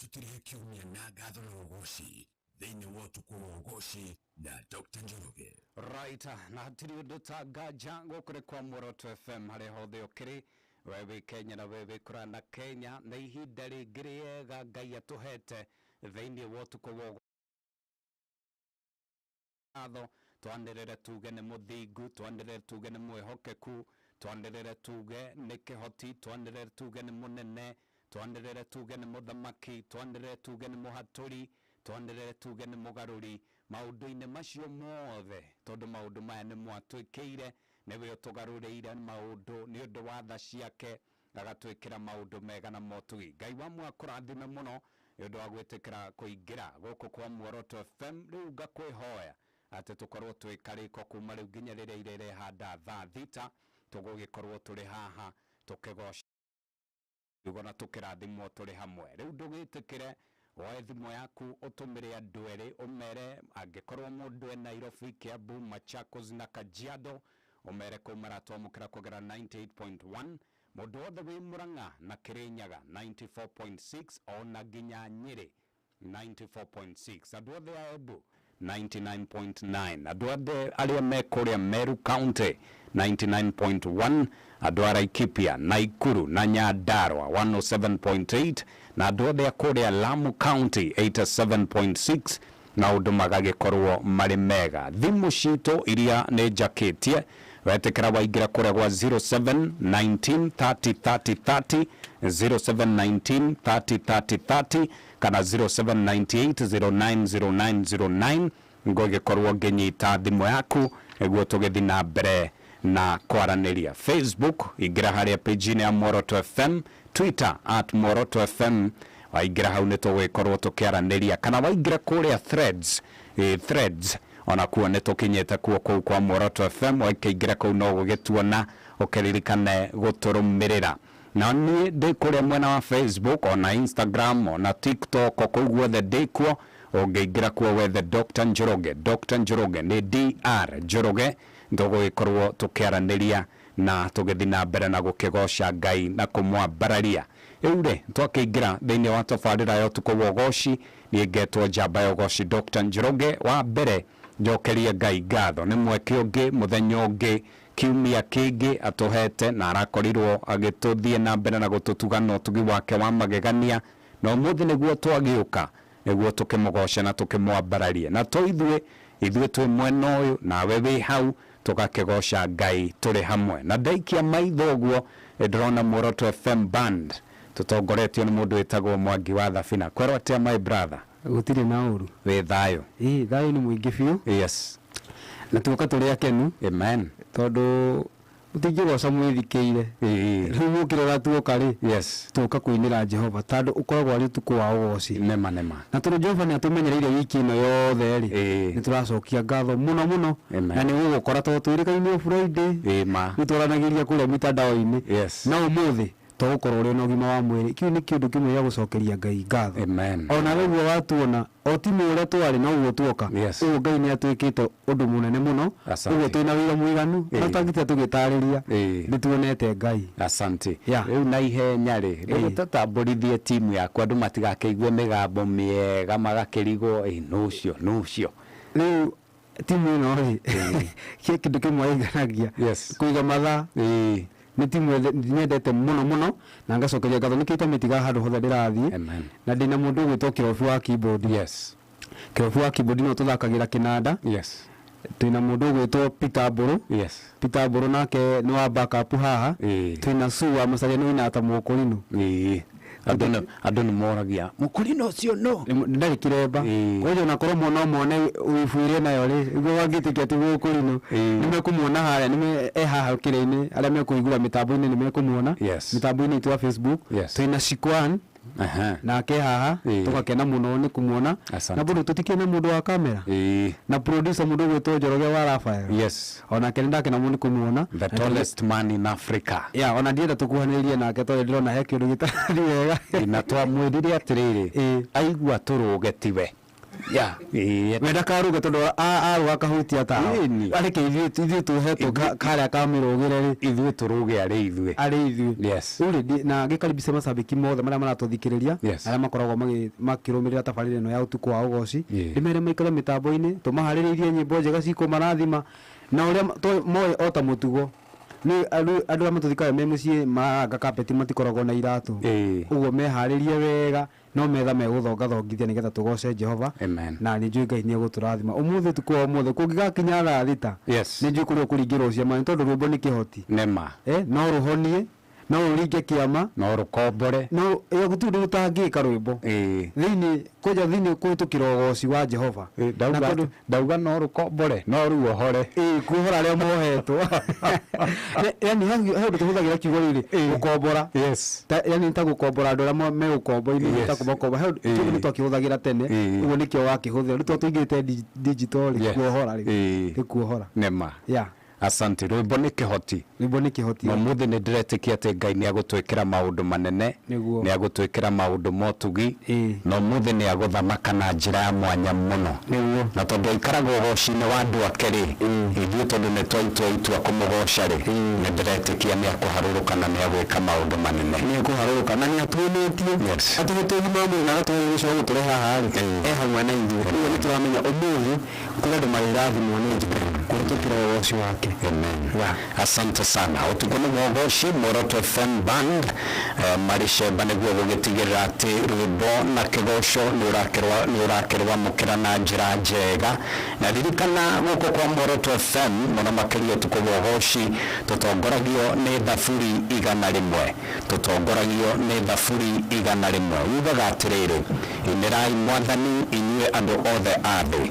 tutirihe kiumia na ngatho na Ûgooci thĩinĩ wa Ûtukû wa Ûgooci na Dr. Njoroge. Right, na hatiri ũndũ ta nganja gũkũrĩ kwa Muoroto FM harĩa hothe ũkĩrĩ wewe Kenya na wewe kũra na Kenya na ihinda rĩngĩ rĩega Ngai atũhete thĩinĩ wa Ûtukû wa Ûgooci. Twanderere tuge nĩ mũthingu, twanderere tuge nĩ mwĩhokeku, twanderere tuge nĩ kĩhoti, twanderere tuge nĩ mũnene, twanderere tuge nĩ mũthamaki, twanderere tuge nĩ mũhatũri, twanderere tuge nĩ mũgarũri. Maũndũ-inĩ macio mothe tondũ maũndũ maya nĩ mwatwĩkĩire, nĩwe ũtũgarũrĩire maũndũ nĩ ũndũ wa tha ciake, agatwĩkĩra maũndũ mega na motugi. Ngai wa mwakũrathime mũno nĩ ũndũ wa gwĩtĩkĩra kũingĩra gũkũ kwa Muoroto FM. Rĩu ngakwĩhoya atĩ tũkorwo twĩ karĩko kuma rĩu nginya rĩrĩa irĩrehanda thaa thita, tũgũgĩkorwo tũrĩ haha tũkĩgoca na tũkĩrathimwo tũrĩ hamwe. Rĩu ndũgĩtĩkĩre woe thimũ yaku ũtũmĩre andũ erĩ ũmere angĩkorwo mũndũ e Nairobi, Kiambu, Machakos na Kajiado, ũmere kũu maratwamũkĩra kũgera 98.1, mũndũ wothe wĩ Mũrang'a na Kĩrĩnyaga 94.6, ona nginya Nyĩrĩ 94.6, andũ othe a Embu 99.9, andũ othe arĩa me kũrĩa Meru County 99.1, andũ a Laikipia, Naikuru na Nyandarua 107.8, na andũ othe a kũrĩa Lamu County 87.6, na ũndũ magagĩkorwo marĩ mega. Thimũ citũ iria nĩ njakĩtie wetĩkĩra waingĩra kũrĩa gwa 0719303030, 0719303030 kana 0798090909, ngũgĩkorwo ngĩnyita thimũ yaku nĩguo tũgĩthiĩ na mbere na kwaranĩria. Facebook ingĩra harĩa page-inĩ ya Muoroto FM, Twitter @Muoroto FM, waingĩra hau nĩtũgũgĩkorwo tũkĩaranĩria, kana waingĩra kũrĩa threads ona kuo nĩtũkinyĩte kuo kũu kwa Muoroto FM, waingĩra kũu no gũgĩtuona ũkĩririkane gũtũrũmĩrĩra. Na niĩ ndĩ kũrĩa mwena wa Facebook, ona Instagram, ona TikTok, kũu guothe ndĩ kuo. Ũngĩingĩra kuo wethe Dr. Njoroge, Dr. Njoroge nĩ DR Njoroge, tũgũgĩkorwo tũkĩaranĩria na tũgĩthiĩ na mbere na gũkĩgoca Ngai na kũmwambararia. Rĩu rĩ twakĩingĩra thĩinĩ wa tabarĩra ya Ûtukû wa Ûgooci, niĩ ngetwo njamba ya Ûgooci Dr. Njoroge. Wa mbere njokerie Ngai ngatho nĩ mweke ũngĩ, mũthenya ũngĩ, kiumia kĩngĩ atũhete na arakorirwo agĩtũthiĩ na mbere na gũtũtuga na ũtugi wake wa magegania, na ũmũthĩ nĩguo twagĩũka nĩguo tũkĩmũgoce na tũkĩmwambararie. Na to ithuĩ twĩ mwena ũyũ, nawe wĩ hau, tũgakĩgoca Ngai tũrĩ hamwe. Na ndaikia maitho ũguo ndĩrona Muoroto FM band tũtongoretio nĩ mũndũ wĩtagwo Mwangi wa Thabina. Kwerwo atĩa my brother? Gũtirĩ na ũru. Wĩ thayũ? Thayũ nĩ mũingĩ biũ. Yes. Na tuoka tũrĩ akenu. Amen. Tondũ ũtingĩgoca mwĩthikĩire. Rĩu mũkĩrora tuoka rĩ. Yes. Tuoka kũinĩra Jehova tondũ ũkoragwo arĩ Ûtukû wa Ûgooci. Nema. Na tondũ Jehova nĩ atũmenyereire wiki ĩno yothe rĩ. Nĩ tũracokia ngatho mũno. Na nĩ gũgũkora tondũ twĩrĩkaine Friday. Nĩ twaranagĩria kũrĩa mitandao-inĩ. Yes. Na ũmũthĩ tũgũkorwo ũrĩ na ũgima wa mwĩrĩ. Kĩu nĩ kĩndũ kĩmwe gĩa gũcokeria Ngai ngatho. Amen. Ona rĩu watuona o timu ũrĩa twarĩ na ũguo tuoka. Ũguo Ngai nĩ atwĩkĩte ũndũ mũnene mũno. Ũguo twĩna wĩra mũiganu na tũngĩte tũgĩtarĩria nĩ tuonete Ngai. Asante. Rĩu na ihenya rĩ rĩu tũtambũrithie timu yaku, andũ matigakĩigue mĩgambo mĩega magakĩrigwo nũcio. Rĩu timu ĩno rĩ kĩndũ kĩmwe ĩnganagia kũiga mathaa. Nĩ timu nyendete mũno na ngacokeria ngatho nĩkĩte mĩtiga handũ hothe ndĩrathiĩ. Na ndĩna mũndũ ũgwĩtwo Kĩrobi wa keyboard. Yes. Kĩrobi wa keyboard no tũthakagĩra kĩnanda. Yes. Twĩna mũndũ ũgwĩtwo Peter Mbũrũ. Yes. Peter Mbũrũ nake nĩ wa backup haha. Twĩna Sue wa Macaria no inata Mũkũrinũ. Andũ nĩ moragia Mũkũrinũ ũcio no ndarĩ kĩremba. Koguo na korwo mone ũibuire nayo rĩ igũo wangĩtĩkia ti Mũkũrinũ nĩ mekũmuona harĩa nĩ haha kĩrĩa-inĩ, arĩa mekũigua mĩtambo-inĩ nĩ mekũmuona mĩtambo-inĩ itũ wa Facebook. Twĩna Shikwan nake haha tũgakena mũno nĩ kũmuona. Na bado tũtikĩne mũndũ wa kamera na producer mũndũ gwĩtwo Njoroge wa Rafael. Yes. Ona kene ndakena mũno kũmuona, the tallest man in Africa. Ona ndienda tũkuhanĩrĩrie nake tondũ ndĩrona he kĩndũ gĩtarĩ wega. Na twamwĩrire atĩrĩrĩ aigua tũrũge tiwe ya wenda karuga tondu wakahutia ta areke ithuĩ tuhetwo karĩa ka mĩrũgĩre ithuĩ tũrũge arĩ ithuĩ yes na gĩkaribisha macambĩki mothe marĩa maratũthikĩrĩria arĩa makoragwo makĩrũmĩrĩra tabarĩra ĩno ya ũtukũ wa ũgoci ndĩmere maikare mĩtambo-inĩ tũmaharĩrĩirie nyĩmbo njega cikũmarathima na ũrĩa moĩ o ta mũtugo andũ arĩa matũthikaga me mũciĩ maranga kapeti matikoragwo na iratũ ũguo meharĩrie wega no metha megũthongathongithia nĩgetha tũgoce Jehova na nĩ njũĩ Ngai nĩ egũtũrathima ũmũthĩ ũtukũ wa ũmũthĩ kũngĩgakinya thaa thita nĩ njũĩ kũrĩa ũkũringĩrwo ciama nĩ tondũ rwĩmbo nĩ kĩhoti no rũhonie no ũringe kĩama no rũkombore no gũtirĩ ũndũ ũtangĩka rwĩmbo thĩinĩ kũhĩtũkĩra ũgoci wa Jehova ndauga no rũkombore no rĩu ohore kuohora arĩa mohetwo yani he ũndũ tũhũthagĩra kiugo rĩrĩ gũkombora yani ta gũkombora andũ arĩa me ũkombo-inĩ ta kũmakomba he kiugo nĩ twakĩhũthagĩra tene ũguo nĩkĩo wakĩhũthĩra rĩu tũingĩrĩte digital kuohora rĩ kuohora nema asante rwĩmbo nĩ kĩhoti na mũthĩ nĩ ndĩretĩkia atĩ Ngai nĩ agũtwĩkĩra maũndũ manene nĩ agũtwĩkĩra maũndũ motugi na mũthĩ nĩ agũthamaka na njĩra ya mwanya mũno na tondũ aikaraga ũgoci-inĩ wa andũ ake rĩ ithuĩ tondũ nĩ twaitua kũmũgoca rĩ nĩ ndĩretĩkia nĩ akũharũrũka na nĩ agwĩka maũndũ manene nĩ akũharũrũka na nĩ atuonĩtie atũgĩte ũgima wa mwĩrĩ na agatũhe gĩcogo gũtũrehe haha rĩ hamwe na ithuĩ ũguo nĩ tũramenya ũmũthĩ kũrĩ andũ marĩrathimwo nĩ Ngai kũhĩtũkĩra ũgoci wake asante sana ũtukũ nĩ Ûgooci Muoroto FM band maricemba nĩguo gũgĩtigĩrĩra atĩ rwĩmbo na kĩgoco nĩ ũrakĩrwamũkĩra na njĩra njega na ririkana gũkũ kwa Muoroto FM mũno makĩria ũtukũ wa Ûgooci tũtongoragio nĩ thaburi 100 tũtongoragio nĩ thaburi 100 ugaga atĩrĩrĩ inĩrai Mwathani inyuĩ andũ othe a thĩ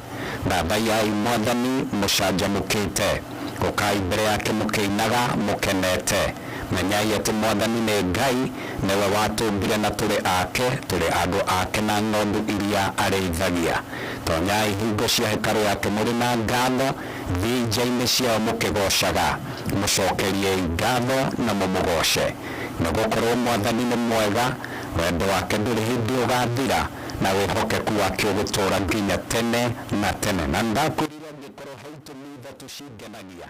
thathaiyai Mwathani mũcanjamũkĩte ũkai mbere yake mũkĩinaga mũkenete menyai atĩ Mwathani nĩ Ngai nĩwe watũmbire na tũrĩ ake tũrĩ andũ ake na ng'ondu iria arĩithagia tonyai hingo cia hekarũ yake mũrĩ na ngatho thĩnja-inĩ ciao mũkĩgocaga mũcokeriei ngatho na mũmũgoce na gũkorwo Mwathani nĩ mwega wendo wake ndũrĩ hĩndĩ ũgathira na wĩhokeku wake ũgũtũũra nginya tene na tene na ndakwĩrire ngĩkorwo haitũmi ithatũ cingenagia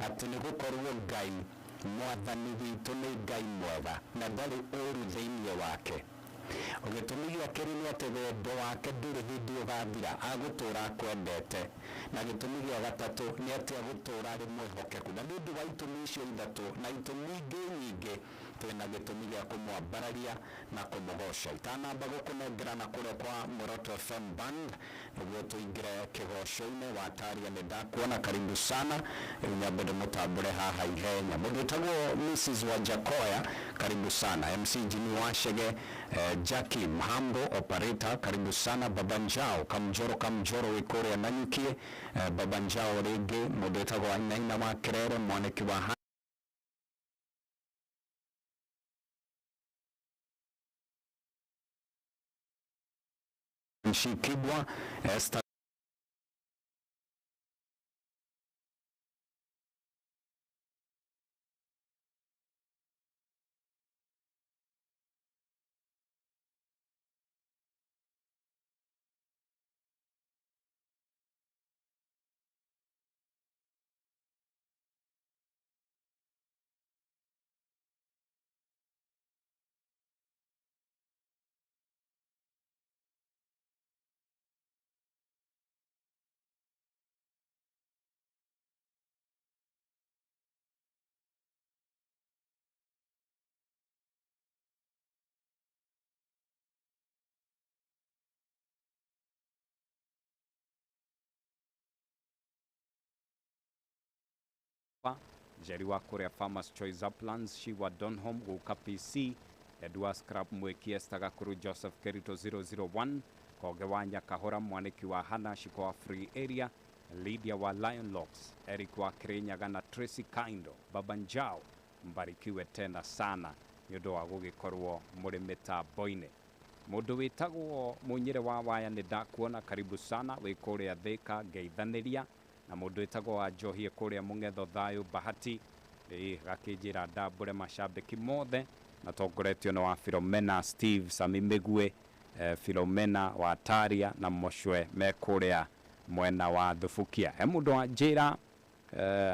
atĩ nĩ gũkorwo Ngai Mwathani witũ nĩ Ngai mwega na ndarĩ ũũru thĩinĩ wake ũgĩtũmi gĩa kerĩ nĩ atĩ wendo wake ndũrĩ hĩndĩ ũgathira agũtũũra akwendete na gĩtũmi gĩa gatatũ nĩ atĩ agũtũũra arĩ mwĩhokeku na nĩ ũndũ wa itũmi icio ithatũ na itũmi ingĩ nyingĩ twĩna gĩtũmi gĩa kũmwambararia na kũmũgoca itanamba gũkũnengera na kũrĩa kwa Muoroto FM band nĩguo tũingĩre kĩgoco-inĩ wataria nĩ ndakuona karibu sana nyambe ndĩmũtambũre haha ihenya mũndũ ũtagwo Mrs. Wanjakoya karibu sana MC Jimmy Wachege Jackie Mhambo operator karibu sana Baba Njao kamjoro wĩkũrĩa Nanyukie Baba Njao rĩngĩ mũndũ ũtagwo Ainaina wa Kerere mwanĩki wa Shikibwa Esther Jerry wa kũrĩa Farmers Choice Uplands Shiwa Donholm gũka PC Edward Scrap Mweki Gakuru Joseph Kerito 001 Koge wa Nyakahora mwanĩki wa Hana Shiko wa Free Area Lydia wa Lion Locks Eric wa Kirinyaga na Tracy Kaindo Baba Njao mbarikiwe tena sana nĩ ũndũ wa gũgĩkorwo mũrĩ mĩtambo-inĩ mũndũ wĩtagwo Mũnyĩre wa Waya nĩ ndakuona karibu sana wĩ kũrĩa Thĩka Ngeithanĩria na mũndũ wĩtagwo wa Njohie kũrĩa Mũng'etho Thayũ Bahati gakĩnjĩra ndambũre macambĩki mothe na tongoretio nĩ wa Philomena Steve Sami Mĩgue Philomena wa Taria na Moshwe mekuria mwena wa Thufukia. Mundu wa njira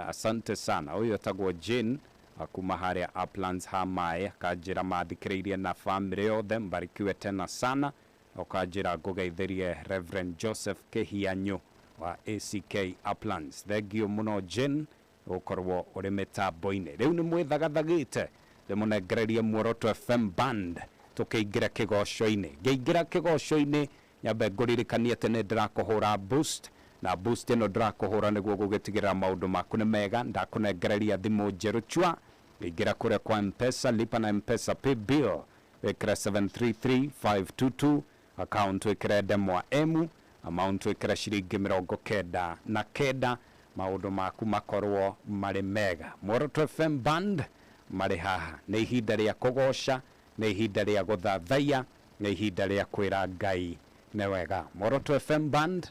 asante sana. Huyo tagwo Jane akuma haria Uplands Hamae akajira mathikiririe na family yothe mbarikiwe tena sana. Okajira ngugeithirie Reverend Joseph Kehianyo wa ACK Uplands. Thengio muno Jane ukorwo uri mitambo-ini. Riu ni mwithagathagite ndimunengererie Muoroto FM band tukiingira kigoco-ini. Ngeingira kigoco-ini nyambe nguririkanie tene ndirakuhura boost na boost ino ndirakuhura niguo gugitigirira maundu maku ni mega. Ndakunengereria thimu njeru chwa ingira kuria kwa M-Pesa, lipa na M-Pesa pay bill wikira 733522 account wikira demwa emu amount wikira ciringi 99 maundu maku makorwo mari mega. Muoroto FM band mari haha ni ihinda ria kugoca, ni ihinda ria guthathaiya, ni ihinda ria kwira Ngai ni wega. Muoroto FM band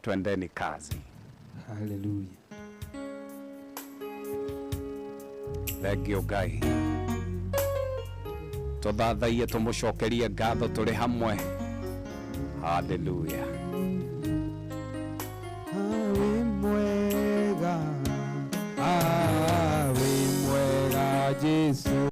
twendeni kazi. Hallelujah. Thengio Ngai tuthathaiye tumucokerie ngatho turi hamwe. Hallelujah. Awe mwega, awe mwega Yesu.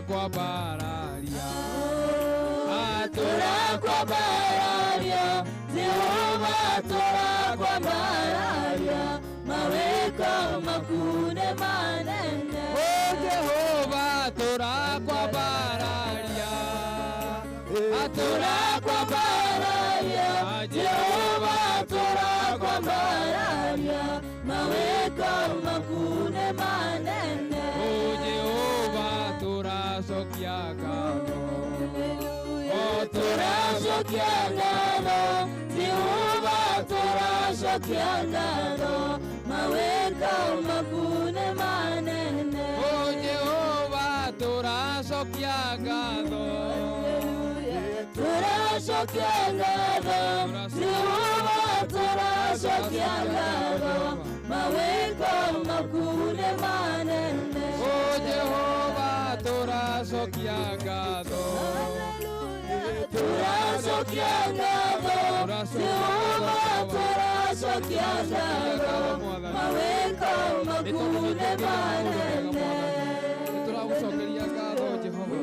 tũrakwambararia tũrakwambararia Jehova tũrakwambararia mawĩko maku nĩ manene Jehova tũrakwambararia tũrakwambararia Jehova tũrakwambararia mawĩko maku nĩ manene Jehova tũracokia ngatho tũracokia ngatho Jehova tũracokia ngatho mawĩko maku nĩ manene Jehova tũracokia ngatho tũracokia ngatho Jehova tũracokia ngatho mawĩko maku nĩ manene Jehova tũracokia ngatho tũracokia ngatho Jehova tũracokia ngatho mawĩko maku nĩ manene tũragũcokeria ngatho Jehova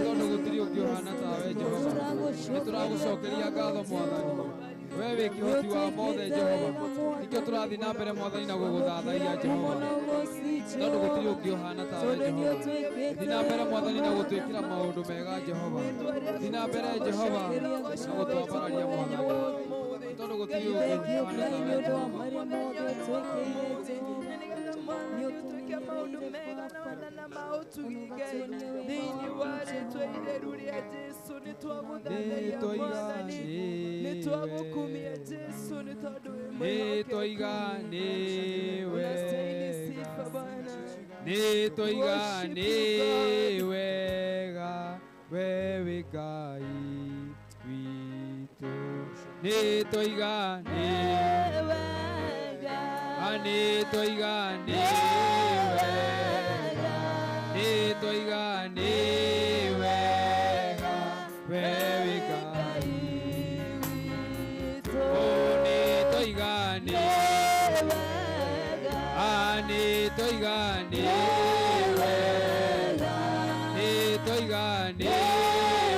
tondũ gũtirĩ ũngĩ ũhana tawe Jehova nĩtũragũcokeria ngatho Mwathani we wĩ kĩhoti wa mothe Jehova nĩkĩo tũrathiĩ na mbere Mwathani na gũgũthathaiya Jehova tondũ gũtirĩ ũngĩ ũhana tawe Jehova thiĩ na mbere Mwathani na gũtwĩkĩra maũndũ mega Jehova thiĩ na mbere Jehova na gũtwambararia Mwathani tondũ gũtirĩ ũngĩ ũhana tawe Jehova nĩtũigane wega wewe Ngai witũ nĩtũigane wega nĩtũigane wega nĩtũigane wega wewe Ngai witũ nĩtũigane nĩtũigane wega nĩtũigane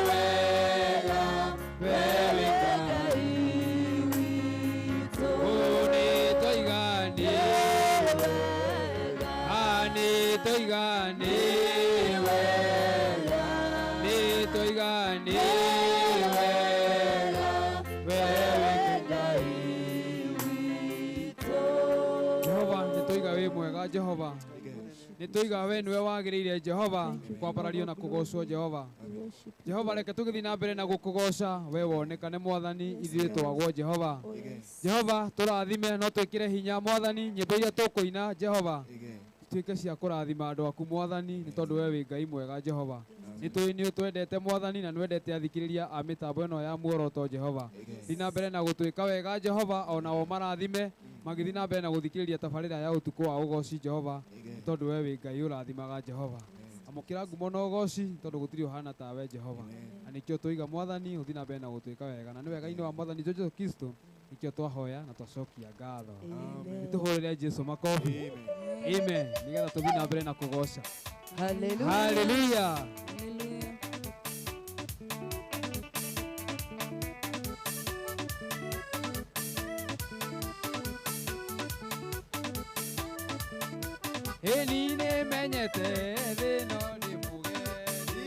wega wewe Ngai witũ nĩtũigane nĩtũigane wega nĩtũigane wega wewe Ngai witũ Jehova nĩtũiga wĩ mwega Jehova nĩtũiga we nĩwe wagĩrĩire Jehova kwambarario na kũgocwo Jehova Jehova reke tũgĩthiĩ na mbere na gũkũgoca we wonekane Mwathani ithuĩ twagwo Jehova Jehova tũrathime no twĩkĩre hinya Mwathani nyĩmbo iria tũkũina Jehova tuĩke cia kũrathima andũ aku Mwathani nĩ tondũ we wĩ Ngai mwega Jehova nĩ twendete Mwathani na nĩwendete athikĩrĩria a mĩtambo ĩno ya Muoroto Jehova thiĩ na mbere na gũtwĩka wega Jehova onao marathime magĩthiĩ na mbere na gũthikĩrĩria tabarĩra ya ũtukũ wa ũgoci Jehova tondũ we wĩ Ngai ũrathimaga Jehova amũkĩra ngumo na ũgoci tondũ gũtirĩ ũhana tawe Jehova na nĩkĩo tũiga Mwathani ũthiĩ na mbere na gũtwĩka wega na nĩ wega-inĩ wa Mwathani Jesũ Kristo nĩkĩo twahoya na twacokia ngatho nĩtũhũrĩre Jesũ makobi amen nĩgetha tũthiĩ na mbere na kũgoca haleluya Eni nĩmenyete thĩno nĩ mũgeni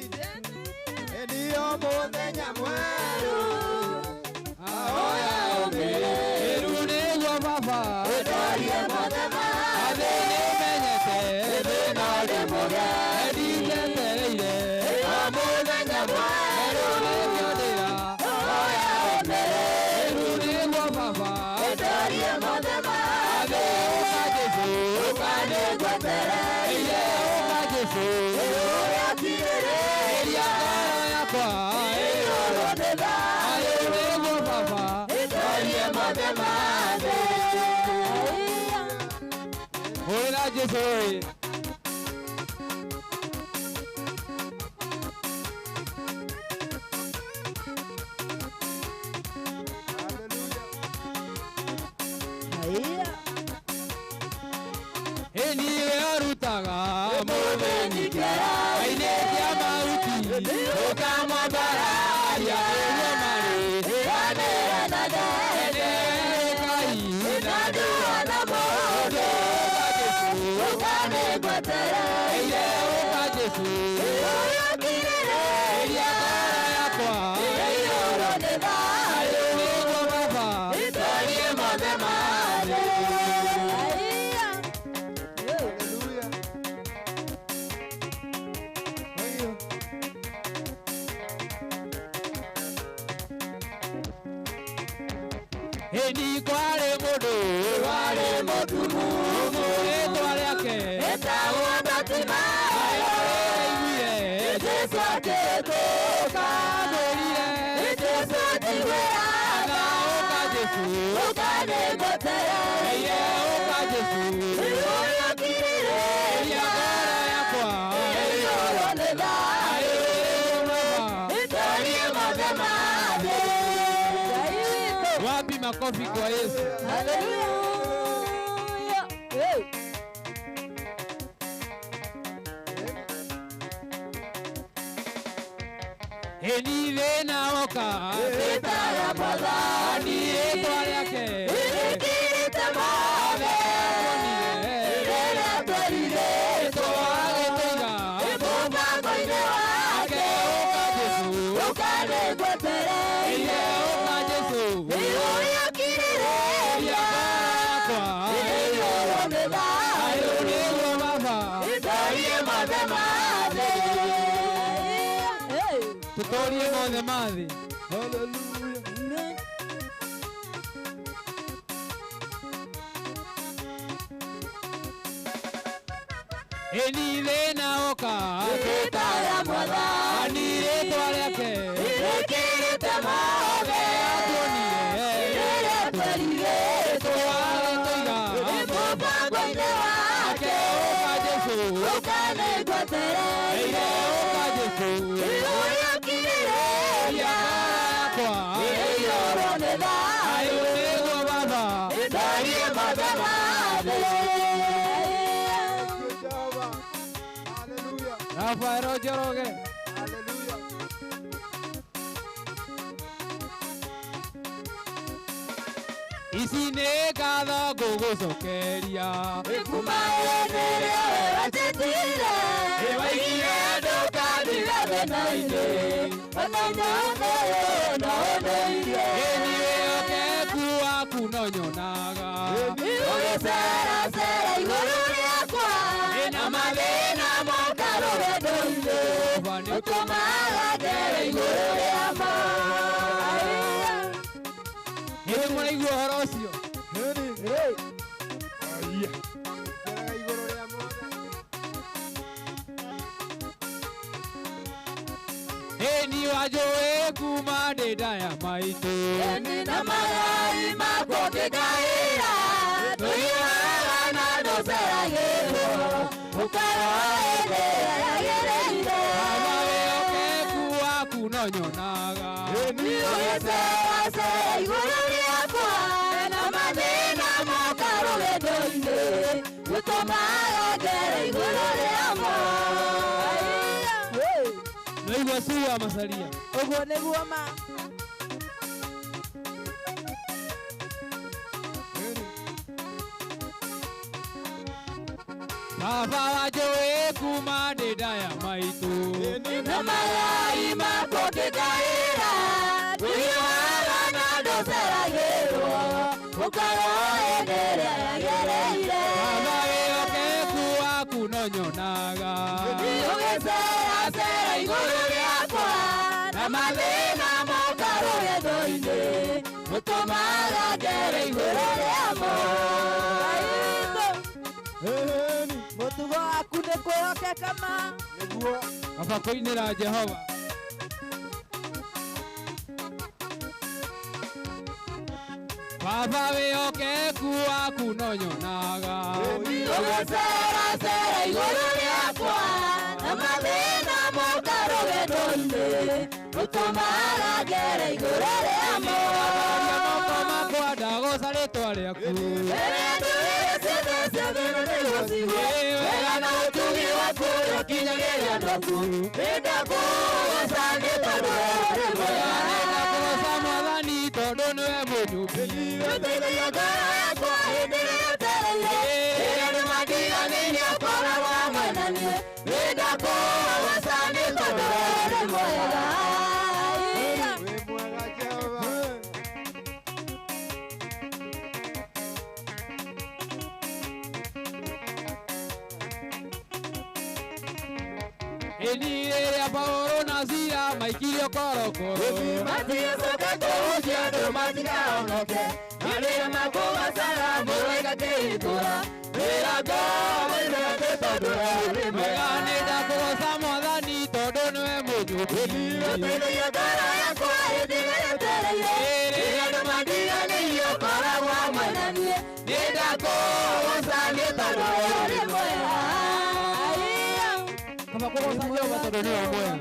nĩo mũthenya mwerũ ahoya ũmĩrĩru nĩguo baba ũtwarie mũthema thĩ nĩmenyete thĩno nĩ mũgeni njetereire mũthenya mwerũ nĩkĩondĩra ahoya ũmĩrĩru nĩguo baba ũtwarie mũthema thĩ ukandĩgwetereire ũkanjĩcũ ũrĩakirĩrĩria ngoro yakwa ĩyũrwo nĩ thayũ nĩguo baba ĩtwarie mũthema thĩ hũrĩra Jesũ niwe arutaga mũthĩni kĩara-inĩ kĩa ukamwambararia mari Yanera na dede Nadua na moge Ukane gwatara Uka Jesu Uyo kirere yakwa Yoro ne bayo Nigo baba Itoye mode mare Eni kware modo Wale modumu Etware ake Eta uabatima Jesu ateko Kamorire Jesu atiweana Uka Jesu Ukane gwatara Uka Jesu Uyo kirere yakara yakwa Yoro ne bayo Itoye mode mare Wapi makofi kwa Yesu. Hallelujah. Hey. Eni vena oka Itaya Ani etware ake Ikirite mame Irere torire Toage teiga Ibumba koine wake Uka Jesu Ukane gwetere Uka Jesu Iuyo kirire yakwa Iyoro ne bayo Nigo baba Itoye mode mame Hey. Tutorie mothe mathi. Eni vena oka Itaya motha Ani etware ake Ikirite mame Irere torire Toage teiga Ibumba koine wake Uka Jesu Ukane gwetere Uka Jesu Iuyo kirire yakwa Iyoro ne bayo Nigo baba Itoye mode mame Rafael Njoroge. Ici nĩ ngatho ngũgũcokeria Ikumaenere watetire Iwaigire ndũkandiga thĩna-inĩ Ona nyone noneire ĩni wĩhokeku waku no nyonaga Ũgĩceracera igũrũ rĩakwa Na mathĩna moka rũgendo-inĩ Ũtũmaga ngere igũrũ rĩamo ĩni mũraigua ũhoro ũcio ĩni wanjũĩ kuma ndĩ nda ya maitũ Na magai makwo ngĩkaĩra Tũigaga na ndũceragĩrwo Ũkaroende yagĩrĩire ama wĩhokeku waku no nyonaga Ũgĩceracera igũrũ rĩakwa Na mathĩna moka rũgendo-inĩ Ũtũmaga ngere igũrũ rĩamo naigua Sue wa Macharia Ũguo nĩguo ma baba wanjũĩ kuma ndĩ nda ya maitũ Na magai makwo ngĩkaĩra Tũigaga na ndũceragĩrwo Ũkaroende yagĩrĩire ama wĩhokeku waku no nyonaga Ũgĩceracera igũrũ rĩakwa Na mathĩna moka rũgendo-inĩ Ũtũmaga ngere igũrũ rĩamo Mũtugo waku nĩ kwĩhokeka ma kaba kũinĩra Jehova baba wĩhokeku waku no nyonaga Ũgĩceracera igũrũ rĩakwa Na mathĩna moka rũgendo-inĩ Ũtũmaga ngere igũrũ rĩamo moko makwa ndagoca rĩtwa rĩaku Wega na ũtugi waku kinyageria ndoku Nindako wasani tondu uri mwega Nindako wasamwathani tondu niwe munyumbi Niteithagia ngoro yakwa hindi ĩrĩa Rĩrĩa nĩmandiganĩirie ũkoragwo hamwe na niĩ Nindako wasani tondu uri mwega Eniria Paulo Nazira Maikio Korokoro Matia Sokato Ujiado Matia Onoke Nalira Makuwa Sara Murega Keitura Virago Virago Todora Mwega Nindako wasamwathani tondu niwe munyumbi Niteithagia ngoro yakwa hindi ĩrĩa Rĩrĩa nĩmandiganĩirie ũkoragwo hamwe na niĩ Nindako wasani tondu uri mwega Kama kwa sababu watoto ni wabaya.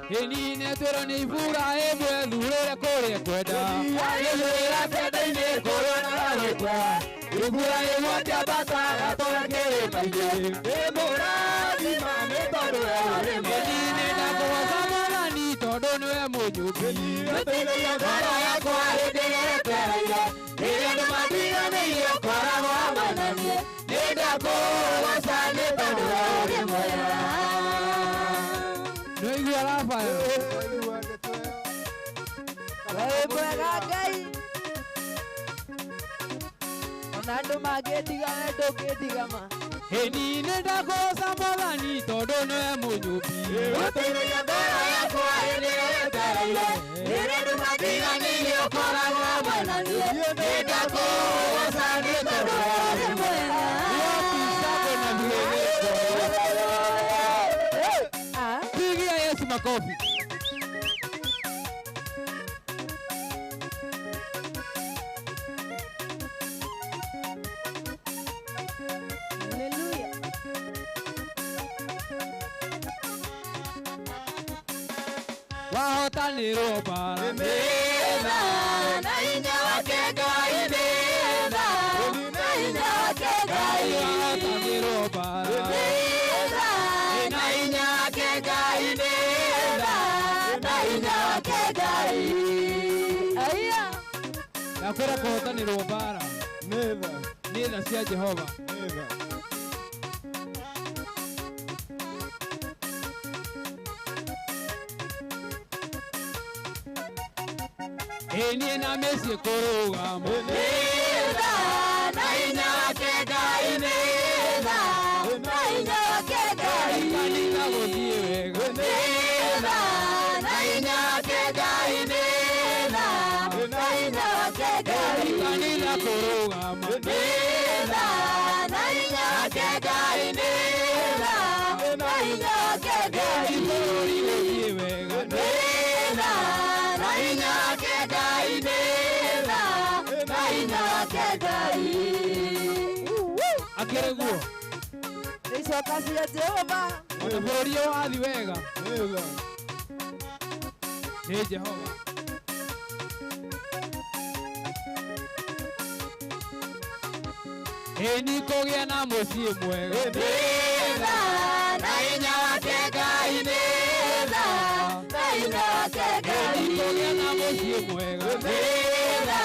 Heni netero ni fura emwe lure kore kweda. Yelera kweda ine corona lekwa. Ifura emwe tabata atora kere maije. Emora di mane todo ore me. Heni na kwa samana ni todo no emunyubi. Niteithagia ngoro yakwa hindi ĩrĩa Rĩrĩa nĩmandiganĩirie ũkoragwo hamwe na niĩ Nindako wasani tondu uri mwega Nĩigua Rafael Wĩ mwega Ngai Ona andũ mangĩndiga we ndũngĩndigama Heni nindako wasamwathani tondu niwe munyumbi Niteithagia ngoro yakwa hindi ĩrĩa Rĩrĩa nĩmandiganĩirie ũkoragwo hamwe na niĩ Nindako wasani tondu uri mwega Pigia Yesu makofi Hallelujah Wahotanĩrwo mbara Nĩtha na hinya wake Ngai Nĩtha na hinya wake Ngai Wahotanĩrwo mbara Nĩtha na hinya wake Ngai Nĩtha na hinya wake Ngai Aya Yakwĩra kũhotanĩrwo mbara Nĩtha cia Jehova Enie na mesi kurugama Nĩtha na hinya wake Ngai Nĩtha na hinya wake Ngai Kanitha gũthiĩ wega Nĩtha na hinya wake Ngai Nĩtha na hinya wake Ngai Kanitha kurugama Nĩtha na hinya wake Ngai Nĩtha na hinya wake Ngai Bũrũri gũthiĩ wega Nĩtha na hinya wake Ngai Nĩtha na hinya wake Ngai Akĩrĩ guo Nĩicoka cia Jehova Ona bũrũri ũyũ wathi wega Nĩ Jehova Ĩni kũgĩa na mũciĩ mwega Nĩtha na hinya wake Ngai Nĩtha na hinya wake Ngai kũgĩa na mũciĩ mwega Nĩtha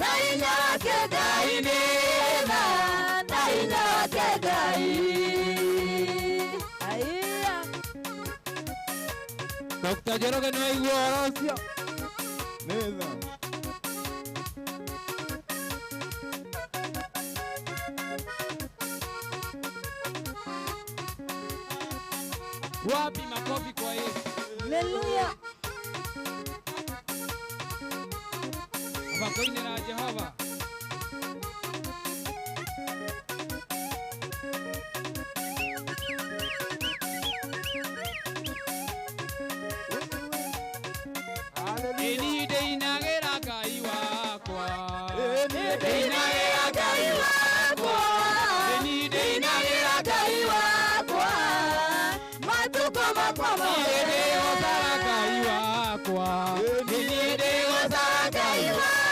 na hinya wake Ngai Nĩtha na hinya wake Ngai Aya Dr. Njoroge nĩwaigua ũhoro ũcio Nĩtha Wapi makofi kwa Yesu Hallelujah Abakoinĩra Jehova Eni ndĩinagĩra Ngai wakwa Eni ndĩinagĩra Ngai wakwa Eni ndĩinagĩra Ngai wakwa Matuko makwa Eni ndĩgũthaga Ngai wakwa Eni ndĩgũthaga Ngai wakwa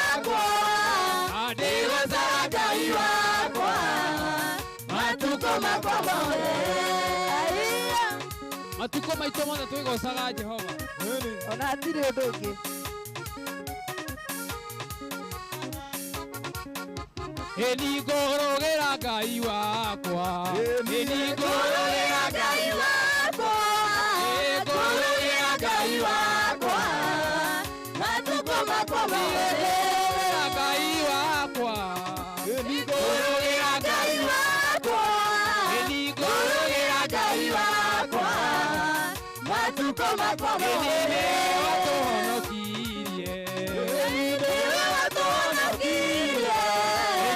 Matuko maitũ mothe twĩgocaga Jehova. Ona hatirĩ ũndũ ũngĩ. Nĩngũrũgĩra Ngai wakwa. Nĩngũrũgĩra Ngai wakwa. Nĩngũrũgĩra Ngai wakwa. Matukũ makwa mothe. Ngai wakwa. Nĩngũrũgĩra Ngai wakwa. Nĩngũrũgĩra Ngai wakwa. Matukũ makwa mothe. Watũhonokirie. Nĩwe watũhonokirie.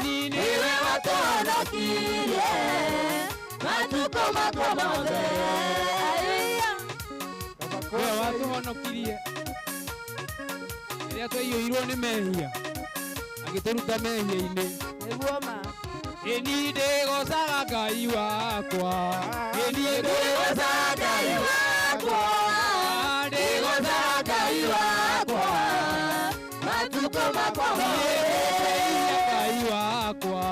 Nĩwe watũhonokirie. Matukũ makwa mothe. We watũhonokirie rĩrĩa twaiyũirwo nĩ mehia agĩtũruta mehia-inĩ. Nĩguo ma. Ĩni ndĩgocaga Ngai wakwa. Ĩni ndĩgocaga Ngai wakwa. Ndĩgocaga Ngai wakwa. Matukũ makwa mothe. Ngai wakwa.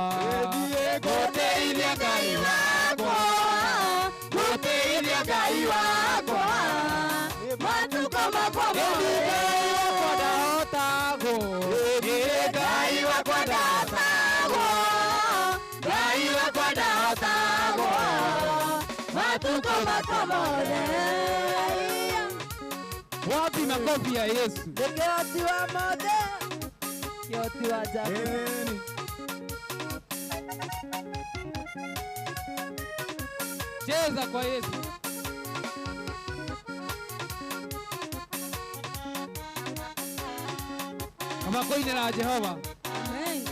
Ngũtĩithia Ngai wakwa. Ngũtĩithia Ngai wakwa. Matukũ makwa mothe. Ndahotagwo. Ngai wakwa ndahotagwo. Ngai wakwa ndahotagwo. Matukũ makwa mothe. Wapi makofi ya Yesu? Nĩ kĩhoti wa mothe. Kĩhoti wa Jabu. Cheza kwa Yesu. Kama koinera Jehova. Amen.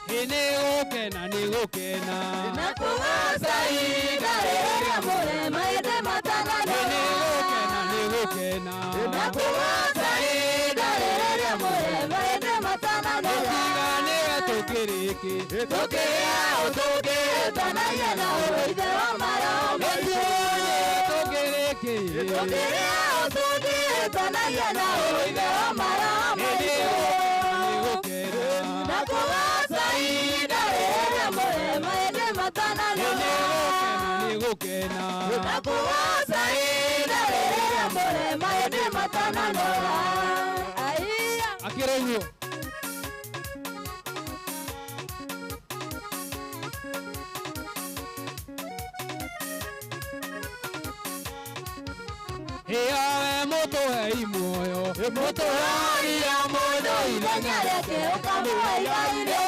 Nĩgũkena nĩgũkena. Nakũgoca ihinda rĩrĩa mũrema ĩndĩ matanano. Nĩgũkena nĩgũkena. Nakũgoca ihinda rĩrĩa mũrema ĩndĩ matanano. Tũtiganĩre tũkĩrĩkĩ. Tũkĩrĩa ũtũngĩtanagia na ũrũithe wa maraho maitũ. Tũkĩrĩkĩ. Tũkĩrĩa ũtũngĩtanagia na ũrũithe wa maraho maitũ. Nakũgoca ihinda rĩrĩa mũrema ĩndĩ matanano. Nĩgũkena. Nakũgoca ihinda rĩrĩa mũrema ĩndĩ matanano. Akĩrũguo. Yawe mũtũhei muoyo. Mũtũragia mũndũ ithenya rĩake ũkamũhe igai-inĩ.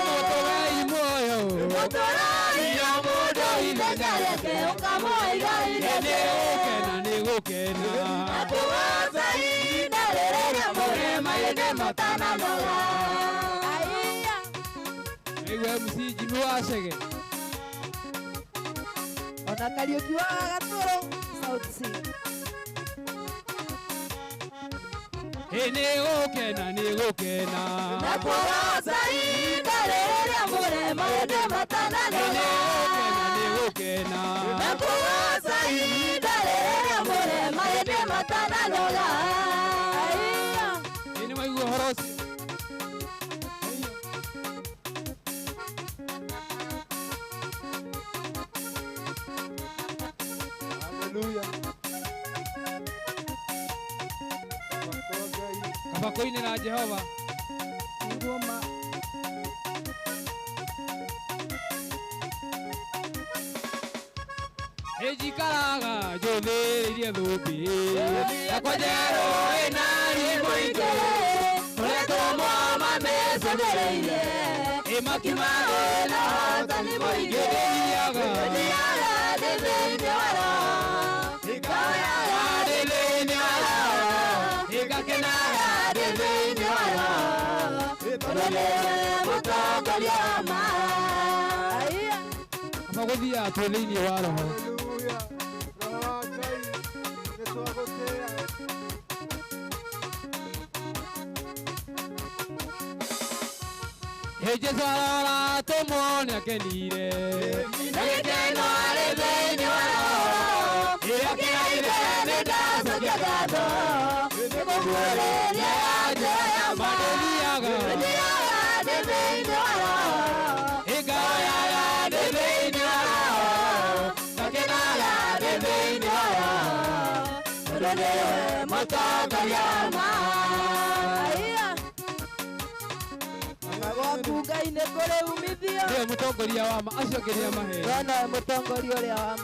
Mũtũhei muoyo. Mũtũragia mũndũ ithenya rĩake ũkamũhe igai-inĩ. Nĩgũkena nĩgũkena. Nakũgoca ihinda rĩrĩa mũrema ĩndĩ matananoga. Nĩguo MC Jimmy Wacege. Ona Kariuki wa Gatũrũ South C. Nĩgũkena nĩgũkena. Nakũgoca ihinda rĩrĩa mũrema ĩndĩ matananoga. Nĩgũkena nĩgũkena. Nakũgoca ihinda rĩrĩa mũrema ĩndĩ matananoga. Nĩ maigua ũhoro ũcio. Kaba kũinĩra Jehova. Ĩnjikaraga njũthĩrĩirie thũmbĩ. Yakwa njerũ ĩna hinya mũingĩ. Tũretwo moma mecũthĩrĩirie. Ĩmakimaga na ũhotani mũingĩ. Thiaga ndĩ thĩinĩ wa roho. Ikaoyaga ndĩ thĩinĩ wa roho. ĩgakenaga ndĩ thĩinĩ wa roho. Tondũ nĩwe mũtongoria wa ma. kaba gũthiaga twĩ thĩinĩ wa roho. Jesũ arora tũmwone akenire. Na gĩkeno arĩ thĩinĩ wa roho. Kĩrĩa kĩraire nĩ ndacokia ngatho. Nĩ kũguũrĩria njĩra ya ma. Ndĩthiaga ndĩ thĩinĩ Tondewe motogoriama Nagokuga ine kore umithio Ndio mutongoria wa ma acio ngiria mahe Bana mutongoria uria wa ma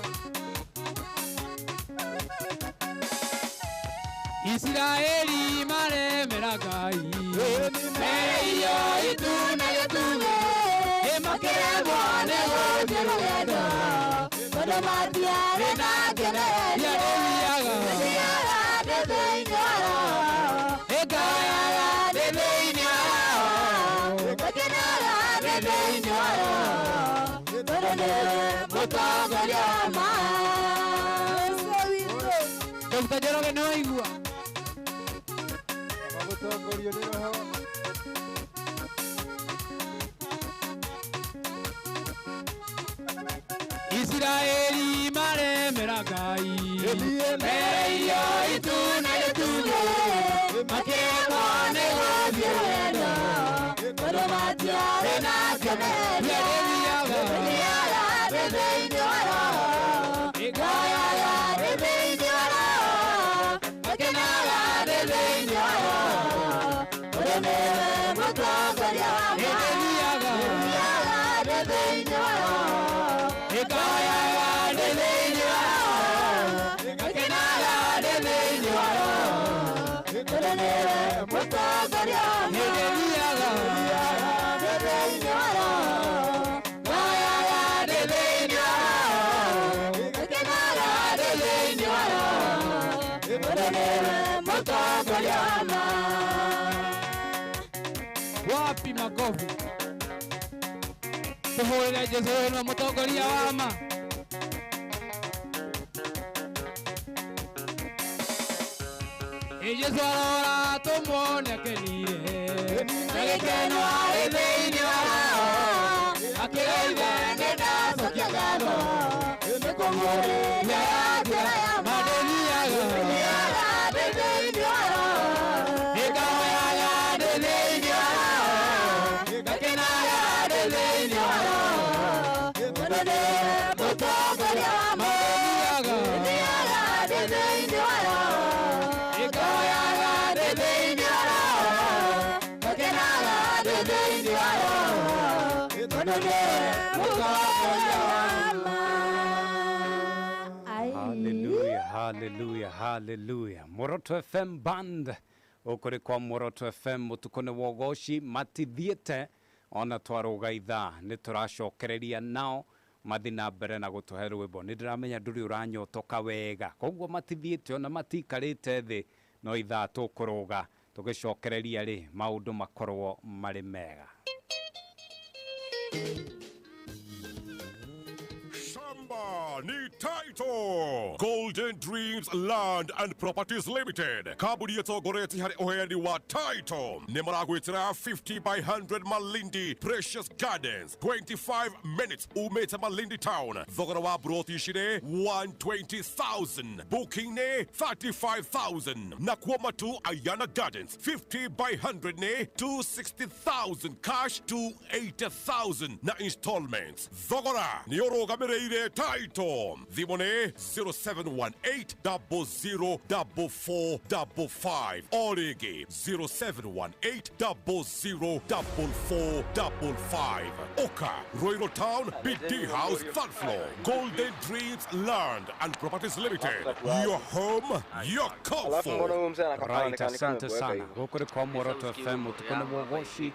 Israeli maremera Ngai Meio ituna yetuge Emakiremo nego jerugendo Kodo matiare na kenerio Yaga debe inyoro Ekaya debe inyoro Ekinaga debe inyoro Kodo ne mutongoria ma Dr. Njoroge no igua Mutongoria ni roho Israeli maremera Ngai Meio ituna yetuge Makiremo nego jerugendo Kodo matiare na kenerio Yaga debe inyoro Ekaya debe inyoro Ekinaga debe inyoro Kodo ne mutongoria ma Yaga debe inyoro Ekaya debe inyoro Ekinaga debe inyoro Kodo ne mutongoria ma Yaga debe inyoro Ekaya debe inyoro Ekinaga debe inyoro Kodo ne mutongoria ma wapi makofi Tuhurire Jesu wenu mutongoria wa ma Jesu arora tumwone akenire Nagekeno arĩ thĩinĩ wao akĩgeithia nĩndacokia ngatho nĩkũmũrĩria ya njĩra ya ma Nĩaga ndĩ thĩinĩ wao Nĩngahoyaga ndĩ thĩinĩ wao Ngakenaga ndĩ thĩinĩ wao Tondũ nĩ mũtongoria wa ma Nĩaga ndĩ thĩinĩ wao Nĩngahoyaga ndĩ thĩinĩ wao Ngakenaga ndĩ thĩinĩ wao Tondũ nĩ mũtongoria wa ma Hallelujah, hallelujah, hallelujah. Muoroto FM band. Ukuri kwa Muoroto FM Ûtukû nĩ wa Ûgooci matithiĩte ona twaruga ithaa nĩ tũracokereria nao mathi na mbere na gũtũhe rwĩmbo. Nĩ ndĩramenya ndũrĩ ũranyotoka wega. Koguo matithiĩte ona matikarĩte thĩ no ithaa tũkũrũga tũgĩcokereria rĩ maũndũ makorwo marĩ mega. Ni title Golden Dreams Land and Properties Limited Kaburi yeto goreti hari ohendi wa title Nemaragwitira 50 by 100 Malindi Precious Gardens 25 minutes Umeta Malindi Town Dhogara wa broti shire 120,000 Booking ne 35,000 Nakwama tu Ayana Gardens 50 by 100 ne 260,000 Cash to 80,000 na installments Dhogara Njoroge mereire title Dimone 0718-004455 Origi 0718-004455 Oka Royal Town BD House third floor Golden Dreams Land and Properties Limited Your home, your comfort. Right, asante sana. Gũkũ kwa Muoroto FM Ûtukû nĩ wa Ûgooci.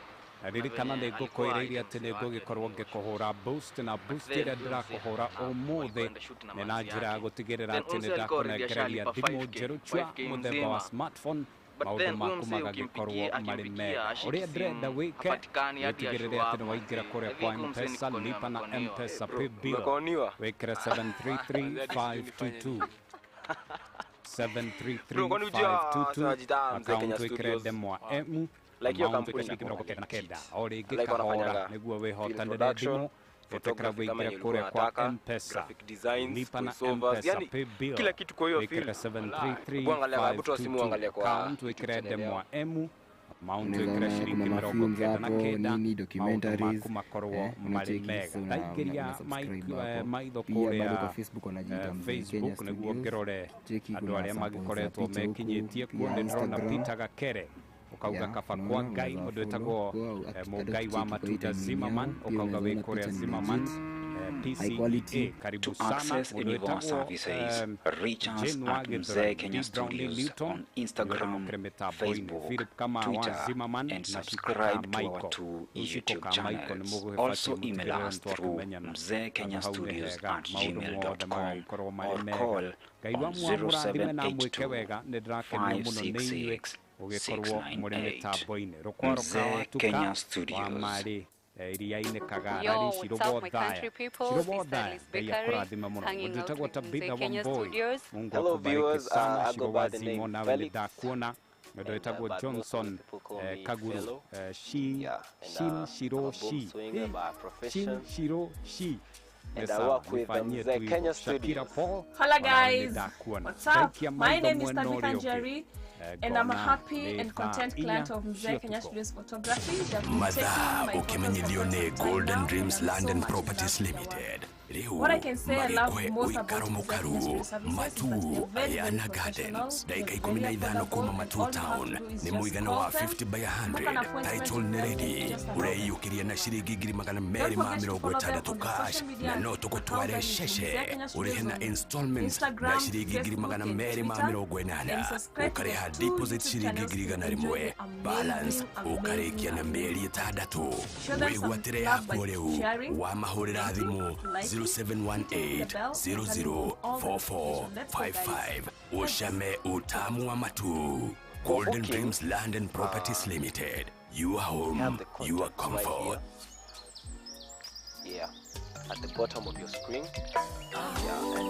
Ririkana nĩ ngũkwĩrĩire atĩ nĩ ngũgĩkorwo ngĩkũhũra boost na boost ĩrĩa ndĩrakũhũra ũmũthĩ nĩ na njĩra ya gũtigĩrĩra atĩ nĩ ndakũnengereria thimũ njerũ chwa mũthemba wa smartphone maũndũ maku magagĩkorwo marĩ mega. Ũrĩa ndĩrenda wĩke gũtigĩrĩra atĩ nĩ waingĩra kũrĩa kwa M-Pesa, lipa na M-Pesa pay bill wĩkĩre 733522 733522 account wĩkĩre ndemwa emu amount wĩkĩre mĩrongo kenda na kenda o rĩngĩ kahora nĩguo wĩhotanĩre thimũ ũtekera wĩingĩre kũrĩa kwa M-Pesa lipa na M-Pesa pay bill wĩkĩre 733522 account wĩkĩre ndemwa emu maundu ikira shiringi mirongo kenda na kenda maundu maku makorwo mari mega ndaingiria maitho kuria Facebook niguo ngirore andu aria magikoretwo mekinyitie kuo ndindirona Peter Gakere ukauga kaba kwa Ngai mundu etagwo Mungai wa Matuta Zimmerman ukauga wikuria Zimmerman PCA karibu sana any of our services, reach us at Mzee Kenya Studios on Instagram, Facebook, Twitter, and subscribe to our 2 YouTube channels. Also email us through mzekenyastudios@gmail.com or call on 0782 566 698. Mzee Kenya Studios. Yo, what's up, my country people? It's Alice Bakery, hanging out with Mzee Kenya Studios. Hello, viewers. I go by the name Felix. Johnson Kaguru. Shin Shiro Shi. And I work with Mzee Kenya Studios. Hello, guys. What's up? My name is Tabitha Njeri. And I'm a happy and content client of Mzee Kenya Studios Photography. Madha ukimenyithio ni Golden Dreams Land and Properties Limited. What I can say I love most about Mzee Kenya Studios services Matu Ayana Gardens daika 15 kuma Matu Town ni muigana wa 50 by 100 title ni ready ureyukiria na shiringi 260 cash na no tukutware sheshe urihe na installments na shiringi 280 ukariha deposit shiringi 100 balance ukarikia na mieri 6 wigwatire yako riu wa mahurira thimu 0718-004455. Ushame utamu wa Matu. Golden Dreams Land and Properties Limited. Your home, your comfort. Yeah, at the bottom of your screen. Yeah, and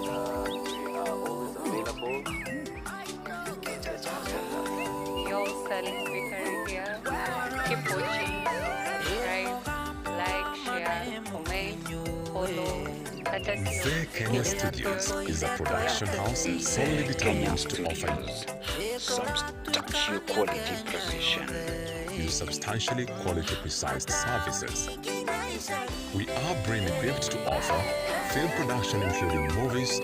we are always available. Yo, Alice Bakery here. Keep watching. Subscribe, like, share, comment, follow. Mzee Kenya Studios is a production house solely determined to offer you substantial quality precision. Substantially quality precise services. We are brain equipped to offer film production including movies,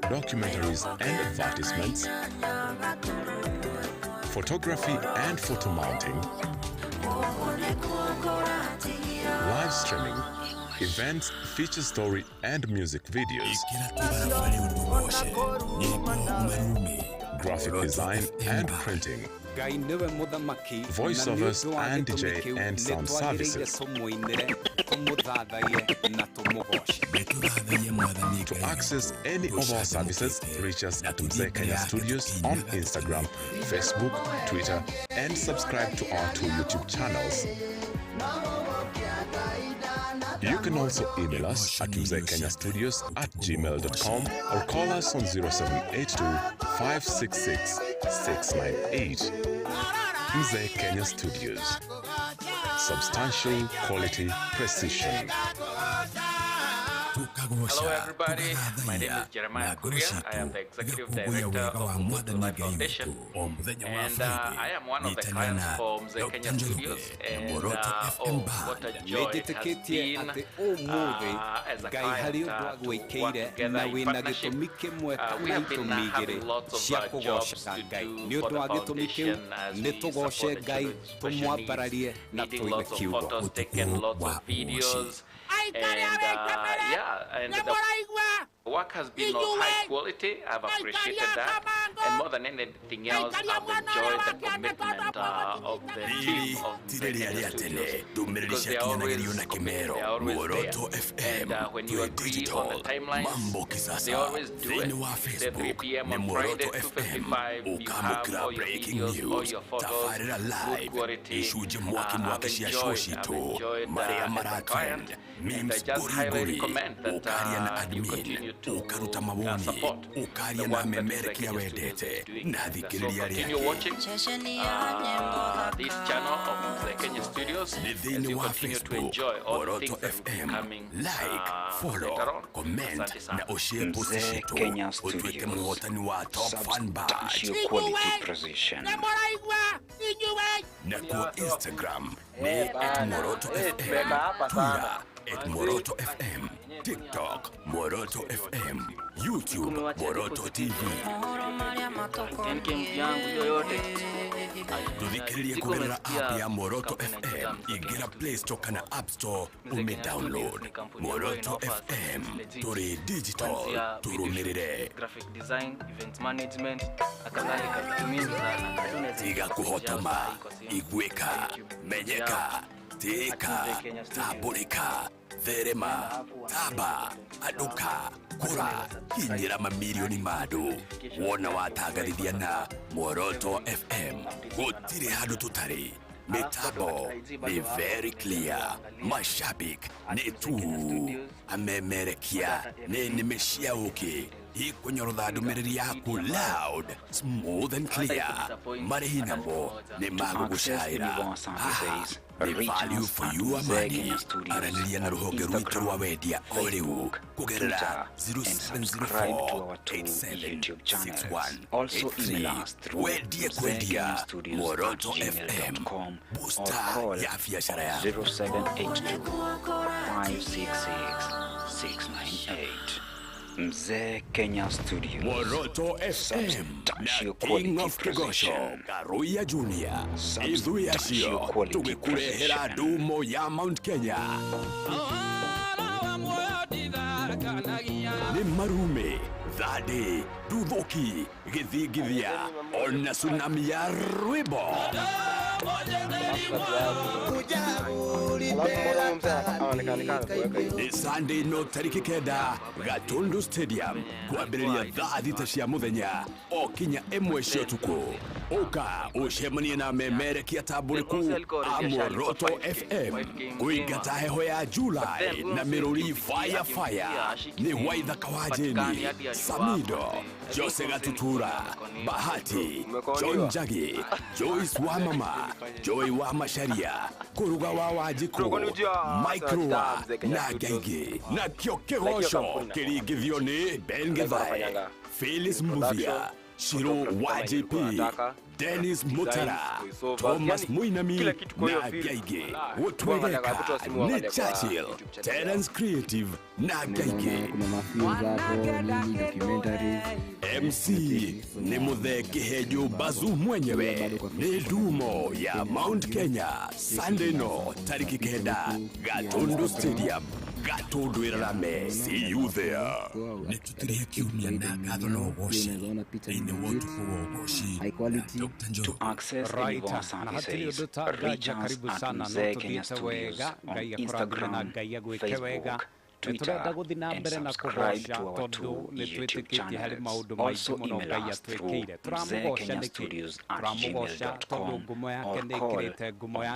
documentaries and advertisements, photography and photo mounting, live streaming, events, feature story and music videos, graphic design and printing, voiceovers and DJ and sound services. To access any of our services, reach us at Mzee Kenya Studios on Instagram, Facebook, Twitter, and subscribe to our 2 YouTube channels. You can also email us at mzekenyastudios@gmail.com or call us on 0782 566 698. Mzee Kenya Studios. Substantial quality precision. Hello everybody, my name is Jeremiah Kuria. I am the Executive Director of Ûtukû Life Foundation, and I am one of the clients for Mzee Kenya Studios, and oh, what a joy it has been as a client to work together in partnership. We have been having lots of jobs to do for the foundation as we support the children's special needs, needing lots of photos taken, lots of videos. And the work has been of high quality. I've appreciated that, and more than anything else, I've enjoyed the commitment of the team of Mzee Kenya Studios, because they are always committed, they are always there. And when you agree on the timelines, they always do it. The 3 p.m. on Friday, 2:55, you have all your videos, all your photos, good quality. I've enjoyed as a client. And I just highly recommend that you continue to support the work that Mzee Kenya Studios Nĩendete na thikĩrĩria Continue watching this channel of the Kenya Studios as you continue to enjoy all the things that will be coming like, follow, comment na ushare post zetu. Utweke muhotani wa Top Fan Badge. Quality precision. Na kwa Instagram ni @Muoroto_FM, Twitter @Muoroto_FM, TikTok Muoroto_FM, YouTube Muoroto TV. Tuthikĩrĩrie kũgerera app ya Muoroto FM. Ingira Play Store kana App Store ume-download Muoroto FM. Tũrĩ digital, tũrũmĩrĩre. Graphic design, event management, na kadhalika vitu mingi sana. Tiga kuhotoma, igwĩka, menyeka, tĩĩka, tambũrĩka, therema, tamba, andũka, kũra, kinyĩra mamirioni ma andũ. Wona watangathithia na Muoroto FM. Gũtirĩ handũ tũtarĩ. Mitambo ni very clear. Mashabik ni tu. Amemerekia ni nimeshiauki. Ikunyorotha ndũmĩrĩri yaku loud, smooth and clear. Marĩhi namo ni magũgũcaĩra. The value for you amani. Aranĩria na rũhonge rwitũ rwa wendia o rĩu kũgerera 0704876183. Wendie kwendia Muoroto FM. Booster ya biashara yako. 0782-566-698. Mzee Kenya Studios. Muoroto FM na King of Kigosho Karuya Junior. Ithuĩ acio tũgĩkũrehera ndumo ya Mount Kenya. Nĩ marume, thande, nduthoki, gĩthingithia, ona tsunami ya rwĩmbo. Ni Sunday no tariki kenda Gatundu Stadium kwambĩrĩria thaa thita cia mũthenya o kinya ĩmwe cia ũtukũ. Ũka ũcemanie na memerekia tambũrĩku a Muoroto FM kũingata heho ya July na mĩrũri fire. Nĩ Waithaka wa Jeni, Samido, Jose Gatutura, Bahati, John Jagi, Joyce wa Mama, Joy wa Masharia, Kuruga wa Wajiko, Microwa na Gaigi, na kĩo kĩgoco kĩringithio nĩ Ben Githai, Phyllis Mbuvia, Shiro wa JP, Dennis Mutara, Thomas Muinami na Gaigi. Gũtwegeka nĩ Churchill, Terence Creative na Gaigi. MC ni Muthee Hejo Bazu mwenyewe. Ni ndumo ya Mount Kenya. Sunday no tariki kenda Gatundu Stadium. Gatundu Irarame. See you there. Nĩtũtĩrĩe kiumia na ngatho na ũgooci thĩinĩ wa Ûtukû wa Ûgooci. Dr. Njoroge. To access any of our services, reach us at Mzee Kenya Studios on Instagram, Facebook, Twitter, and subscribe to our two YouTube channels. Also email us through mzeekenyastudios@gmail.com or call on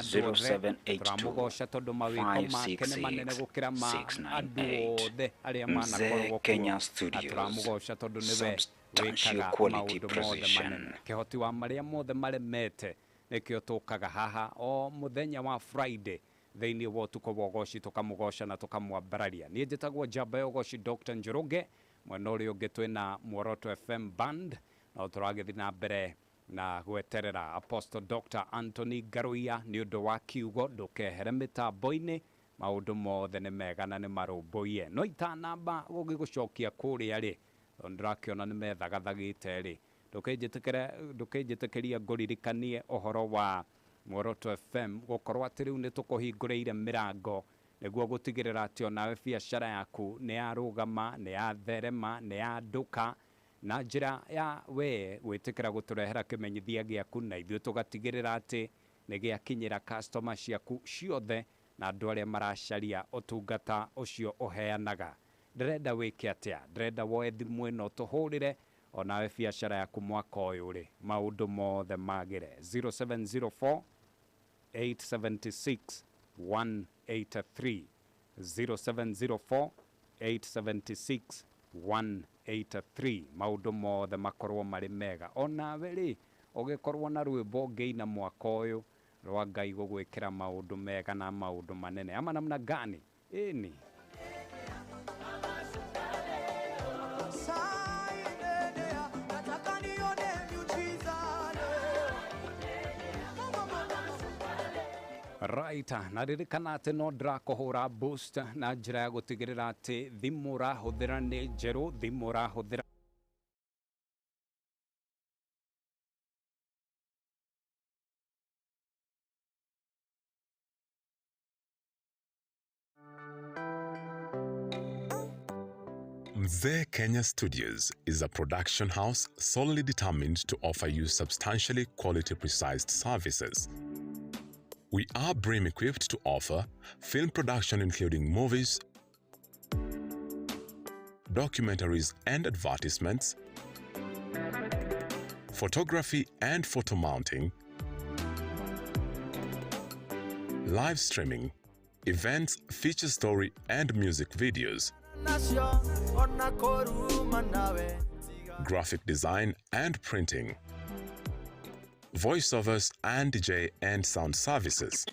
0782-566-698. Mzee Kenya Studios. Substantial quality precision. Kĩhoti wa marĩa mothe maremete nĩkĩo tũkaga haha o mũthenya wa Friday thĩinĩ wa Ûtukû wa Ûgooci tũkamũgoca na tũkamwambararia. Niĩ njĩtagwo njamba ya Ûgooci Dr. Njoroge, mwena ũrĩa ũngĩ twĩna Muoroto FM Band, na tũragĩthiĩ na mbere na gweterera Apostle Dr. Anthony Garuya nĩ ũndũ wa kiugo ndũkehere mĩtambo-inĩ. Maũndũ mothe nĩ mega na nĩ marũmbũiye. No itanamba gũgĩgũcokia kũrĩa rĩ, ndĩrakĩona nĩ methagathagĩte rĩ, ndũkĩnjĩtĩkĩria ngũririkanie ũhoro wa Muoroto FM gũkorwo atĩ rĩu nĩ tũkũhingũrĩire mĩrango nĩguo gũtigĩrĩra atĩ onawe biacara yaku nĩ yarũgama, nĩ yatherema, nĩ yandũka na njĩra ya we gwĩtĩkĩra gũtũrehera kĩmenyithia gĩaku, na ithuĩ tũgatigĩrĩra atĩ nĩ gĩakinyĩra customer ciaku ciothe na andũ arĩa maracaria ũtungata ũcio ũheanaga. Ndĩrenda wĩke atĩa? Ndĩrenda woe thimũ ĩno tũhũrĩre onawe biacara yaku mwaka ũyũ rĩ, maũndũ mothe magĩre. 0704 876 183 0704 876 183 maundu mothe makorwo mari mega onawe ri ugikorwo na rwimbo ngeina mwaka uyu rwa Ngai gugwikira maundu mega na maundu manene ama namna gani ini right na ririkana ati no ndirakuhura boost na njira ya gutigirira ati thimu urahuthira ni njeru thimu urahuthira Mzee Kenya Studios is a production house solely determined to offer you substantially quality-precise services. We are BREEAM equipped to offer film production including movies, documentaries and advertisements, photography and photo mounting, live streaming, events, feature story and music videos, graphic design and printing, voiceovers and DJ and sound services.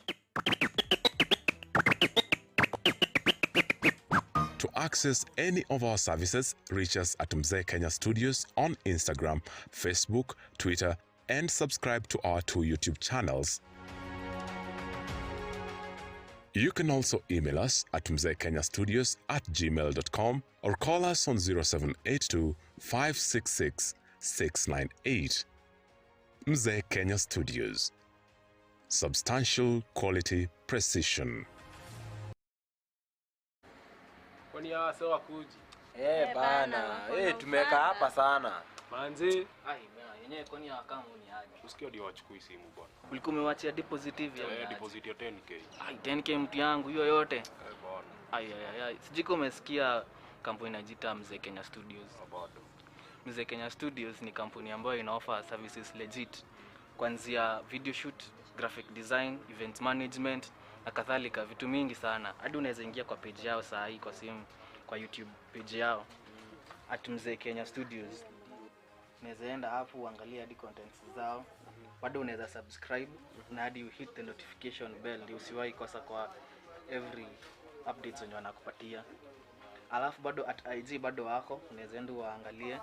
To access any of our services, reach us at Mzee Kenya Studios on Instagram, Facebook, Twitter, and subscribe to our 2 YouTube channels. You can also email us at mzeekenyastudios@gmail.com or call us on 0782 566 698. Mzee Kenya Studios. Substantial quality precision. Kwani hawa sio wakuji? Bana. Tumeka hapa sana. Manzi. Yenyewe kwani akamu ni aje? Usikie ndio wachukui simu bwana. Ulikuwa umewachia deposit hivi ya? Deposit ya 10k. 10k mtu yangu hiyo yote. Bwana. Sijiko umesikia kampuni inajiita Mzee Kenya Studios. Bado. Mzee Kenya Studios ni kampuni ambayo inaoffer services legit kuanzia video shoot, graphic design, event management na kadhalika, vitu mingi sana. Hadi unaweza ingia kwa page yao saa hii kwa simu, kwa YouTube page yao @Mzee Kenya Studios. Unaweza enda hapo uangalie hadi contents zao. Bado unaweza subscribe na hadi you hit the notification bell ndio usiwahi kosa kwa every updates wenye wanakupatia. Alafu bado @IG bado wako, unaweza enda uangalie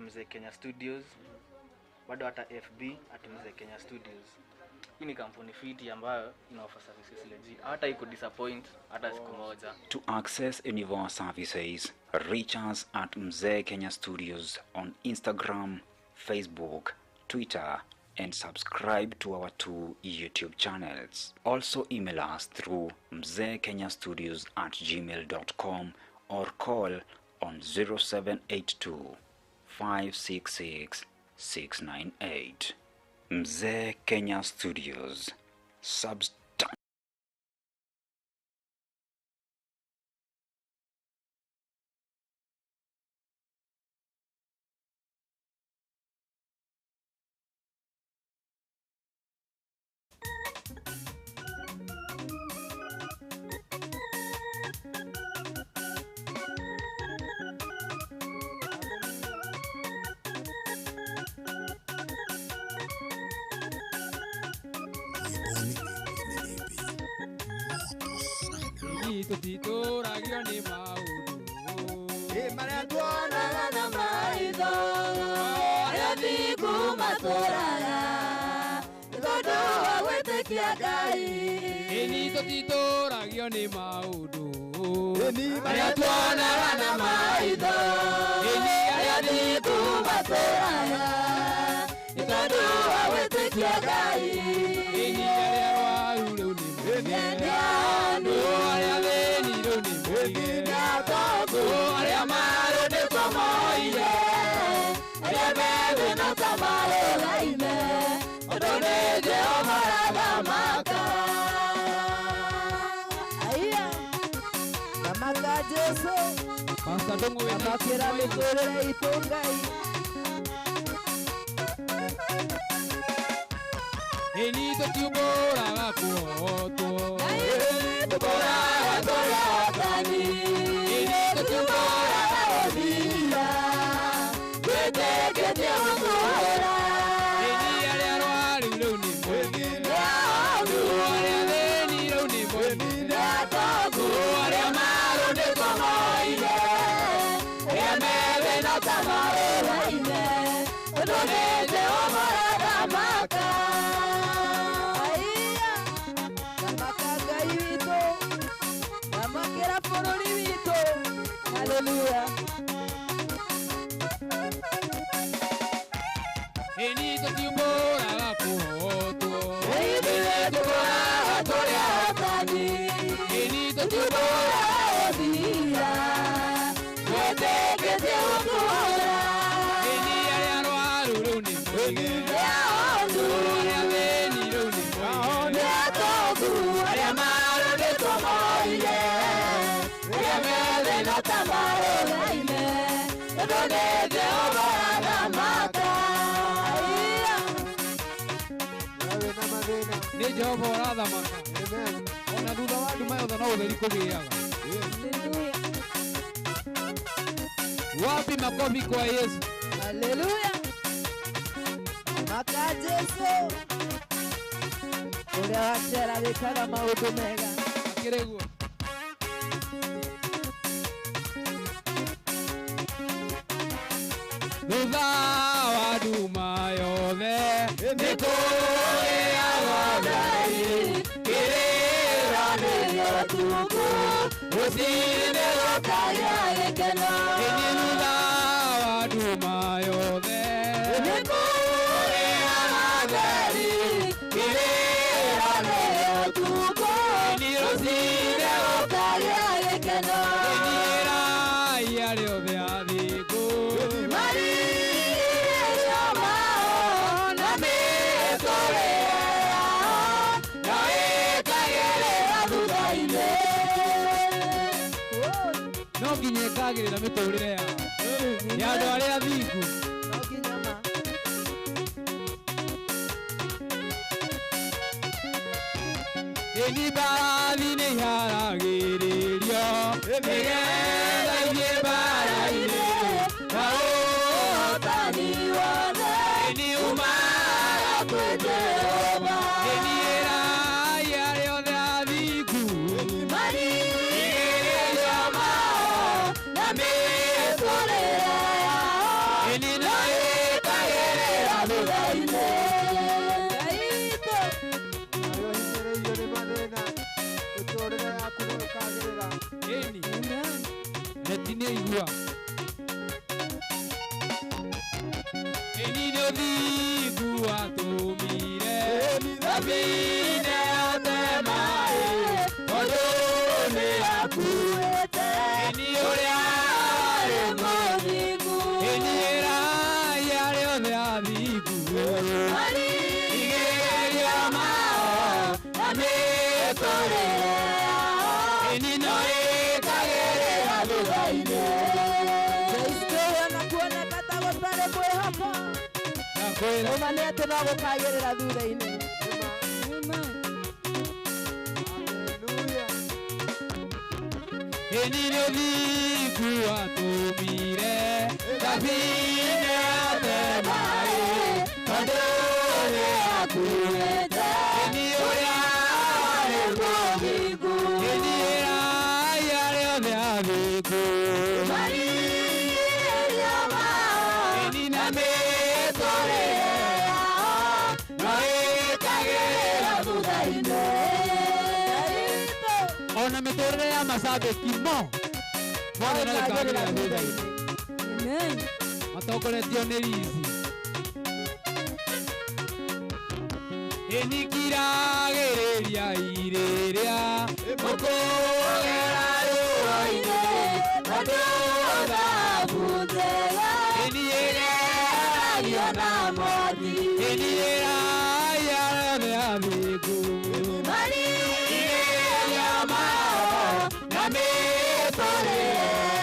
@Mzee Kenya Studios. Bado FB @Mzee Kenya Studios. Hii ni kampuni fiti ambayo inaoffer services legit. Hata iko disappoint hata siku moja. To access any of our services, reach us at Mzee Kenya Studios on Instagram, Facebook, Twitter, and subscribe to our 2 YouTube channels. Also email us through mzeekenyastudios@gmail.com or call on 0782 566 698. Mzee Kenya Studios. Tito ragio ni maudu Maria tuonaga na maitho Aria thiku matũraga Tondũ wa gwĩtĩkia Ngai Tito ragio ni maudu Maria tuonaga na maitho Aria thiku matũraga Tondũ wa gwĩtĩkia Ngai Aria rwaru rĩu nĩ Aria maru ni pamoja Aria bebe no tamale laime Odone Jehova ragamaka Aya Namaka Jesu Pastor Dongo we Namakira mikorere itungai Enito tubora gakuoto Tubora watani Enito tubora tamaraine Donete omorada maka Aiya Tamaka gaito Tamakera porori vito Hallelujah Enito timbora la foto Enito timbora toria tani Enito timbora odira Wete que te okora Eni ariaro aruruni Eni aruruni Veniruni Aone toku Ariamaro de tomoile Ariamede no tamaroine Done de obara mata Ni Jehova orada maka ona thutha wa nduma yothe no ũtheri kũgĩaga wapi makofi kwa Yesu haleluya maka Jesu ũrĩa wacera wĩkaga maũndũ mega akĩrĩ guo thutha wa nduma yothe nĩ kũrĩagwo Ngai kĩrĩranĩrio Ûtukû rũciinĩ gũkagĩa gĩkeno ĩni thutha wa nduma yothe nĩ kũrĩagwo Ngai kĩrĩranĩrio Ûtukû rũciinĩ gũkagĩa gĩkeno ĩni ĩraiya rĩothe athĩngũ no nginya ĩkagĩrĩra mĩtũrĩre yao ya andũ arĩa athingu ĩni mbarathi nĩ iharagĩrĩrio nĩgetha ithiĩ mbara-inĩ na ũhotani wothe ĩni umaga kwĩ Jehova ĩni ĩraiya rĩothe athingu igĩrĩrio mao na mĩtũrĩre yao ĩni no ĩkagĩrĩra thutha-inĩ ĩni neti nĩ igua ĩni nĩ ũthingu watũmire thabine yote maĩ tondũ nĩ akuĩte ĩni ũrĩa arĩ mũthingu ĩni ĩraiya rĩothe athingu igĩrĩrio mao na mĩtũrĩre yao ĩni no ĩkagĩrĩra thutha-inĩ kuoneka ta gũtarĩ mwĩhoko ũma nĩ atĩ no gũkagĩrĩra thutha-inĩ ĩni nĩ ũthingu watũmire thabine yote maĩ tondũ nĩ akuĩte ĩni ũrĩa arĩ mũthingu ĩni ĩraiya rĩothe athingu ĩni na mĩtũrĩre yao no ĩkagĩrĩra thutha-inĩ ona mĩtũrĩre ya macambĩki mothe no ĩkagĩrĩra thutha-inĩ matongoretio nĩ rizi ĩni kiragĩrĩria irĩrĩa mũkũgera ruo-inĩ tondũ thahabu njega ĩni ĩgeragio na mwaki ĩni ĩraiya rĩothe athingu igĩrĩrio mao na mĩtũrĩre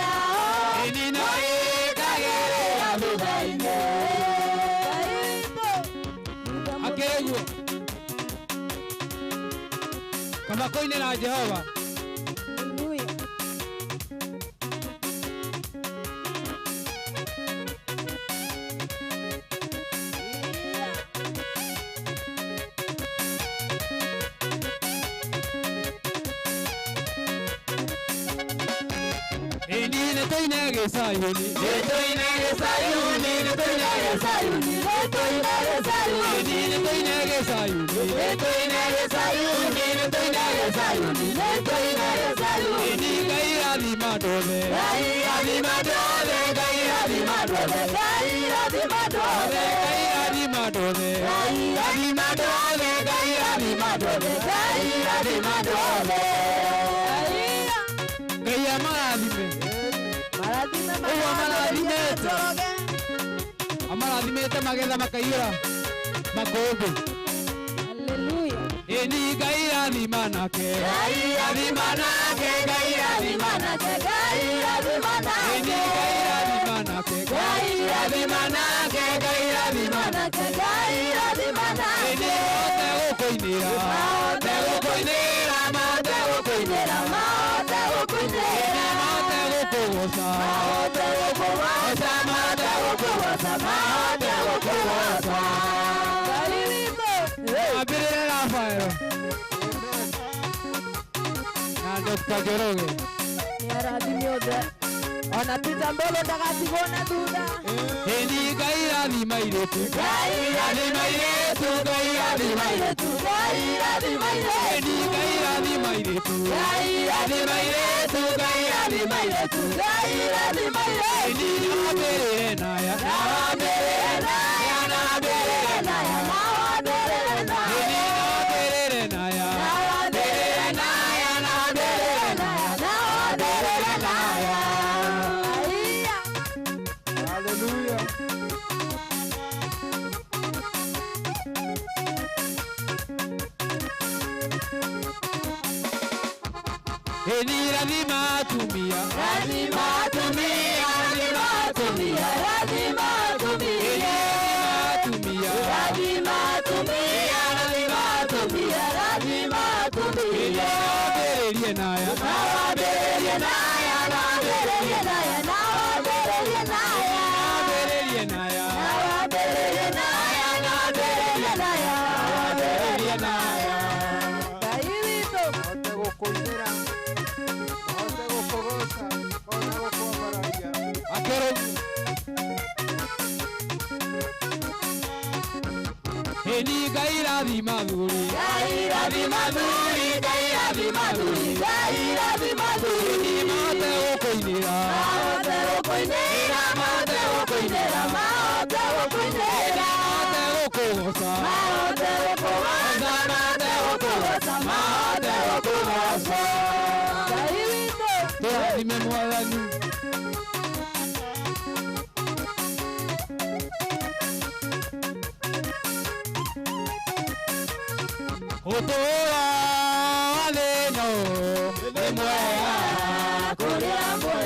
yao ĩni no ĩkagĩrĩra thutha-inĩ akĩrĩ guo kama kũinĩra Jehova ĩni nĩ tũine Sayuni, Nitoinage Sayuni, Nitoinage Sayuni, Nitoinage Sayuni, Nitoinage Sayuni, Nitoinage Sayuni, Nitoinage Sayuni, Nitoinage Sayuni, Gaira di Madove, Gaira di Madove, Gaira di Madove, Gaira di Madove, Gaira di Madove, Gaira di Madove, Gaira di Madove, Gaira di Madove, Gaia Maradime, Maradime, Maradime, Njoroge, Maradime, Mageda Makaira, Makobe. Hallelujah. Eni Gaira di Manake, Gaira di Manake, Gaira di Manake, Gaira di Manake, Eni Gaira di Manake, Gaira di Manake, Gaira di Manake, Gaira di Manake, Eni Oteokoinera, Oteokoinera, Oteokoinera, Oteokoinera, Oteokowosa, Oteokowosa, Oteokowosa, Oteokowosa. Abire Rafael. Na Dr. Njoroge. Niaradhimiothe ona pitambolo ndagatigona thutha. Eni Gaira di Mairetu, Gaira di Mairetu, Gaira di Mairetu, Gaira di Mairetu, Eni Gaira di Mairetu, Gaira di Mairetu, Gaira di Mairetu, Gaira di Mairetu. Eni Abere Naya, Abere Naya, Abere Naya, Abere Naya, Eni Abere Naya, Abere Naya, Abere Naya, Abere Naya. Hallelujah. Eni Radimatumia, Radimatumia, Radimatumia, Radimatumia, Radimatumia, Radimatumia, Radimatumia. Naya, Nawabererie Naya, Nawabererie Naya, Nawabererie Naya, Nawabererie Naya, Nawabererie Naya, Nawabererie Naya, Nawabererie Naya. Kairito, Otegokoinera, Otegokogosa, Otegokobaraya. Akero. Eni Gaira di Maduri, Gaira di Maduri, Gaira di Maduri, Gaira di Maduri. Otegokoinera, Otegokoinera, Otegokoinera, Otegokoinera, Otegokogosa, Otegokogosa, Otegokogosa, Otegokogosa. Kairito, Toradime Mwadhani. Otoa aleno, emwea, Kuriamwe,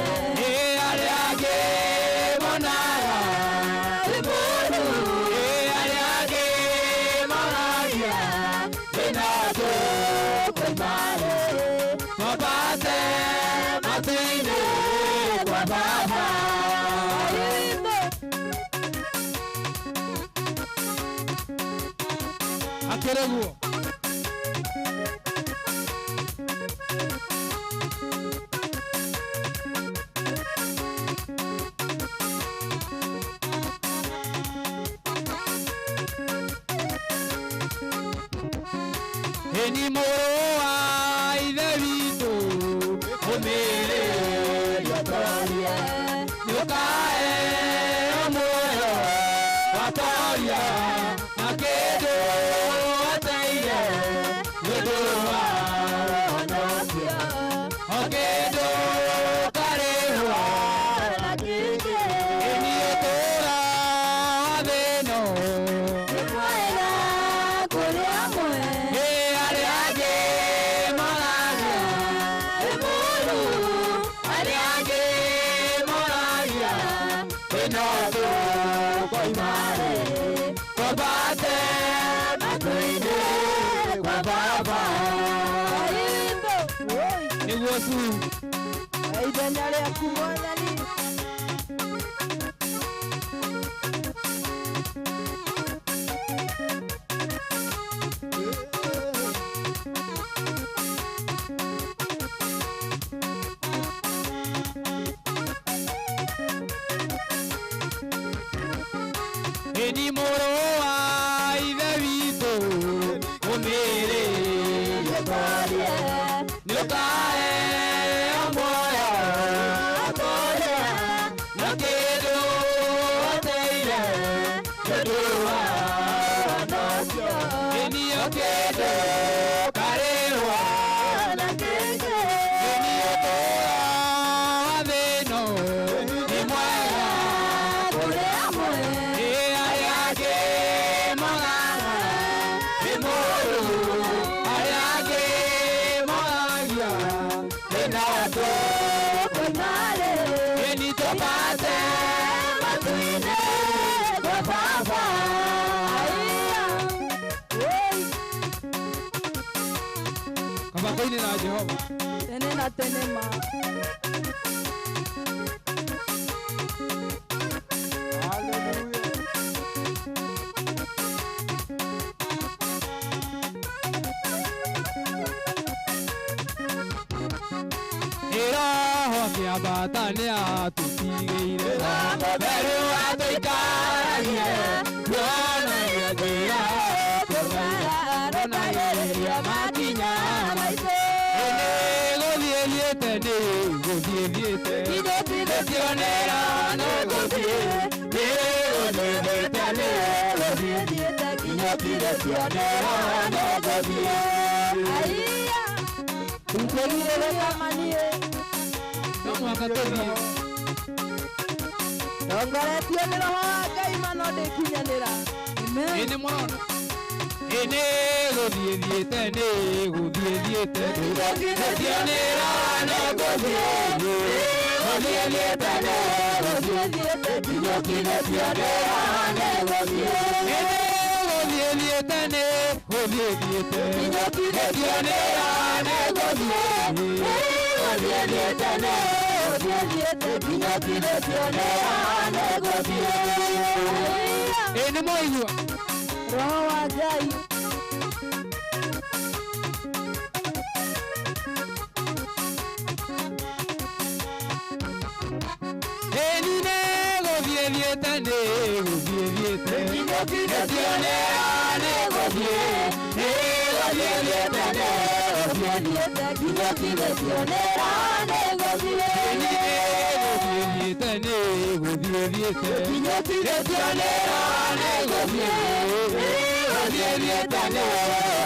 Ariage Monaga, Iburu, Ariage Monaga, Benato, Kwemare, Mabate, Matine, Kwababa. Kairito, Akereguo. Eni moroa idevito, omere Yotoria, yokae omoyo, watoria, nakedo ataire, yodoa, Onokia, okedo karewa, Lakike, eni otora adeno, Imwera, Kuriamwe, ariage malaga, Iburu, ariage malaga, enoto Kwemare, kobate, Matuine, Kwababa. Kairito, niguosu, Aithenya rĩaku Mwathani. Eni moroa ive vito umire yekore nilokae amboya akore nakedo ateire yodua nosio eni okedo karewa nakeke eni otoa aveno ni mwega kore amore ayage magana ni moro ayage magagia enato konare eni topate matuine kwa papa kama koini na Jehova tene na tenema Batania tutigire Beru atoikaragie Rona yagira Rona yagira makinya maise Godieliete ne Godieliete Tionera no godie Godieliete ne Godieliete Kinyopide tionera no godie Aia Unkegire kamanie Mwakatozie Dongoretio ni roho wa Ngai manode kinyanira Amen Ene mwana Ene gothiethiete ne gothiethiete Tionera no gothiethiete Gothiethiete ne gothiethiete Kinyokine tionera ne gothiethiete Ene gothiethiete ne gothiethiete Kinyokine tionera ne gothiethiete Gothiethiete ne gothiethiete Kinyokine tionera ne gothiethiete Ene moigua Roho wa Ngai Eni ne gothiethiete ne gothiethiete Kinyokine tionera ne gothiethiete Gothiethiete ne gothiethiete Kinyokine tionera ne gothiethiete Gothiethiete ne gothiethiete Kinyokine tionera ne gothiethiete Gothiethiete ne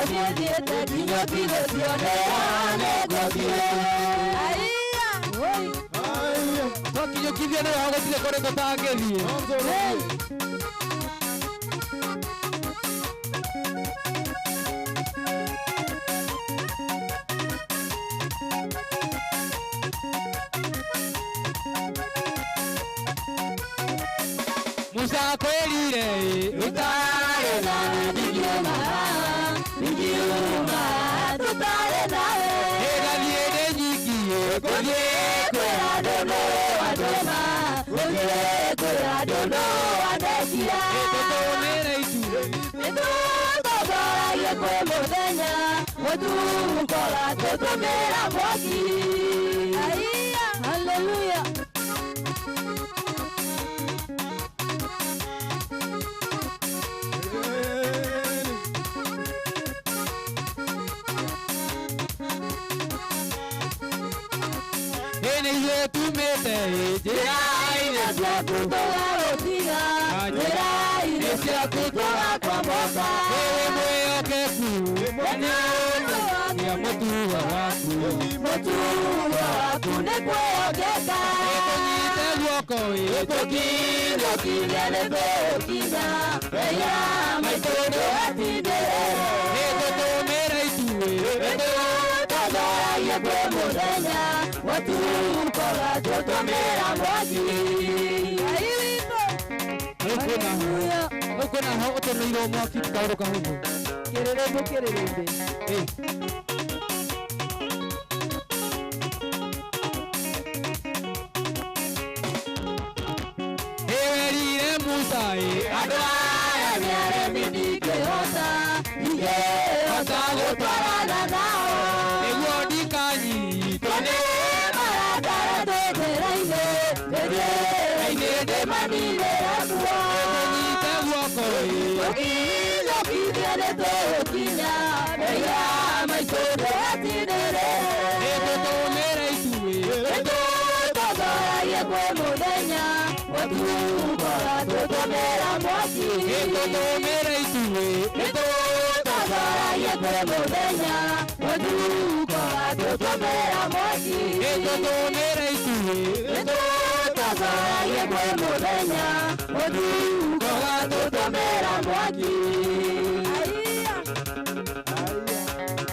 gothiethiete Kinyokine tionera ne gothiethiete Aia oi aia Kinyokine ne gothiethiete kore totagerie Musa kwelire utare na digioma tutare nawe era liere nyikie kodie kweradono adoma kodie kweradono adekia eto mere itu baba ye kwe modenya odu kola toto mera moki aiya hallelujah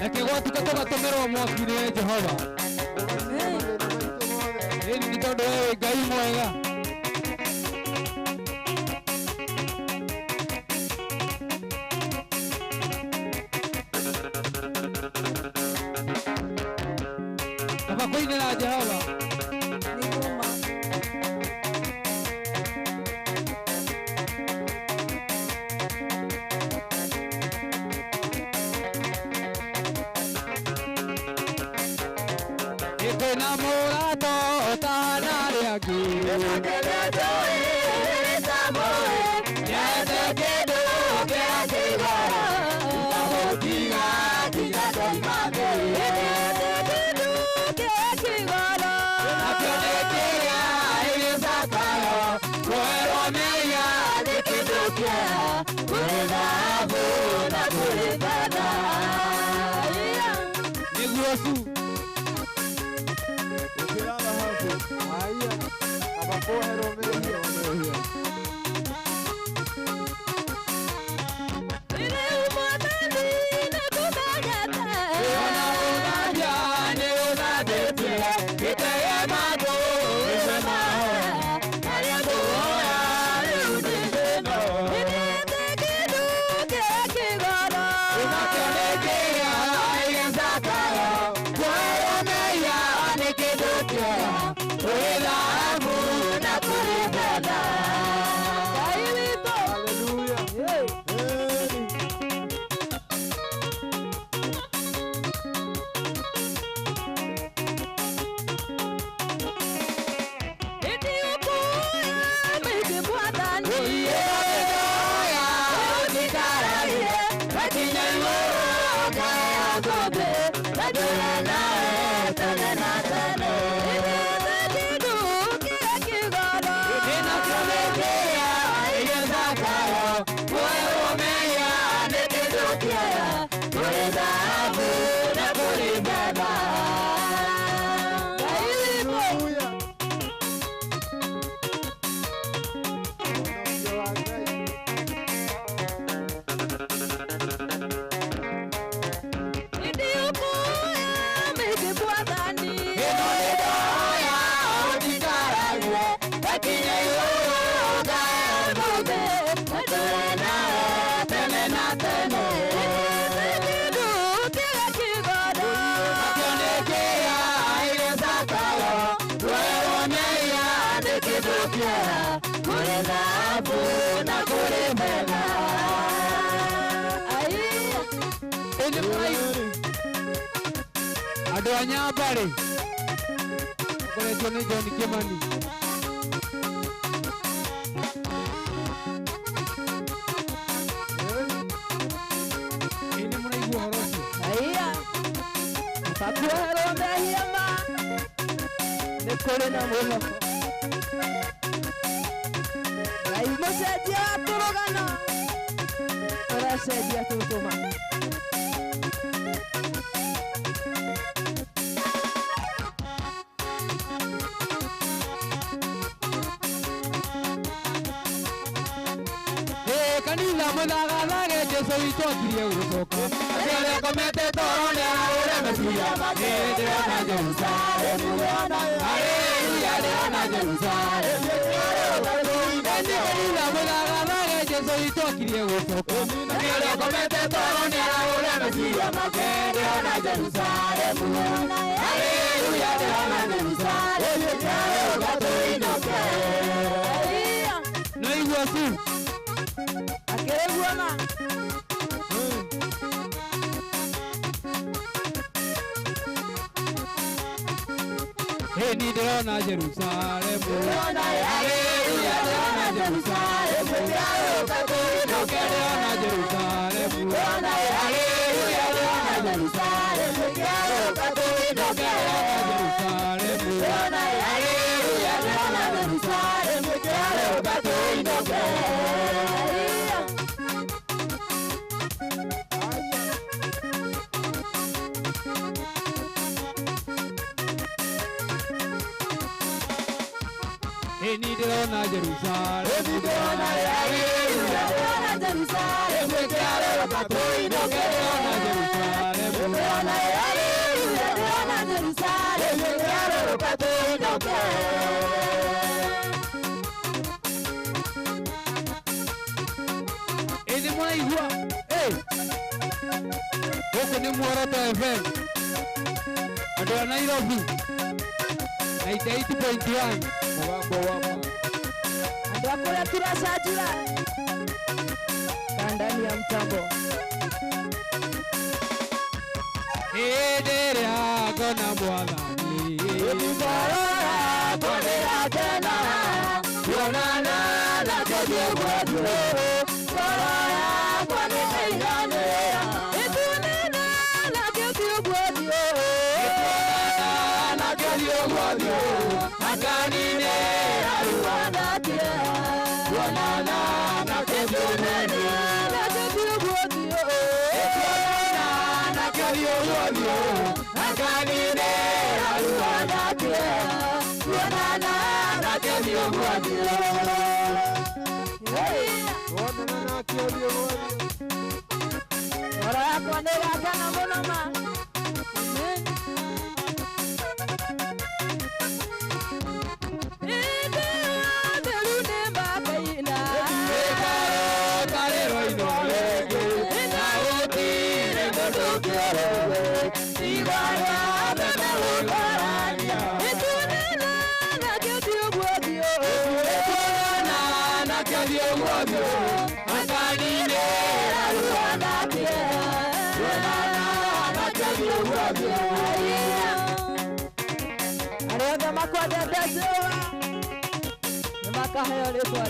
Nakigwatuka tugatumirwo mwaki-inĩ wa Jehova. Ĩni nĩ tondũ wewe Ngai mwega. Aba kũinĩra Jehova. Kwĩna mũrato ũtanarĩ angĩ. Nyende kĩndũ kĩa kĩgoro ũgũtiga tiga ndoimage. Nakĩo nĩ kĩrĩa ĩgĩcakayo kwerwo mĩiya nĩ kĩndũ kĩega kũrĩ thahabu na kũrĩ betha. Nĩguo cu andũ a Nyambarĩ ũkoretwo nĩ John Kĩmani. Nĩ mũraigua ũhoro ũcio? Pakuoherwo mehia ma nĩ kũrĩ na mwĩhoko. Ngai mũcenjia wa tũrũgano ũracenjia tũtũma. Kanitha mũthagathage Jesũ witũ akirie gũcoka. Aciarĩ akomete toro nĩ ahũre Mesia. Ndĩrona Jerusalemu. Haleluya ndĩrona Jerusalemu. Kanitha mũthagathage Jesũ witũ akirie gũcoka. Aciarĩ akomete toro nĩ ahũre Mesia. Ndĩrona Jerusalemu. Haleluya ndĩrona Jerusalemu. Gatũinũke. No igua su. Akĩiguana. Ni ndĩrona Jerusalemu. Haleluya ndĩrona Jerusalemu. Ndĩrona nĩndĩrona Jerusalem nĩndĩrona nĩndĩrona Jerusalem nĩkĩarero katũinũke nĩndĩrona Jerusalem nĩndĩrona nĩndĩrona Jerusalem nĩkĩarero katũinũke Ini mwaigua gũkũ nĩ Muoroto FM andũ a Nairobi 98.1 mũgambo wa ma andũ a kũrĩa turacanjura ndani ya mtambo hĩndĩ ĩrĩa ngona Mwathani nĩngarora ngorĩra tena kuonana na Ngai gwitũ ngorora ngwanĩrĩra ĩtunena na Ngai gwitũ ĩtunena na Ngai gwitũ akaninĩra ruandatie kuonana na Ngai ĩtunena na Ngai gwitũ ĩtunena na Ngai gwitũ akaninĩra ruandatie kuonana na Ngai gwitũ Ora yakwa nĩgakena mũno ma Arega makwenda dazoa Makaheo rĩtwa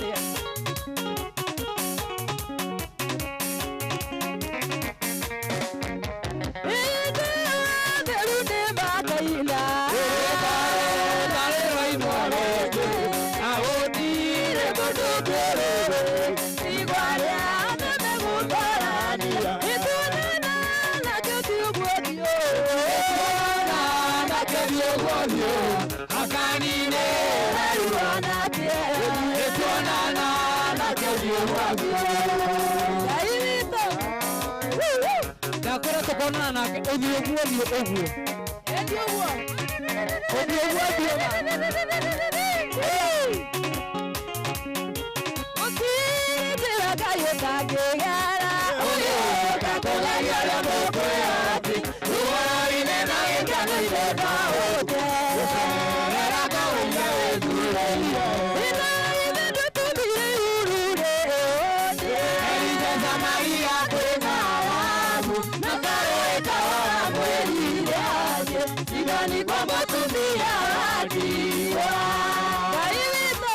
Ndakora tũkonana nake ũthiũ ũguo Endi ũguo Ũkindĩra Ngai ũtangĩgera Ũgĩũka kũgeria mũkwĩyati Ruo-inĩ na gĩkeno irenda ũte Gũcerera Ngai wĩthuurĩire Ĩno ithe ndũtũmire ihurure Ĩrinde Samaria kwĩna Arabu Na karũĩ kahora mwĩrire aje Igani kwa mũtumia wadiwa Ngai witũ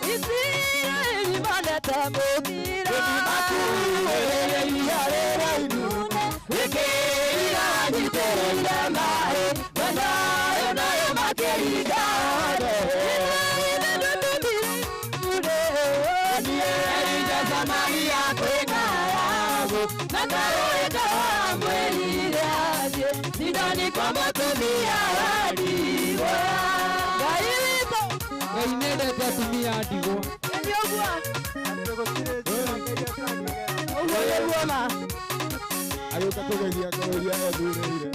Israeli maneta mũthira Ĩmakuĩrĩire rĩra inune Ĩkĩira nyitĩrĩire maĩ Wanayo nayo makĩringa othe Ĩna ndũtũmire Ĩrinde Samaria kwĩna Arabu Na karũĩ kahora mwĩrire aje Sidoni kwa mũtumia wadiwa Ngai witũ Ngai nĩendete atumia a ndigwa Endi ũguo Ũguo ma agĩũka kũgeria kũgeria ethurĩire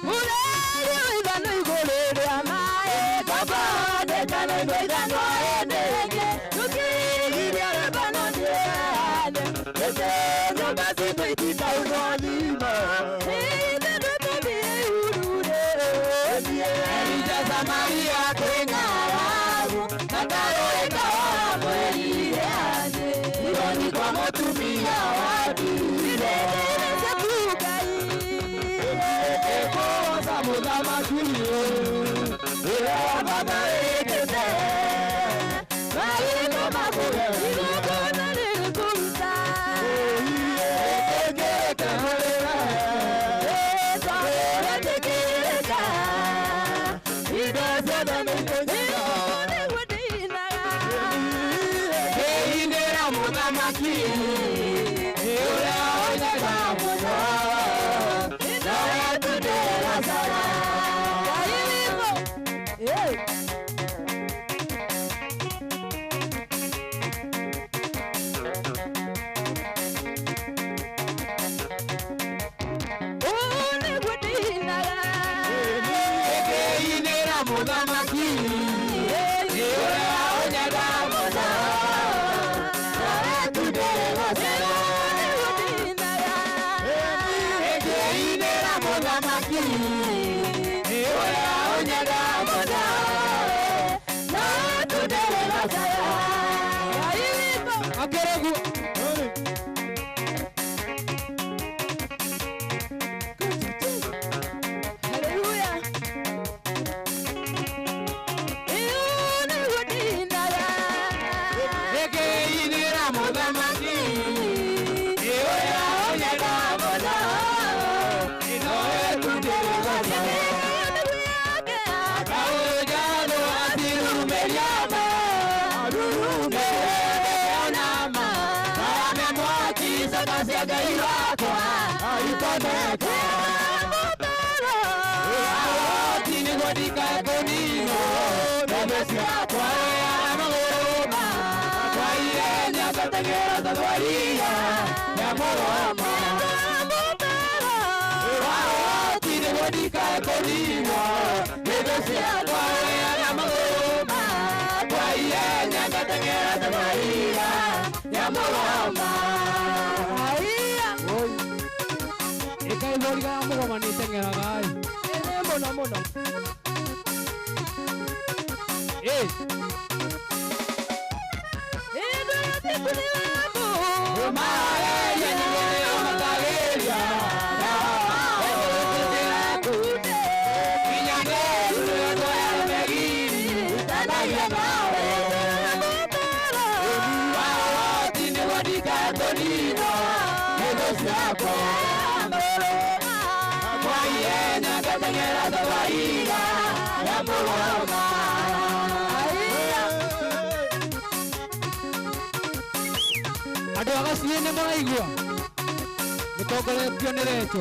Mũreri ithano igũrũ rĩa maĩ Kabandĩkano indo ithano hĩndĩ ĩngĩ Tũkĩgiria Lebanoni ĩhane Ĩte nyũmba citũ itikaunwo thimo Ithe ndũtũmire ihurure Ĩrinde Samaria kwĩna Arabu Na karũĩ kahora mwĩrire aje Sidoni kwa mũtumia wadiire mũthamaki ũrĩa wambamarĩkĩte Maitho makũge igongona rĩrĩkũruta ĩkĩrĩkanĩrĩra mudhamaki Iura onyaga muno Tudera sera Egeinera mudhamaki Iura onyaga muno Tudera sera Akeregu Ado akasiene maraigua Mutokole pionerecho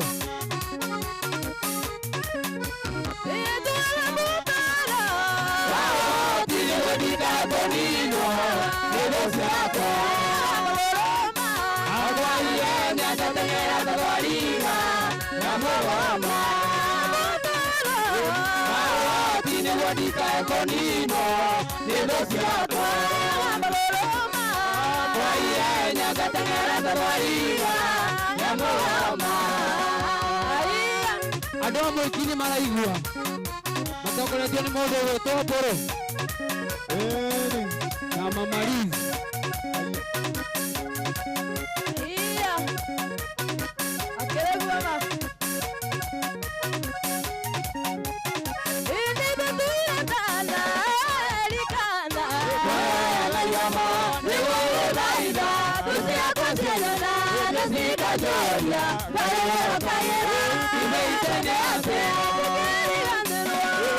Ado moikini maraigua Matokole tiene modo todo poro Kama marizi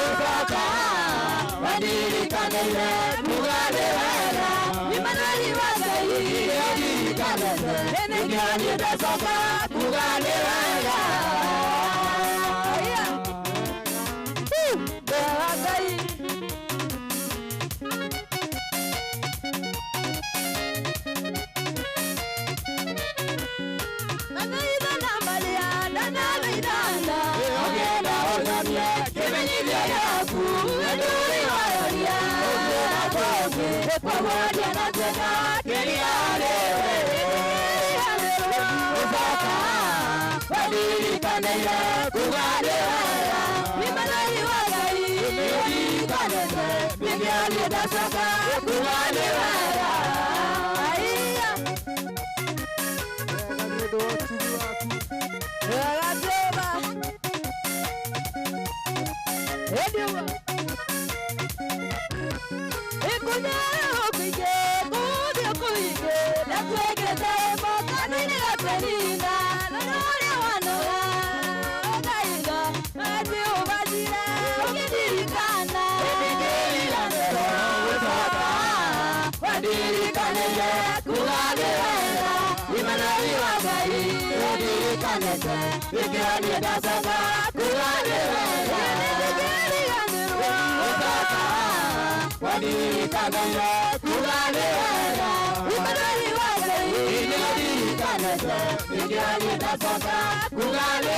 Kugale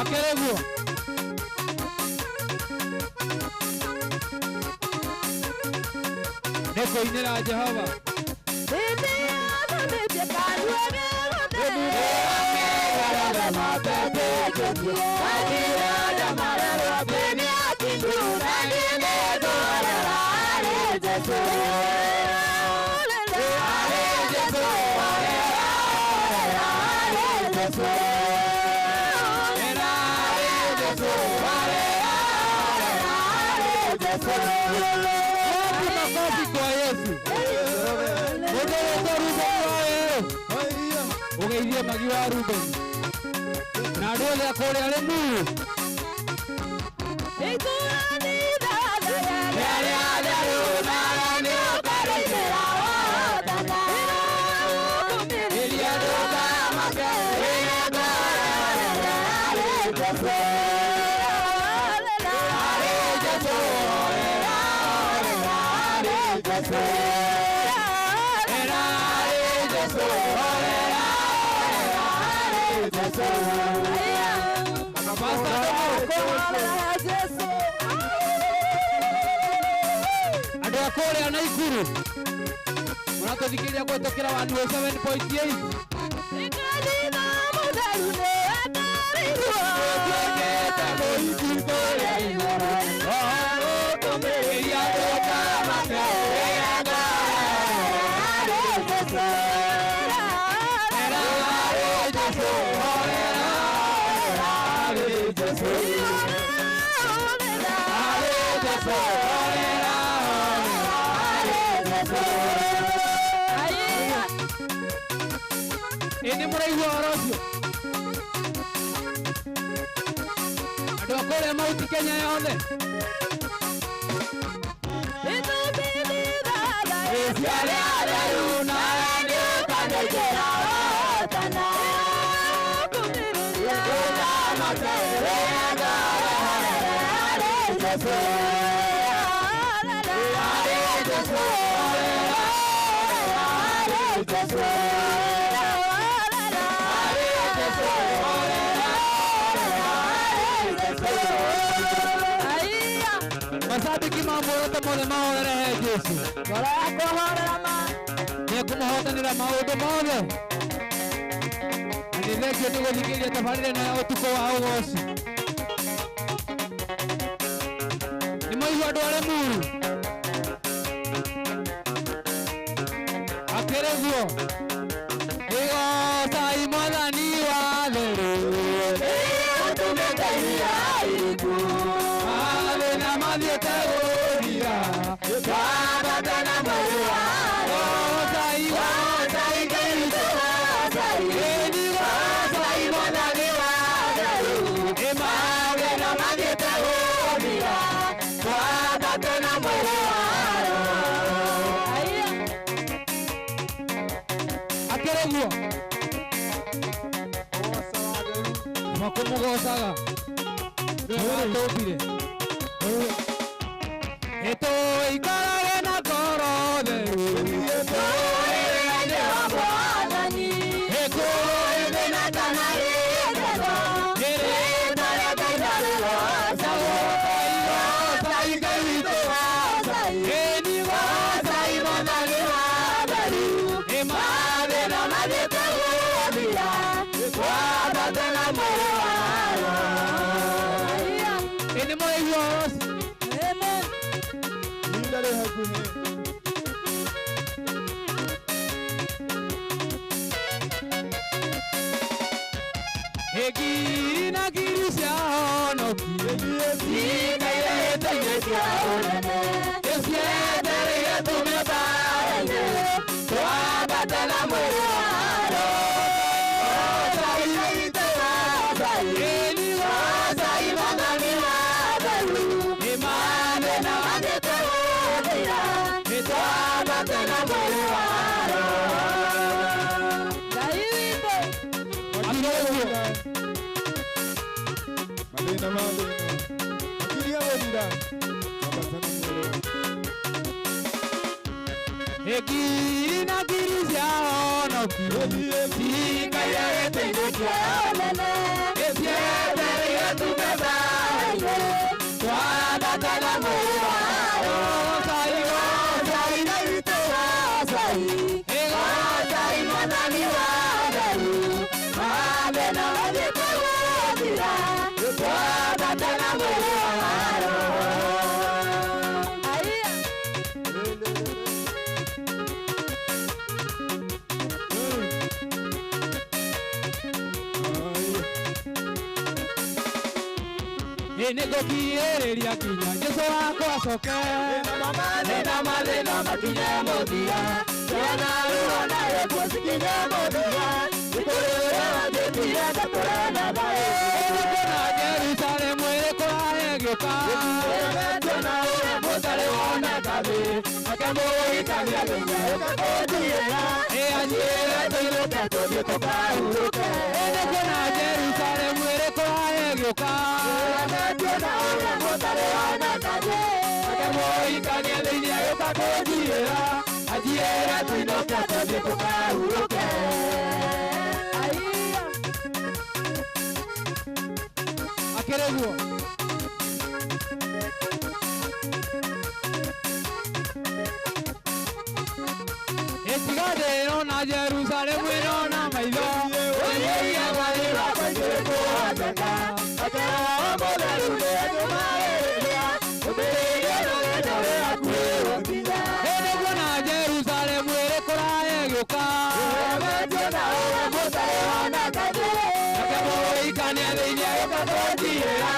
Akereguo. Neko inera Jehova. Ugeithie magi wa Ruben na andũ othe akũrĩa arĩ muoyo andũ akũrĩa na Ikuru mũratũthikĩrĩria gwĩtũkĩra 107.8 Ini mũraigua ũhoro ũcio andũ akũrĩa Mount Kenya yothe mashabiki ma Muoroto mothe mahorere he Jesu nĩekũmũhotanĩra maũndũ mothe na nĩ thengio nĩ gũthikĩrĩria tabarĩra ĩno ya ũtukũ wa Ûgooci nĩ mwaigua andũ arĩ muru akĩrĩguo igocai mwathani wa thĩrĩ mathĩna mathiĩte gũthira twabatana mwĩrĩ wa gocai Ngai witũ ĩni gocai mwathani wa thĩrĩ mathĩna mathiĩte gũthira twabatana mwĩrĩ wao akĩrĩguo makũmũgocaga nĩwatũmbire ĩtũikarage na ngoro theru Thank you. Ekiri na kiri cia no kiri Sika ya gete kia olele Esiete ria tumeza Tuana tana mua Sai Sai na itoa Sai Sai manani wadaru Mabe na wajibu wadira Tuana tana mua Nego kiereria kinya Jesu wako asoke Nena malena makinya modia Yana ruona yepo sikinya modia Ikurura wajetia kakurana bae Ekuna Jerusalemu ilekura egyoka Ekuna mutare wana kabe Akambo ikamia kinya Ekakojiera Eajiera tuiluke tujitoka uruke Ekuna Jerusalemu ilekura egyoka Ajiera tuinoka toje tukahuruke Akereguo Etigade na Jerusalemu na maitho Oye ya walira kwa jireko ataka Akera moderu de tumaelia Uberia no de tore akuero tida Ene na Jerusalemu erekora egyoka Emetona ora motare wana kaje Akabo ikania theinia yokakojiera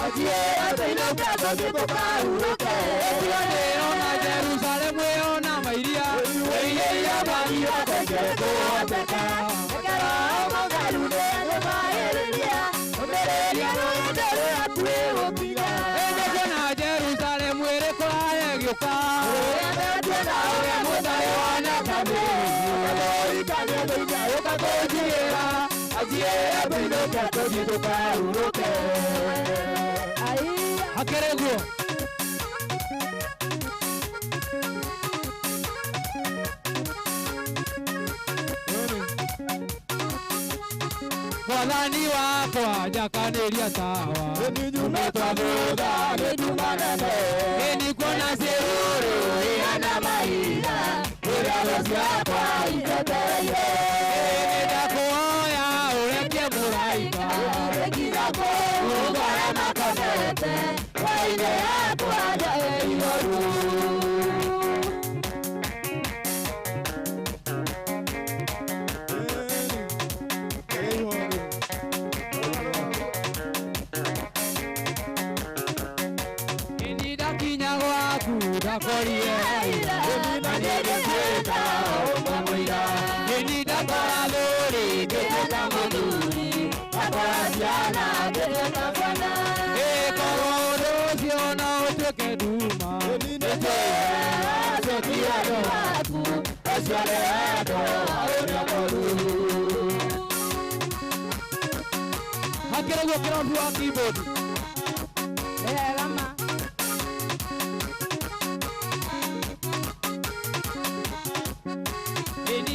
Ajiera theinuka tojipoka uroke Etigade na Jerusalemu na mairia Oye ya walira kwa jireko ataka Akera moderu de tumaelia Uberia no de tore akuero tida Ene na Jerusalemu erekora egyoka Emetona ora motare wana kaje Akabo ikania theinia yokakojiera Ajiera theinuka tojipoka uroke Akereguo Mwathani wakwa njakaneria tawa Ninyume twathutha nĩnjumanene Nĩnikuona ciũrũ ihana mahinda Ũrĩa tho ciakwa iteteire Nĩndakuoya ũrekie mũraika Nĩndakuoya ũgare makosete Waine yakwa njae igũrũ Korie na nyegeta omamwira Nida kwa lori keta muduri Akwa jana keta fana Koro siona uteke duma Nete Sekia do haku Asiale do Aoria moru Hakereguo kirafu wa keyboard Gama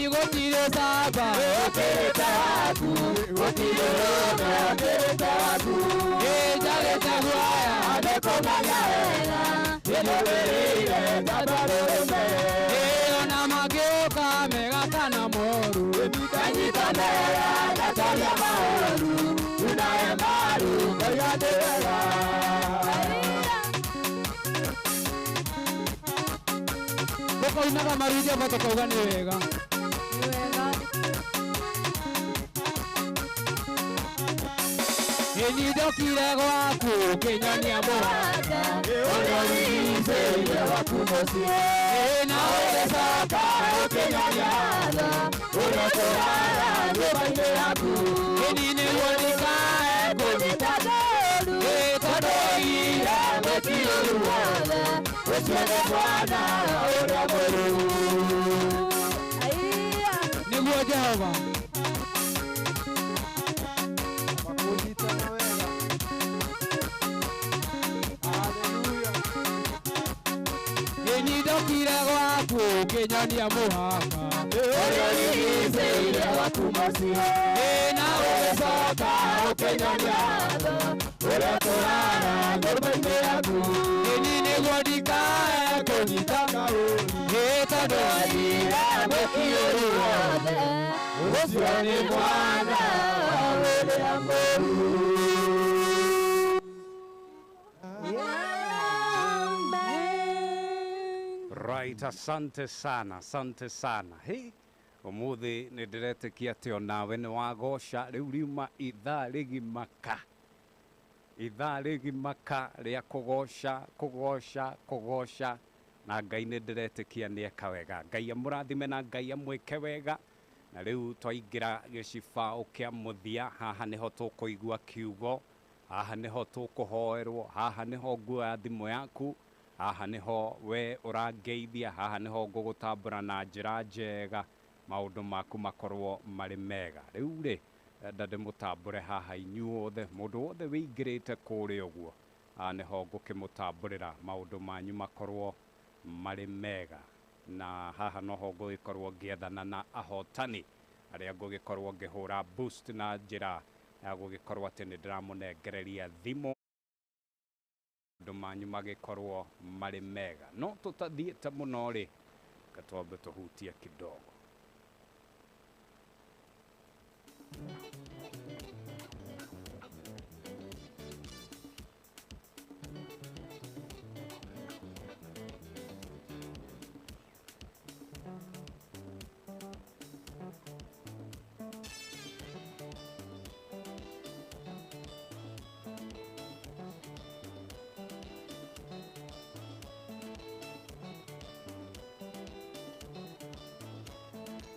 Gotire saba, gotire taku, gotire roda, gotire taku. Jale taguaya, adeko magaela, yedoverire tabarome. Ona mageuka megaka na moru, kanyita mera, katalia maoru, unae maru, kayadera. Koko inaga marujia batoka ugani wega. Nidokire gwaku kinyonia mũhaka ũrĩa wĩgicĩire waku mũciĩ na ũgĩcoka ũkĩnyonia tha ũrĩa tũrara nyũmba-inĩ yaku ĩni nĩguo ndikae kũnyita ndũru tondũ ũgire mũtirũru wothe ũcio nĩ mwana ũrĩa mũru nĩguo Jehova Kenya muhanga Oyonigizeire wakumasio Nawe soka Kenya niatho Ure turana ngorba-inĩ yaku Nini gwadikae kunyita kaũri Tondu athire mũkiũru wothe Ũcio nĩ mwana wa William Mũru. Right, asante sana. Hey, umuthi ni ndiretekia ati onawe ni wagosha riu riuma ithaa rigimaka ria kugosha na Ngai ni ndiretekia ni eka wega. Ngai amurathime na Ngai amwike wega. Na riu twaingira gicibao kia muthia haha niho tukuigua kiugo, haha niho tukuhoerwo, haha niho nguoya thimu yaku, haha niho we urangeithia, haha niho ngugutambura na njira njega maundu maku makorwo mari mega. Riu ri ndade mutambure haha inyuothe, mundu wothe wingirite kuri uguo, haha niho ngukimutamburira maundu manyu makorwo mari mega. Na haha noho ngugikorwo ngiethana na ahotani aria ngugikorwo ngihura boost na njira ya gugikorwo ati ni ndiramunengereria thimu maundu manyu magikorwo mari mega. No tutathiite muno ri katwambe tuhutie kidogo.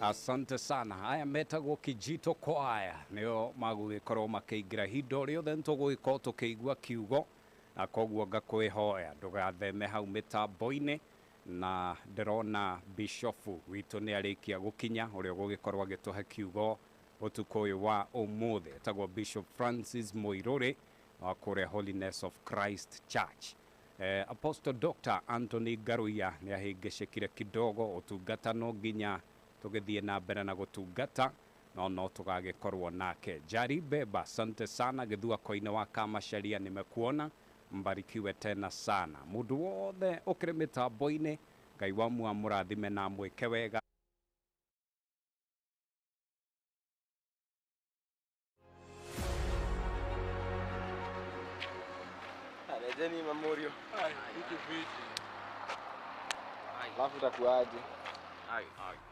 Asante sana. Haya metagwo Kijito Choir nio magugikorwo makiingira hindo riothe ntugugikorwo tukiigua kiugo na koguo ngakwihoya ndugatheme hau mitambo-ini na ndirona bishofu witu ni arikia gukinya uria gugikorwo agituhe kiugo utuku uyu wa umuthi etagwo Bishop Francis Muiruri wa kuria Holiness of Christ Church. Apostle Dr. Anthony Garuya ni ahingicikire kidogo utungata no nginya tugithie na mbere na gutungata no tugagikorwo nake. Jari Beba, asante sana githua koine wa Kamasharia nimekuona, mbarikiwe tena sana. Mundu wothe ukiri mitambo-ini Ngai wa murathime na mwike wega. Alejeni Mamorio. Hiki vipi? Alafu takuaje?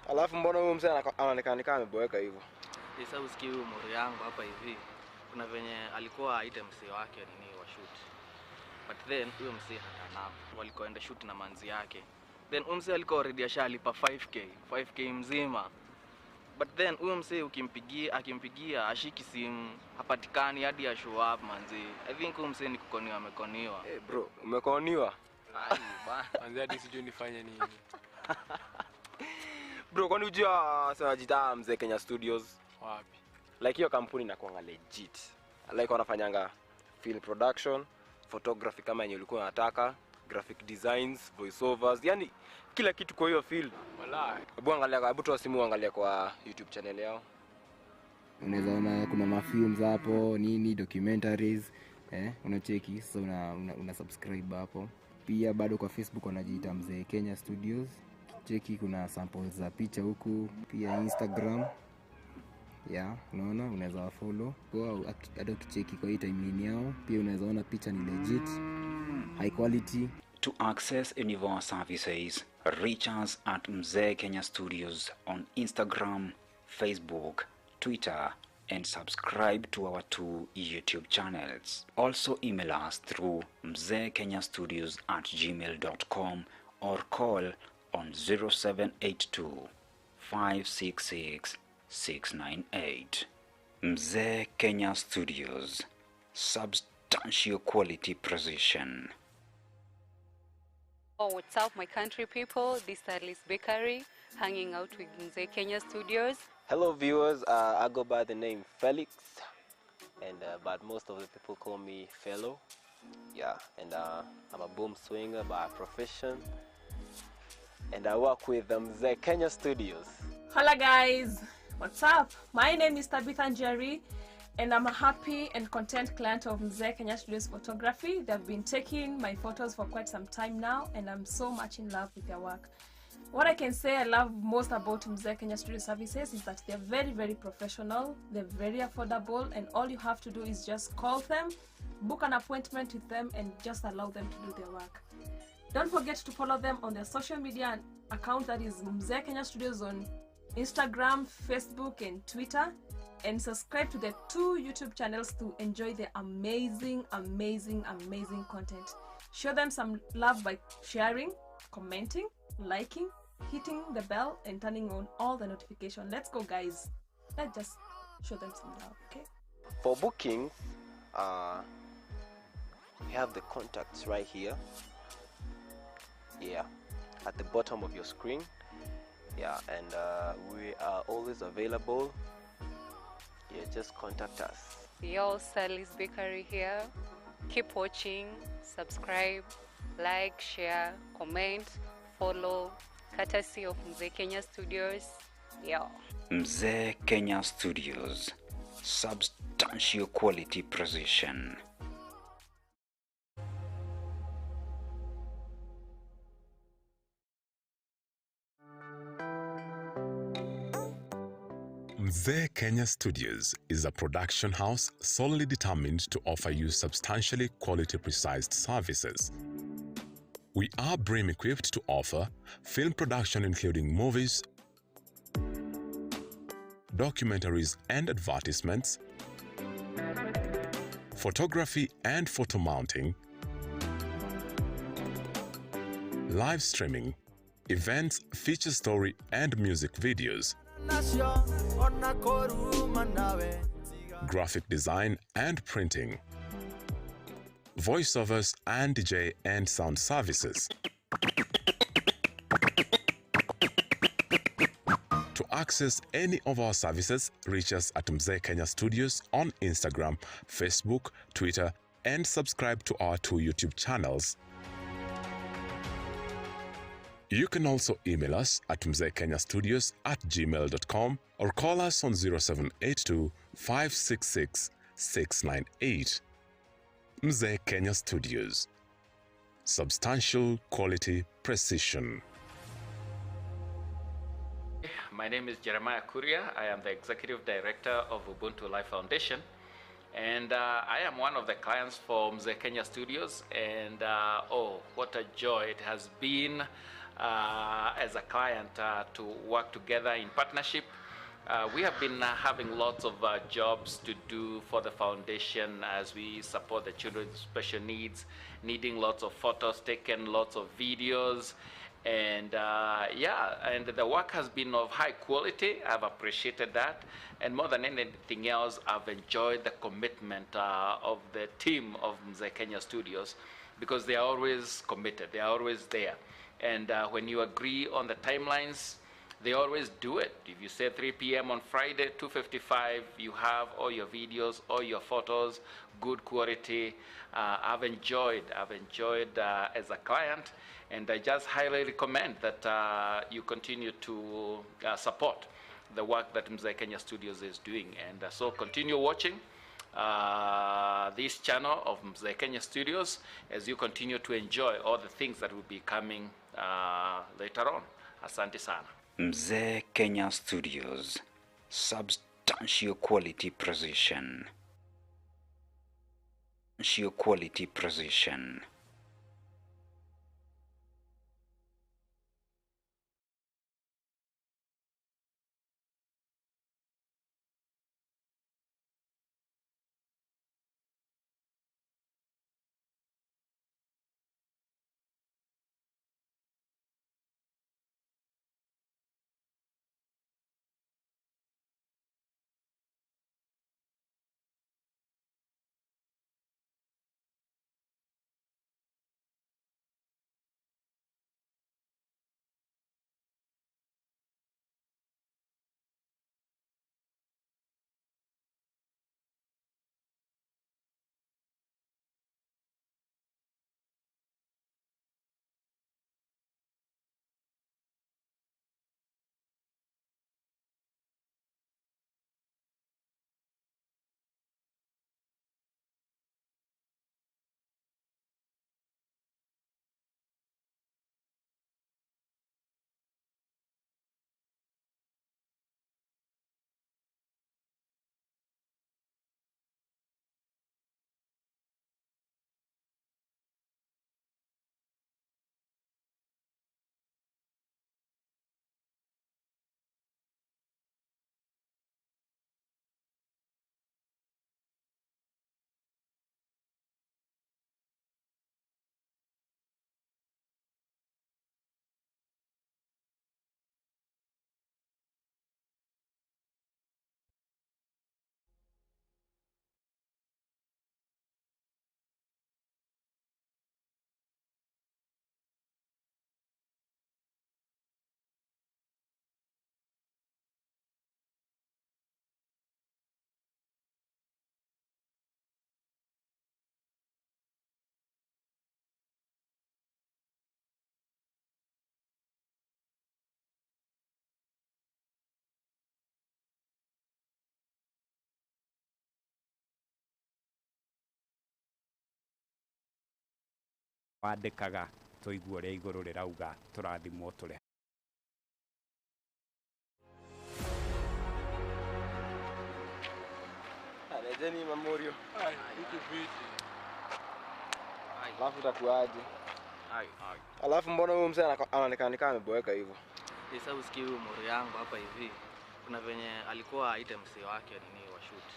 Alafu mbona huyo mzee anaonekana kama ameboeka hivyo? Sasa usikie huyo mori yangu hapa hivi. Kuna venye alikuwa aite msee wake nini wa shoot. But then huyo msee hatana. Walikoenda shoot na manzi yake. Then huyo msee alikuwa already ashalipa 5k mzima. But then huyo msee akimpigia ashiki simu, hapatikani hadi ya show up manzi. I think huyo msee ni kukoniwa amekoniwa. Bro, umekoniwa? Ai bana. Manzi hadi sijui nifanye nini. Bro, kwani unajua sana jita Mzee Kenya Studios? Wapi? Like hiyo kampuni inakuanga legit. Like wanafanyanga film production, photography kama yenye ulikuwa unataka, graphic designs, voiceovers, yani kila kitu kwa hiyo field. Wallahi. Hebu toa simu angalia kwa YouTube channel yao. Unaweza ona kuna mafilms hapo, nini, documentaries, unacheki, so una subscribe hapo. Pia bado kwa Facebook wanajiita Mzee Kenya Studios. Cheki kuna samples za picha huku, pia Instagram. Unaona unaweza follow. Kwa hata ukicheki kwa hii timeline yao, pia unaweza ona picha ni legit, high quality. To access any of our services, reach us at Mzee Kenya Studios on Instagram, Facebook, Twitter, and subscribe to our 2 YouTube channels. Also email us through mzeekenyastudios@gmail.com or call on 0782 566 698. Mzee Kenya Studios, substantial quality precision. Oh, what's up, my country people? This is Alice Bakery, hanging out with Mzee Kenya Studios. Hello viewers, I go by the name Felix, and but most of the people call me Fellow. And I'm a boom swinger by profession. and I work with the Mzee Kenya Studios. Hola guys, what's up? My name is Tabitha Njeri, and I'm a happy and content client of Mzee Kenya Studios Photography. They've been taking my photos for quite some time now, and I'm so much in love with their work. What I can say I love most about Mzee Kenya Studio Services is that they're very, very professional, they're very affordable, and all you have to do is just call them, book an appointment with them, and just allow them to do their work. Don't forget to follow them on their social media account, that is Mzee Kenya Studios on Instagram, Facebook, and Twitter, and subscribe to their 2 YouTube channels to enjoy their amazing content. Show them some love by sharing, commenting, liking, hitting the bell, and turning on all the notifications. Let's go guys, let's just show them some love. Okay, for bookings, we have the contacts right here, at the bottom of your screen, and we are always available. Just contact us. Yo, Sally's Bakery here. Keep watching, subscribe, like, share, comment, follow, courtesy of Mzee Kenya Studios. Yo. Mzee Kenya Studios, substantial quality precision. Mzee Kenya Studios is a production house solely determined to offer you substantially quality-precise services. We are BREEAM equipped to offer film production including movies, documentaries and advertisements, photography and photo mounting, live streaming, events, feature story and music videos, graphic design and printing, voiceovers and DJ and sound services. To access any of our services, reach us at Mzee Kenya Studios on Instagram, Facebook, Twitter, and subscribe to our 2 YouTube channels. You can also email us at mzeekenyastudios@gmail.com or call us on 0782 566 698. Mzee Kenya Studios. Substantial quality precision. My name is Jeremiah Kuria. I am the Executive Director of Ubuntu Life Foundation. And I am one of the clients for Mzee Kenya Studios. And oh, what a joy it has been as a client to work together in partnership. We have been having lots of jobs to do for the foundation as we support the children with special needs, needing lots of photos taken, lots of videos, and and the work has been of high quality. I've appreciated that, and more than anything else, I've enjoyed the commitment of the team of Mzee Kenya Studios, because they are always committed, they are always there. And when you agree on the timelines, they always do it. If you say 3 p.m. on Friday, 2:55, you have all your videos, all your photos, good quality. I've enjoyed as a client, and I just highly recommend that you continue to support the work that Mzee Kenya Studios is doing. And so continue watching this channel of Mzee Kenya Studios as you continue to enjoy all the things that will be coming later on. Asante sana. Mzee Kenya Studios, substantial quality precision. Substantial quality precision. wandikaga tuigua ria iguru rirauga turathimwo turi Alejeni Mamorio. Alafu takuaje? Alafu mbona huyu mzee anaonekana kama ameboeka hivyo? Sasa usikie huyu mori yangu hapa hivi. Kuna venye alikuwa aite msee wake nini wa shoot.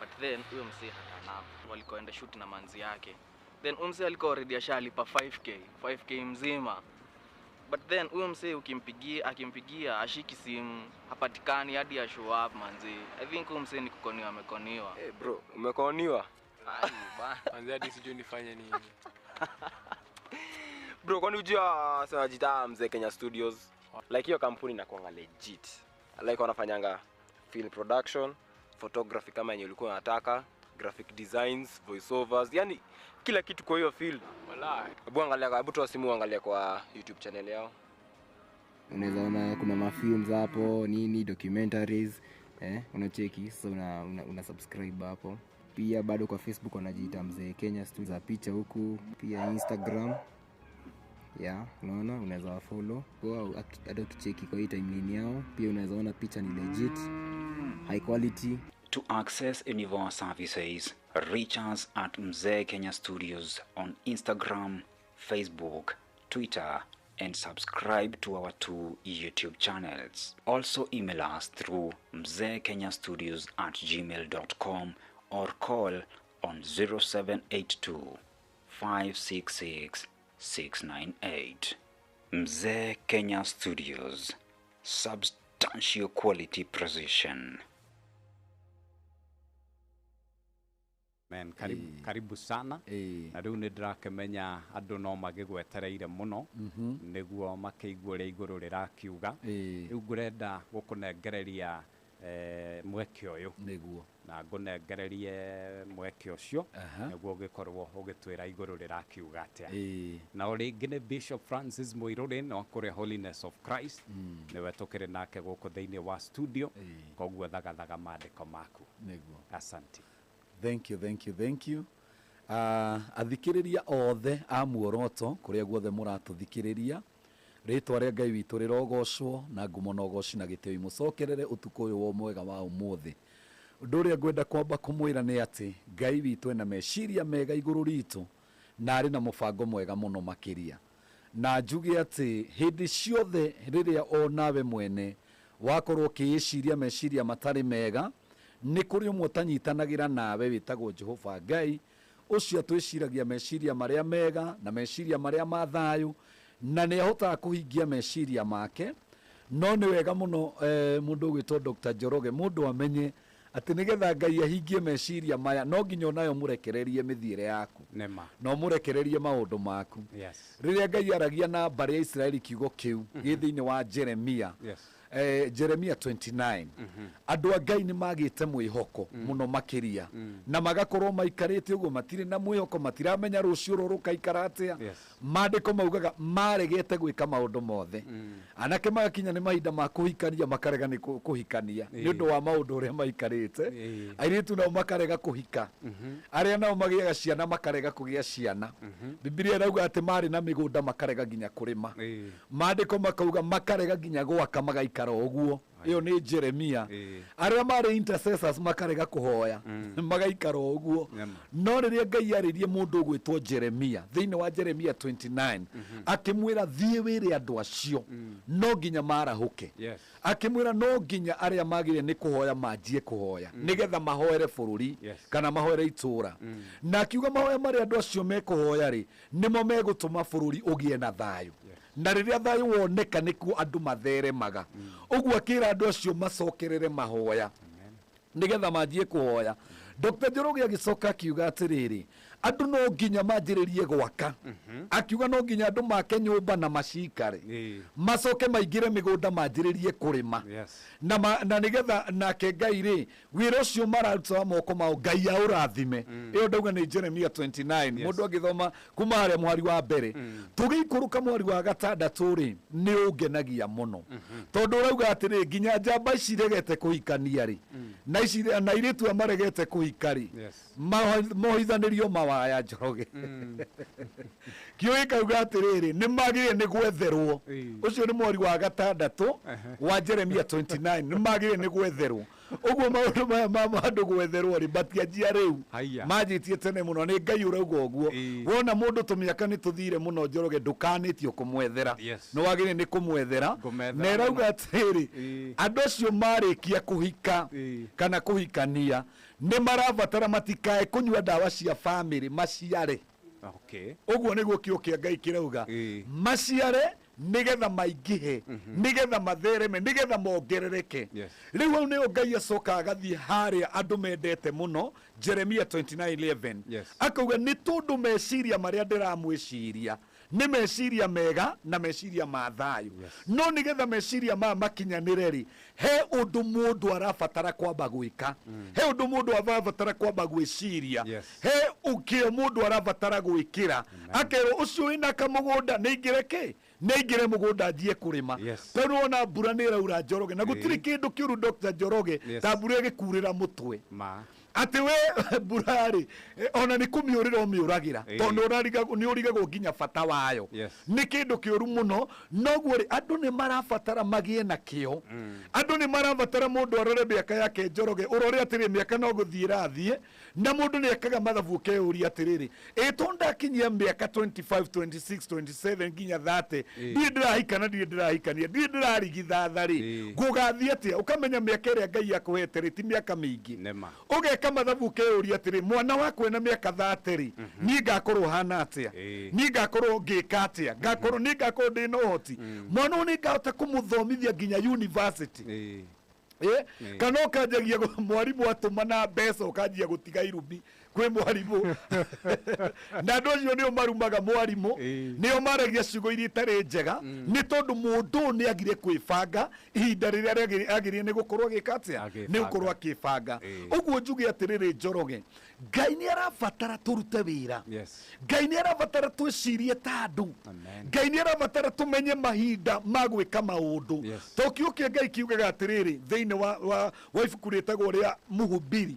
But then huyo msee hakanap. Walikoenda shoot na manzi yake. Then huyo msee alikuwa already ashalipa 5k mzima. But then huyo msee akimpigia ashiki simu, hapatikani hadi ya show up manzi. I think huyo msee ni kukoniwa amekoniwa. Eh bro, umekoniwa? Ai bana. Manzi hadi sijui nifanye nini. Bro, kwani unajua sasa jita Mzee Kenya Studios? Like hiyo kampuni inakuanga legit. Like wanafanyanga film production, photography kama yenye ulikuwa unataka, graphic designs, voiceovers, yani kila kitu kwa hiyo field. Wallahi. Hebu toa simu angalia kwa YouTube channel yao. Unaweza ona kuna mafilms hapo, nini, documentaries, unacheki, so una subscribe hapo. Pia bado kwa Facebook wanajiita Mzee Kenya Studios, za picha huku, pia Instagram. Unaona, unaweza follow. Wow, hata ukicheki kwa hii timeline yao, pia unaweza ona picha ni legit, high quality. To access any of our services, reach us at Mzee Kenya Studios on Instagram, Facebook, Twitter, and subscribe to our 2 YouTube channels. Also email us through mzeekenyastudios@gmail.com or call on 0782 566 698. Mzee Kenya Studios, substantial quality precision. Men, karibu sana. Na riu ni ndirakimenya andu no magigwetereire muno niguo makeigua ria iguru rirakiuga. Riu ngurenda gukunengereria mweke uyu niguo na ngunengererie mweke ucio niguo gikorwo ugitwira iguru rirakiuga atia. Na ringi ni Bishop Francis Muiruri no kuria Holiness of Christ niwe tukiri nake guku thiini wa studio koguo thagathaga mandiko maku niguo. Asante. Thank you. Athikiriria othe a Muoroto kuria guothe muratuthikiriria, ritwa ria Ngai witu rirogocwo na ngumo na ugoci na gitio imucokerere utuku uyu wo mwega wa umuthi. Undu uria ngwenda kwamba kumwira ni ati Ngai witu ena meciria mega iguru ritu na ari na mubango mwega muno makiria. Na njuge ati hindi ciothe riria onawe mwene wakorwo kiiciria meciria matari mega, ni kuri umwe tanyitanagira nawe witagwo Jehova Ngai ucio twiciragia meciria maria mega na meciria maria mathayu, na ni ahotaga kuhingia meciria make. No ni wega muno mundu gwitwo Dr. Njoroge mundu amenye ati nigetha Ngai ahingie meciria maya no nginya nayo murekererie mithiire yaku no murekererie maundu maku. Riria Ngai aragia na mbari ya Israeli kiugo kiu githiini wa Jeremia Jeremia 29 andu a Ngai ni magite mwihoko muno makiria na magakorwo maikarite uguo matire na mwihoko, matiramenya rucio ruruka ikaratia. Mandiko maugaga maregete gwika maundu mothe. Anake magakinya ni mahinda ma kuhikania makarega ni kuhikania ni undu wa maundu uria maikarite. Airitu nao makarega kuhika, aria nao magiaga ciana makarega kugia ciana. Biblia irauga ati mari na migunda makarega ginya kurima. Mandiko makauga makarega ginya gwaka magaikara uguo. Iyo ni Jeremia. Aria mari intercessors makarega kuhoya magaikara uguo. No riria Ngai aririe mundu gwitwo Jeremia thiini wa Jeremia 29 akimwira thie wire andu acio no nginya marahuke. Akimwira no nginya aria magire ni kuhoya manjie kuhoya nigetha mahoere bururi kana mahoere itura. Na akiuga mahoya mari andu acio mekuhoya ri nimo megutuma bururi ugie na thayu. Na riria thayu woneka niku andu matheremaga. Uguo akira andu acio macokerere mahoya nigetha manjie kuhoya. Dr. Njoroge agicoka akiuga atiriri andu no nginya manjiririe gwaka. Akiuga no nginya andu make nyumba na macikare macoke maingire migunda manjiririe kurima. Na nigetha nake Ngai ri wira ucio mararuta moko mao Ngai aurathime. Iyo ndauga ni Jeremia 29 mundu agithoma kuma haria mwari wa mbere tugikuruka mwari wa gatandatu ri ni ungenagia muno tondu urauga atiri nginya njamba iciregete kuhikania ri na iritu amaregete kuhikari mohithanirio mawaya Njoroge. kĩoĩ kauga atĩrĩrĩ nĩ magĩrĩire nĩ gwetherwo ũcio nĩ mweri wa gatandatũ wa Jeremia 29 nĩ magĩrĩire nĩ gwetherwo ũguo maũndũ maya ma andũ gwetherwo rĩ matianjia rĩu manjĩtie tene mũno nĩ Ngai ũrauga ũguo wona mũndũ tũmĩaka nĩ tũthire mũno Njoroge ndũkanĩtio kũmwethera nĩ wagĩrĩire nĩ kũmwethera na ĩrauga atĩrĩrĩ andũ acio marĩkia kũhika kana kũhikania nĩ marabatara matikae kũnyua ndawa cia family maciare ũguo nĩguo kĩo kĩa Ngai kĩrauga maciare nigetha maingĩhe nigetha mathereme nigetha mongerereke rĩu hau nĩyo Ngai acoka agathiĩ harĩa andũ mendete mũno Jeremia 29:11 akauga nĩ tondũ meciria marĩa ndĩramwĩciria nĩ meciria mega na meciria ma thayũ no nigetha meciria ma makinyanĩre rĩ he ũndũ mũndũ arabatara kwamba gwĩka he ũndũ mũndũ arabatara kwamba gwĩciria he ũkĩo mũndũ arabatara gwĩkĩra akerwo ũcio wĩna kamũgũnda nĩ ingĩreke nĩ ingĩre mũgũnda njie kũrĩma tondũ ona mbura nĩ ĩraura Njoroge na gũtirĩ kĩndũ kĩũru Dr. Njoroge ta mbura ĩgĩkurĩra mũtwe ati we burari ona nĩ kũmĩũrĩra ũmĩũragĩra tondũ nĩ ũrigagwo nginya bata wayo nĩ kĩndũ kĩũru mũno noguo rĩ andũ nĩ marabatara magĩe na kĩo andũ nĩ marabatara mũndũ arore mĩaka yake Njoroge ũrore atĩrĩ mĩaka no gũthiĩ ĩrathiĩ na mũndũ nĩ ekaga mathabu ũkeyũria atĩrĩrĩ to ndakinyia mĩaka 25 26 27 nginya 30 ndirĩ ndĩrahika na ndirĩ ndĩrahikania ndirĩ ndĩrarigithatha rĩ ngũgathiĩ atĩa ũkamenya mĩaka ĩrĩa Ngai akũhete rĩ ti mĩaka mĩingĩ ũgeka mathabu keyũria atĩrĩ mwana wakwe na mĩaka 30 rĩ niĩ ngakorwo hana atĩa niĩ ngakorwo ngĩka atĩa niĩ ngakorwo ndĩ na ũhoti mwana ũyũ nĩ ngahota kũmũthomithia nginya university kana ũkanjagia mwarimũ atũma na mbeca ũkanjia gũtiga irumi kwĩ mwarimũ na andũ acio nĩo marumaga mwarimũ nĩo maragia ciugo iria itarĩ njega nĩ tondũ mũndũ nĩ agire kwĩbanga ihinda rĩrĩa agĩrĩire nĩ gũkorwo agĩka atĩa nĩ gũkorwo akĩbanga ũguo njuge atĩrĩrĩ Njoroge Ngai nĩ arabatara tũrute wĩra Ngai nĩ arabatara twĩcirie ta andũ Ngai nĩ arabatara tũmenye mahinda ma gwĩka maũndũ tokĩũkia Ngai kiugaga atĩrĩrĩ thĩinĩ wa ibuku rĩtagwo rĩa Mũhubiri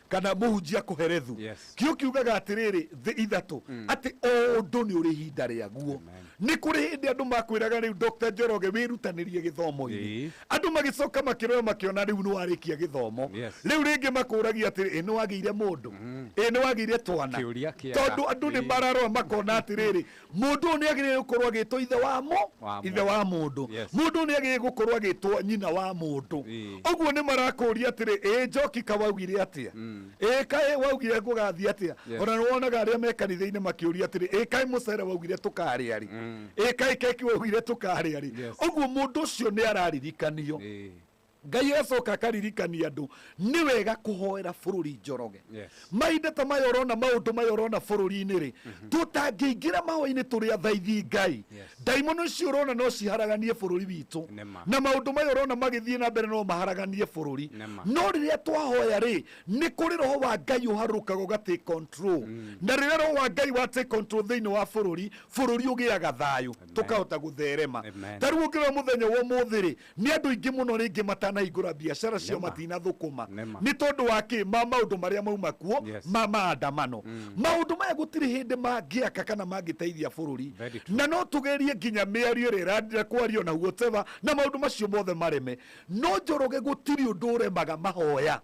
kana mũhunjia kũherethu kĩo kiugaga atĩrĩrĩ ithatũ atĩ o ũndũ nĩ ũrĩ ihinda rĩaguo nĩ kũrĩ hĩndĩ andũ makwĩraga rĩu Dr. Njoroge wĩrutanĩrie gĩthomo-inĩ andũ magĩcoka makĩroya makĩona rĩu nĩ warĩkia gĩthomo rĩu rĩngĩ makũragia atĩrĩ nĩ wagĩire mũndũ nĩ wagĩire twana tondũ andũ nĩ mararora makona atĩrĩrĩ mũndũ nĩ agĩrĩire gũkorwo agĩtwo ithe wa mũndũ mũndũ nĩ agĩrĩire gũkorwo agĩtwo nyina wa mũndũ ũguo nĩ marakũria atĩrĩ Njoki ka waugire atĩa kaĩ waugire ngũgathiĩ atĩa ona nĩ wonaga arĩa me kanitha-inĩ makĩũria atĩrĩ kaĩ mũcere waugire tũkarĩa rĩ kaĩ keki waugire tũkarĩa rĩ ũguo mũndũ ũcio nĩ araririkanio Ngai acoka akaririkania andũ nĩ wega kũhoera bũrũri Njoroge mahinda ta maya ũrona maũndũ maya ũrona bũrũri-inĩ rĩ tũtangĩingĩra mahoya-inĩ tũrĩa thaithi Ngai ndaimono icio ũrona no ciharaganie bũrũri witũ na maũndũ maya ũrona magĩthiĩ na mbere no maharaganie bũrũri no rĩrĩa twahoya rĩ nĩ kũrĩ roho wa Ngai ũharũkaga ũgatake control na rĩrĩa roho wa Ngai wa take control thĩinĩ wa bũrũri ũgĩaga thayũ tũkahota gũtherema tarĩu ũngĩrora mũthenya wa ũmũthĩ rĩ nĩ andũ aingĩ mũno rĩngĩ nahingũra biacara cio matinathũkũma nĩ tondũ wa kĩ maũndũ marĩa mauma kuo maandamano maũndũ maya gũtirĩ hĩndĩ mangĩaka kana mangĩteithia bũrũri na no tũgerie nginya mĩario ĩrĩa ĩrandĩra kwario na whatever na maũndũ macio mothe mareme no Njoroge gũtirĩ ũndũ ũremaga mahoya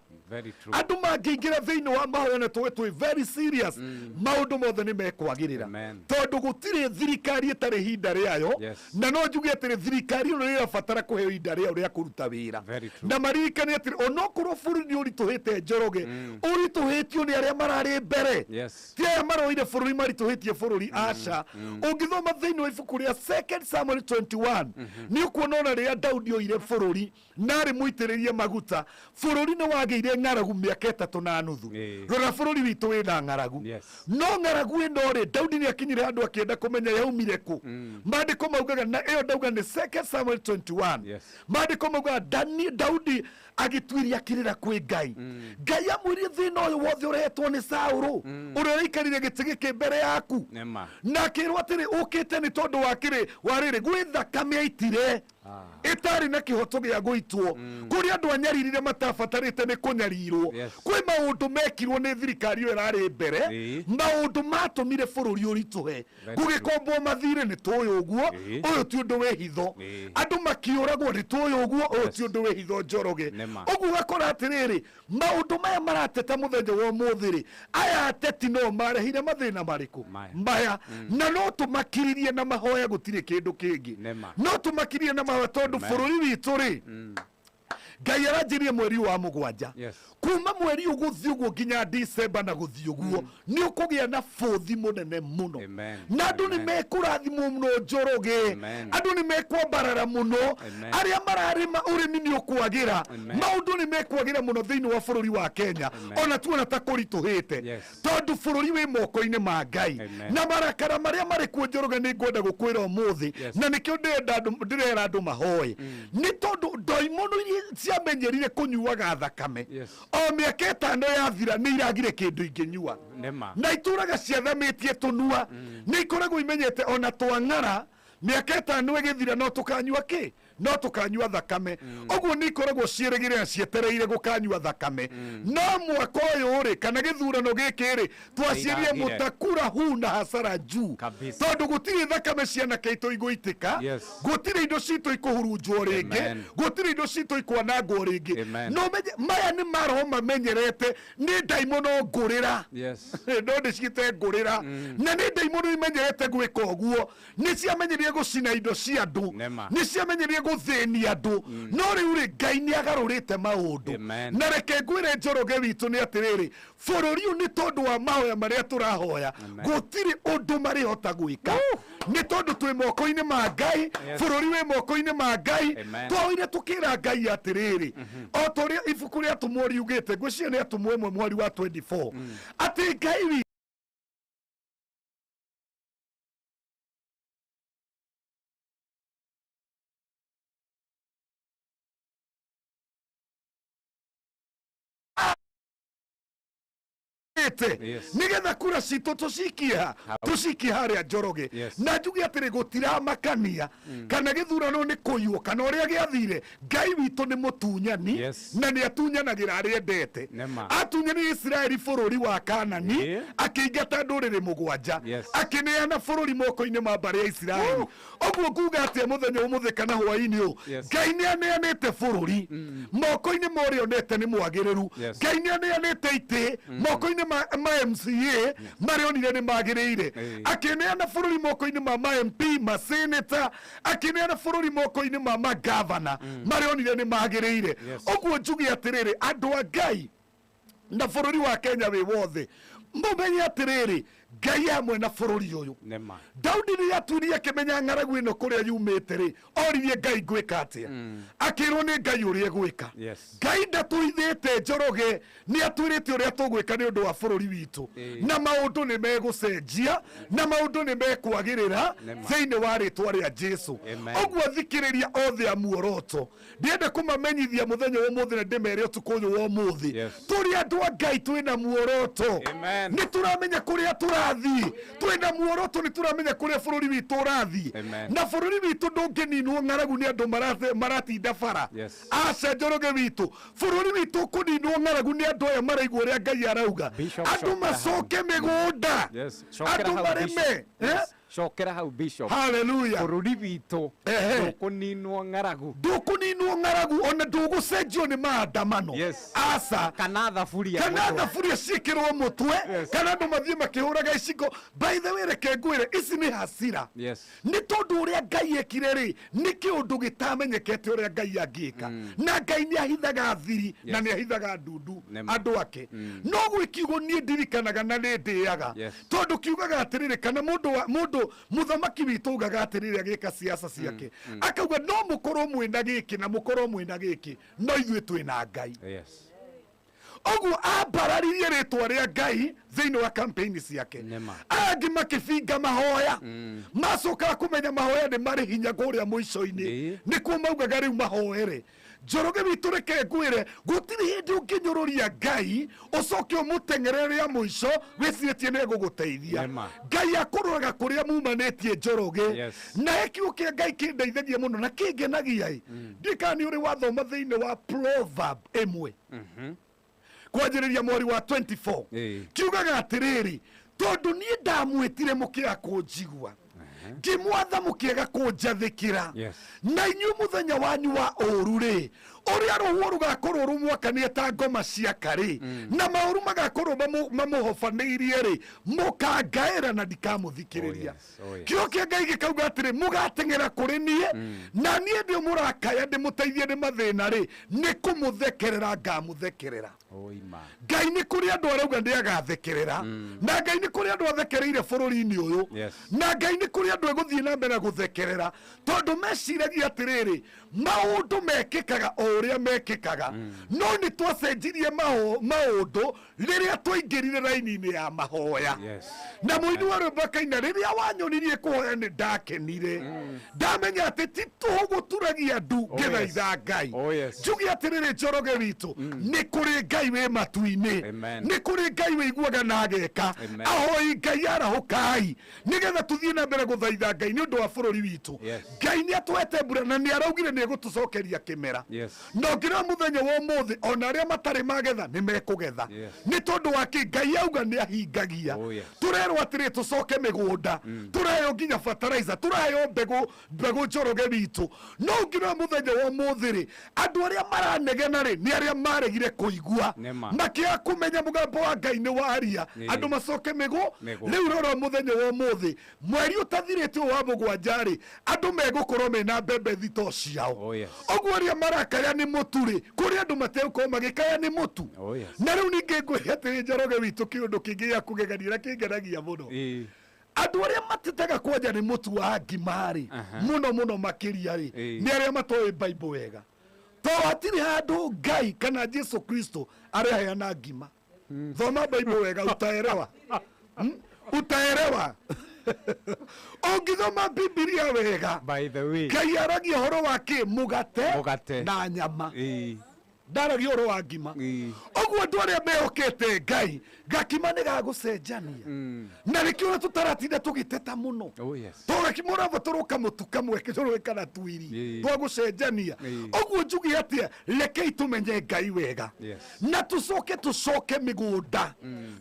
andũ mangĩingĩra thĩinĩ wa mahoya na twĩ very serious maũndũ mothe nĩ mekwagĩrĩra tondũ gũtirĩ thirikari ĩtarĩ ihinda rĩayo na no njuge atĩrĩ thirikari ĩno nĩ ĩrabatara kũheo ihinda rĩayo rĩa kũruta wĩra na maririkane atĩrĩ onokorwo bũrũri nĩ ũritũhĩte Njoroge ũritũhĩtio nĩ arĩa mararĩ mbere ti aya maroire bũrũri maritũhĩtie bũrũri aca ũngĩthoma thĩinĩ wa ibuku rĩa 2 Samuel 21 nĩ ũkuona ona rĩrĩa Daudi oire bũrũri narĩ mũitĩrĩrie maguta bũrũri nĩ wagĩire ng'aragu mĩaka 3.5 rora bũrũri witũ wĩna ng'aragu no ng'aragu ĩno rĩ Daudi nĩ akinyire andũ akĩenda kũmenya yaumire kũ maandĩko maugaga na ĩyo ndauga nĩ 2 Samuel 21 maandĩko maugaga Daudi agĩtuĩria kĩrĩra kwĩ Ngai Ngai amwĩrie thĩna ũyũ wothe ũrehetwo nĩ Saũlũ ũrĩa ũraikarire gĩtĩ gĩkĩ mbere yaku na akĩrwo atĩrĩ ũkĩte nĩ tondũ wa rĩrĩ gwĩ thakame aitire itari na kihoto gya guitwo kuri andu anyaririre matabatarite ni kunyarirwo kwi maundu mekirwo ni thirikari yo irari mbere maundu matumire bururi urituhe gugikombo mathire ni tuyo uguo uyu ti undu we hitho andu makiuragwo ni tuyo uguo uyu ti undu we hitho Njoroge uguo gakora atiriri maundu maya marateta muthenya wa muthiri aya ateti no marehire mathina mariku maya na no tumakiririe na mahoya gutire kindu kingi no tumakiririe na mahoya tondu bururi witu ri Ngai aranjirie mweri wa mugwanja kuma mweri uguthi uguo nginya December na guthi uguo ni ukugia na bothi munene muno na andu ni mekurathimwo muno Njoroge andu ni mekwambarara muno aria mararima urimi ni ukwagira maundu ni mekwagira muno thiini wa bururi wa Kenya ona tuona ta kurituhite tondu bururi wi moko-ini ma Ngai na marakara maria mari kuo Njoroge ni ngwenda gukwira umuthi na nikio ndirera andu mahoe ni tondu ndoimono ciamenyerire kunyuaga thakame o miaka 5 yathira ni iragire kindu inginyua na ituraga ciathamitie tunua ni ikoragwo imenyete ona twang'ara miaka 5 igithira no tukanyua ki no tukanyua thakame uguo ni ikoragwo ciirigire cietereire gukanyua thakame no mwaka uyu ri kana githurano gikiri twacirie mutakura hu na hasara juu tondu gutiri thakame ciana keitu iguitika gutiri indo citu ikuhurunjwo ringi gutiri indo citu ikwanangwo ringi no maya ni maroho mamenyerete ni ndaimono ngurira no ndicite ngurira na ni ndaimono imenyerete gwika uguo ni ciamenyerie gucina indo cia andu ni ciamenyerie guthenia andu no riu ri Ngai ni agarurite maundu na reke ngwire Njoroge witu ni atiriri bururi ni tondu wa mahoya maria turahoya gutiri undu mari hota gwika ni tondu twi moko-ini ma Ngai bururi wi moko-ini ma Ngai twawire tukira Ngai atiriri o toria ibuku ria tumori ugite ngwiciria ni atumwe mweri wa 24 ati Ngai nigetha kura citu tucikie haria Njoroge na njuge atiri gutira makania kana githurano ni kuywo kana uria giathire Ngai witu ni mutunyani na ni atunyanagira aria endete atunyani Israeli bururi wa Kanani akingata nduriri mugwanja akineana bururi moko-ini ma mbari ya Israeli oguo nguga atia muthenya umuthi kana hwaini u Ngai ni aneanite bururi moko-ini ma uria onete ni mwagiriru Ngai ni aneanite iti moko-ini ma MCA marionire ni magiriire akineana bururi moko-ini ma MP ma senator akineana bururi moko-ini ma governor marionire ni magiriire oguo njugi atiriri andu a Ngai na bururi wa Kenya wi wothe mumenye atiriri Ngai amwe na bururi uyu Daudi ni aturia kimenya ng'aragu ino kuria yumite ri oririe Ngai gwika atia akirwo ni Ngai uria gwika Ngai ndatuithite Njoroge ni atwirite uria tugwika ni undu wa bururi witu na maundu ni megucenjia na maundu ni mekwagirira thiini wa ritwa ria Jesu oguo thikiriria othe a Muoroto ndiende kumamenyithia muthenya wa muthi na ndimere utuku uyu wa muthi turi andu a Ngai twina Muoroto ni turamenya kuria turathi twina Muoroto ni turamenya kuria bururi witu urathi na bururi witu ndungininwo ng'aragu ni andu maratinda bara aca Njoroge witu bururi witu kuninwo ng'aragu ni andu aya maraigua uria Ngai arauga andu macoke migunda andu marime Shokera hau bishop hallelujah bururi witu ndukuninwo ng'aragu ona ndugucenjio ni maandamano aca kana thaburia cikirwo mutwe kana andu mathie makihuraga icigo by the way reke ngwire ici ni hasira ni tondu uria Ngai ekire ri ni kiundu gitamenyekete uria Ngai angika na Ngai ni ahithaga thiri na ni ahithaga ndundu andu ake no gwikiugo ni ndirikanaga na ni ndiaga tondu kiugaga atiriri kana mundu muthamaki witu ugaga atiriri agika siasa ciake akauga no mukorwo mwina giki na mukorwo mwina giki no ithuĩ twina Ngai oguo ambararirie ritwa ria Ngai thiini wa campaign ciake angi makibinga mahoya macoka kumenya mahoya ni mari hinya kuria muico-ini ni kuo maugaga riu mahoere Njoroge witũ reke ngwĩre gũtirĩ hĩndĩ ũngĩnyũrũria Ngai ũcoke ũmũteng'ere rĩa mũico wĩcirĩtie nĩ egũgũteithia. Ngai akũroraga kũrĩa mumanĩtie Njoroge na kiugo kĩa Ngai kĩndeithagia mũno na kĩngenagia. Ndika nĩ ũrĩ wathoma thĩinĩ wa Proverb 1 kwanjĩrĩria mweri wa 24 kiugaga atĩrĩrĩ, tondũ niĩ ndamwĩtire mũkĩaga kũnjigua ngĩmwatha mũkĩaga kũnjathĩkĩra na inyuĩ mũthenya wanyu wa ũũru-rĩ, ũrĩa rũhuo rũgakorwo rũmwakanie ta ngoma cia karĩ na maũru magakorwo mamũhobanĩirie-rĩ, mũkangaĩra na ndikamũthikĩrĩria. Kiugo kĩa Ngai gĩkauga atĩrĩ, mũgateng'era kũrĩ niĩ na niĩ ndĩ mũrakaya ndĩmũteithie nĩ mathĩna-rĩ, nĩ kũmũthekerera ngamũthekerera. Ngai nĩ kũrĩ andũ arauga nĩ agathekerera na Ngai nĩ kũrĩ andũ athekereire bũrũri-inĩ ũyũ na Ngai nĩ kũrĩ andũ egũthiĩ na mbere gũthekerera tondũ meciragia atĩrĩrĩ, maũndũ mekĩkaga o ũrĩa mekĩkaga no nĩ twacenjirie maũndũ rĩrĩa twaingĩrire raini-inĩ ya mahoya. Na mũini wa rwĩmbo akaina, rĩrĩa wanyonirie kũhoya nĩ ndakenire, ndamenya atĩ ti tũgũturagia ndu ngĩthaitha Ngai. Njuge atĩrĩrĩ, Njoroge witũ, nĩ kũrĩ Ngai wĩ matu-inĩ, nĩ kũrĩ Ngai wĩiguaga na ageka. Ahoi Ngai arahũkai nĩgetha tũthiĩ na mbere gũthaitha Ngai nĩ ũndũ wa bũrũri witũ. Ngai nĩ atwete mbura na nĩ araugire nĩ egũtũcokeria kĩmera. No nginya mũthenya wa ũmũthĩ ona arĩa matarĩ magetha nĩ mekũgetha nĩ tondũ wake Ngai auga nĩ ahingagia. Tũrerwo atĩrĩ tũcoke mĩgũnda, tũraheo nginya fertilizer, tũraheo mbegũ Njoroge witũ. No nginya mũthenya wa ũmũthĩ-rĩ, andũ arĩa maranegena-rĩ nĩ arĩa maregire kũigua makĩaga kũmenya mũgambo wa Ngai nĩ waria, andũ macoke mĩgũ. Rĩu rora mũthenya wa ũmũthĩ, mweri ũtathirĩte wa mũgwanja-rĩ, andũ megũkorwo mena mbembe thito ciao. Ũguo arĩa marakaya nĩ mũtu-rĩ, kũrĩ andũ mategũkorwo magĩkaya nĩ mũtu. Na rĩu ningĩ ngwĩre atĩrĩ, Njoroge witũ, kĩũndũ kĩngĩ gĩa kũgegania na kĩngenagia mũno, andũ arĩa matitaga kwanja nĩ mũtu wa ngima-rĩ, mũno makĩria-rĩ, nĩ arĩa matoĩ Bible wega. To hatirĩ handũ Ngai kana Jesu Kristo areheana ngima. Thoma Bible wega utaelewa. Utaelewa. Ongithoma Biblia wega, by the way, Ngai aragia horo wake mugate na nyama. Ndaragia horo wa ngima. Oguo andũ arĩa mehokete Ngai, gakima nĩ gagũcenjania. Na nĩkĩo tũtaratinda tũgĩteta mũno. Tũgakimũra batũrwo kamũtu kamwe kĩrũrwe kana tuiri twagũcenjania. Oguo njugi atĩa, rekei tũmenye Ngai wega na tũcoke mĩgũnda,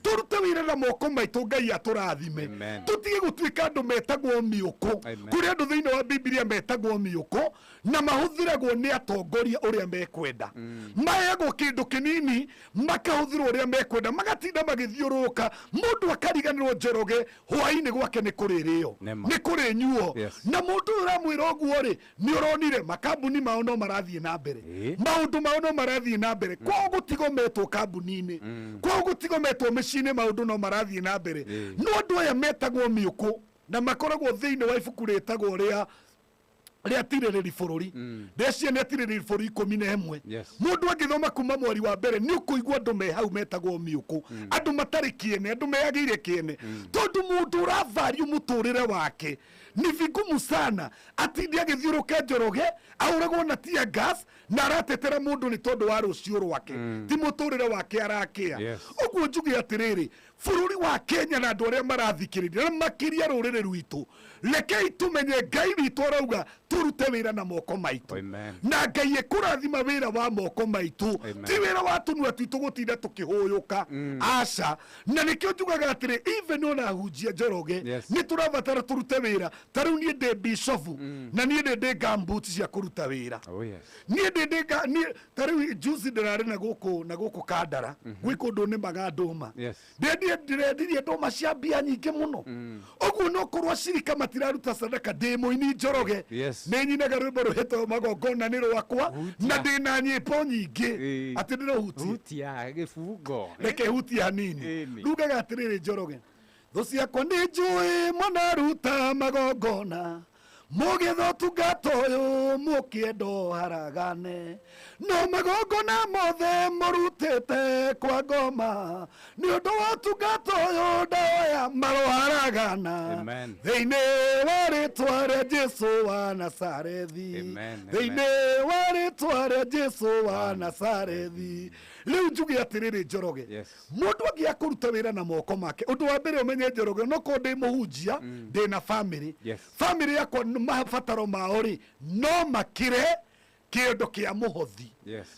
tũrute wĩra na moko maitũ, Ngai atũrathime. Tũtige gũtuĩka andũ metagwo mĩũkũ, kũrĩ andũ thĩinĩ wa Biblia metagwo mĩũkũ na mahũthĩragwo nĩ atongoria ũrĩa mekwenda. Maheagwo kĩndũ kĩnini makahũthĩrwo ũrĩa mekwenda, magatinda magĩthiũrũrũka, mũndũ akariganĩrwo Njoroge hwaĩ-inĩ gwake nĩ kũrĩrĩo nĩ kũrĩnyuo. Na mũndũ ũramwĩra ũguo-rĩ, nĩ ũronire makambuni mao no marathiĩ na mbere, maũndũ mao no marathiĩ na mbere. Kwao gũtigometwo kambuni-inĩ, kwao gũtigometwo mĩciĩ-inĩ, maũndũ no marathiĩ na mbere. No andũ aya metagwo mĩũkũ na makoragwo thĩinĩ wa ibuku rĩtagwo rĩa tirĩrĩri bũrũri. Ndeciria nĩ tirĩrĩri bũrũri 11. Mũndũ angĩthoma kuma mweri wa mbere nĩ ũkũigua andũ me hau metagwo mĩũkũ, andũ matarĩ kĩene, andũ meagĩire kĩene, tondũ mũndũ ũravario mũtũrĩre wake ni vigumu sana atinde agĩthiũrũka Njoroge auragwo na tia gas na aratetera mũndũ nĩ tondũ wa rũciũ rwake, ti mũtũrĩre wake arakĩa. Ũguo njuge atĩrĩrĩ, bũrũri wa Kenya na andũ arĩa marathikĩrĩria na makĩria rũrĩrĩ rwitũ, rekei tũmenye Ngai witũ arauga turute wĩra na moko maitũ, na Ngai ekũrathima wĩra wa moko maitũ, ti wĩra wa tũnua twitũ gũtinda tũkĩhũyũka. Aca, na nĩkĩo njugaga atĩrĩ, even ona hunjia Njoroge nĩ tũrabatara tũrute wĩra. Ta rĩu niĩ ndĩ bishofu na niĩ ndĩ gumboots cia kũruta wĩra. Niĩ ndĩ ta rĩu juice ndĩrarĩ na gũkũ Kandara gwĩ kũndũ nĩmaga ndũma, ndĩrendirie ndũma cia mbia nyingĩ mũno. Ũguo no korwo acirika matiraruta sadaka, ndĩ mũini Njoroge nĩ nyinaga rwĩmbo rũhetwo magongona nĩ rwakwa na ndĩ na nyĩmbo nyingĩ atĩ ndĩrohutia gĩbungo, reke hutia hanini. Ndugaga atĩrĩrĩ Njoroge, thũ ciakwa nĩ njũĩ manaruta magongona mũgĩtho tungata ũyũ mũkĩendo haragane no magongona mothe mũrutĩte kwa ngoma nĩ ũndũ wa tungata ũyũ ndaoya maroharagana thĩinĩ wa rĩtwa rĩa Jesũ wa Nazarethi thĩinĩ wa rĩtwa rĩa Jesũ wa Nazarethi. Rĩu njuge atĩrĩrĩ Njoroge, mũndũ angĩaga kũruta wĩra na moko make, ũndũ wa mbere ũmenye Njoroge, no korwo ndĩ mũhunjia ndĩna family, family yakwa mabataro mao rĩ no makĩre kĩndũ kĩa mũhothi,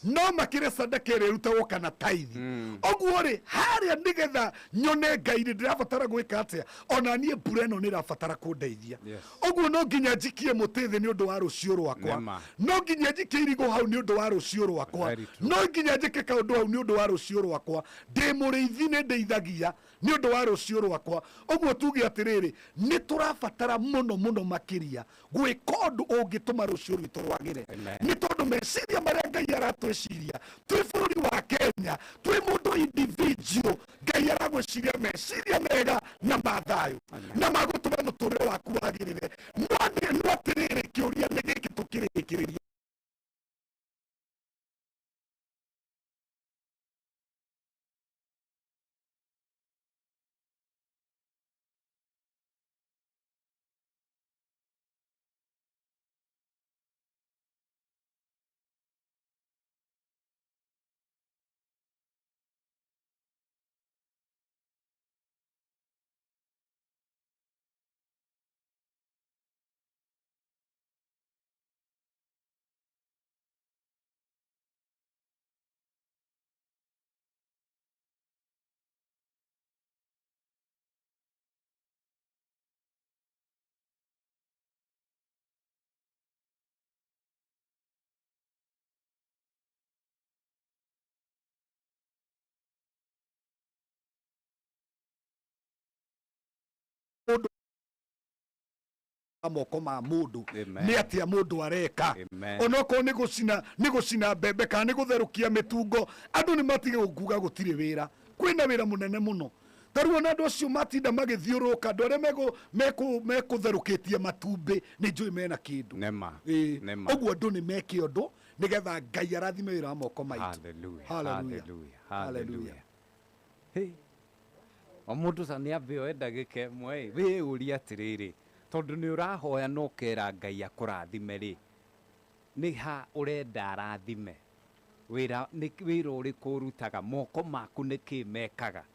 no makĩre sadaka ĩrĩa ĩrutagwo kana tithe. Ũguo rĩ harĩa nĩgetha nyone Ngai ndĩrabatara gwĩka atĩa, ona niĩ mbura ĩno nĩrabatara kũndeithia. Ũguo no nginya njikie mũtĩ thĩ nĩ ũndũ wa rũciũ rwakwa, no nginya njikie irigũ hau nĩ ũndũ wa rũciũ rwakwa, no nginya njĩke kaũndũ hau nĩ ũndũ wa rũciũ rwakwa. Ndĩ mũrĩithi nĩ ndĩithagia nĩ ũndũ wa rũciũ rwakwa. Ũguo tuge atĩrĩrĩ nĩ tũrabatara mũno mũno makĩria gwĩka ũndũ ũngĩtũma rũciũ rwitũ rwagĩre, nĩ tondũ meciria marĩa Ngai aratwĩciria twĩ bũrũri wa Kenya, twĩ mũndũ individual, Ngai aragwĩciria meciria mega na mathayũ na magũtũma mũtũrĩre waku wagĩrĩre. No atĩrĩrĩ kĩũria nĩ gĩkĩ tũkĩrĩkĩrĩria moko ma mũndũ nĩ atĩa mũndũ areka. Onokorwo nĩ gũcina mbembe kana nĩ gũtherũkia mĩtungo, andũ nĩ matige kuuga gũtirĩ wĩra. Kwĩna wĩra mũnene mũno. Tarĩu ona andũ acio matinda magĩthiũrũrũka, andũ arĩa mekũtherũkĩtie matumbĩ nĩ njũĩ mena kĩndũ. Ũguo andũ nĩ meke ũndũ nĩgetha Ngai arathime wĩra wa moko maitũ. Hallelujah. O mũndũ sa nĩ ambĩo ndagĩka ĩmwe wĩyũria atĩrĩrĩ, tondũ nĩ ũrahoya na ũkera Ngai akũrathime rĩ, nĩ ha ũrenda arathime? Wĩra ũrĩkũ ũrutaga? Moko maku nĩkĩ mekaga?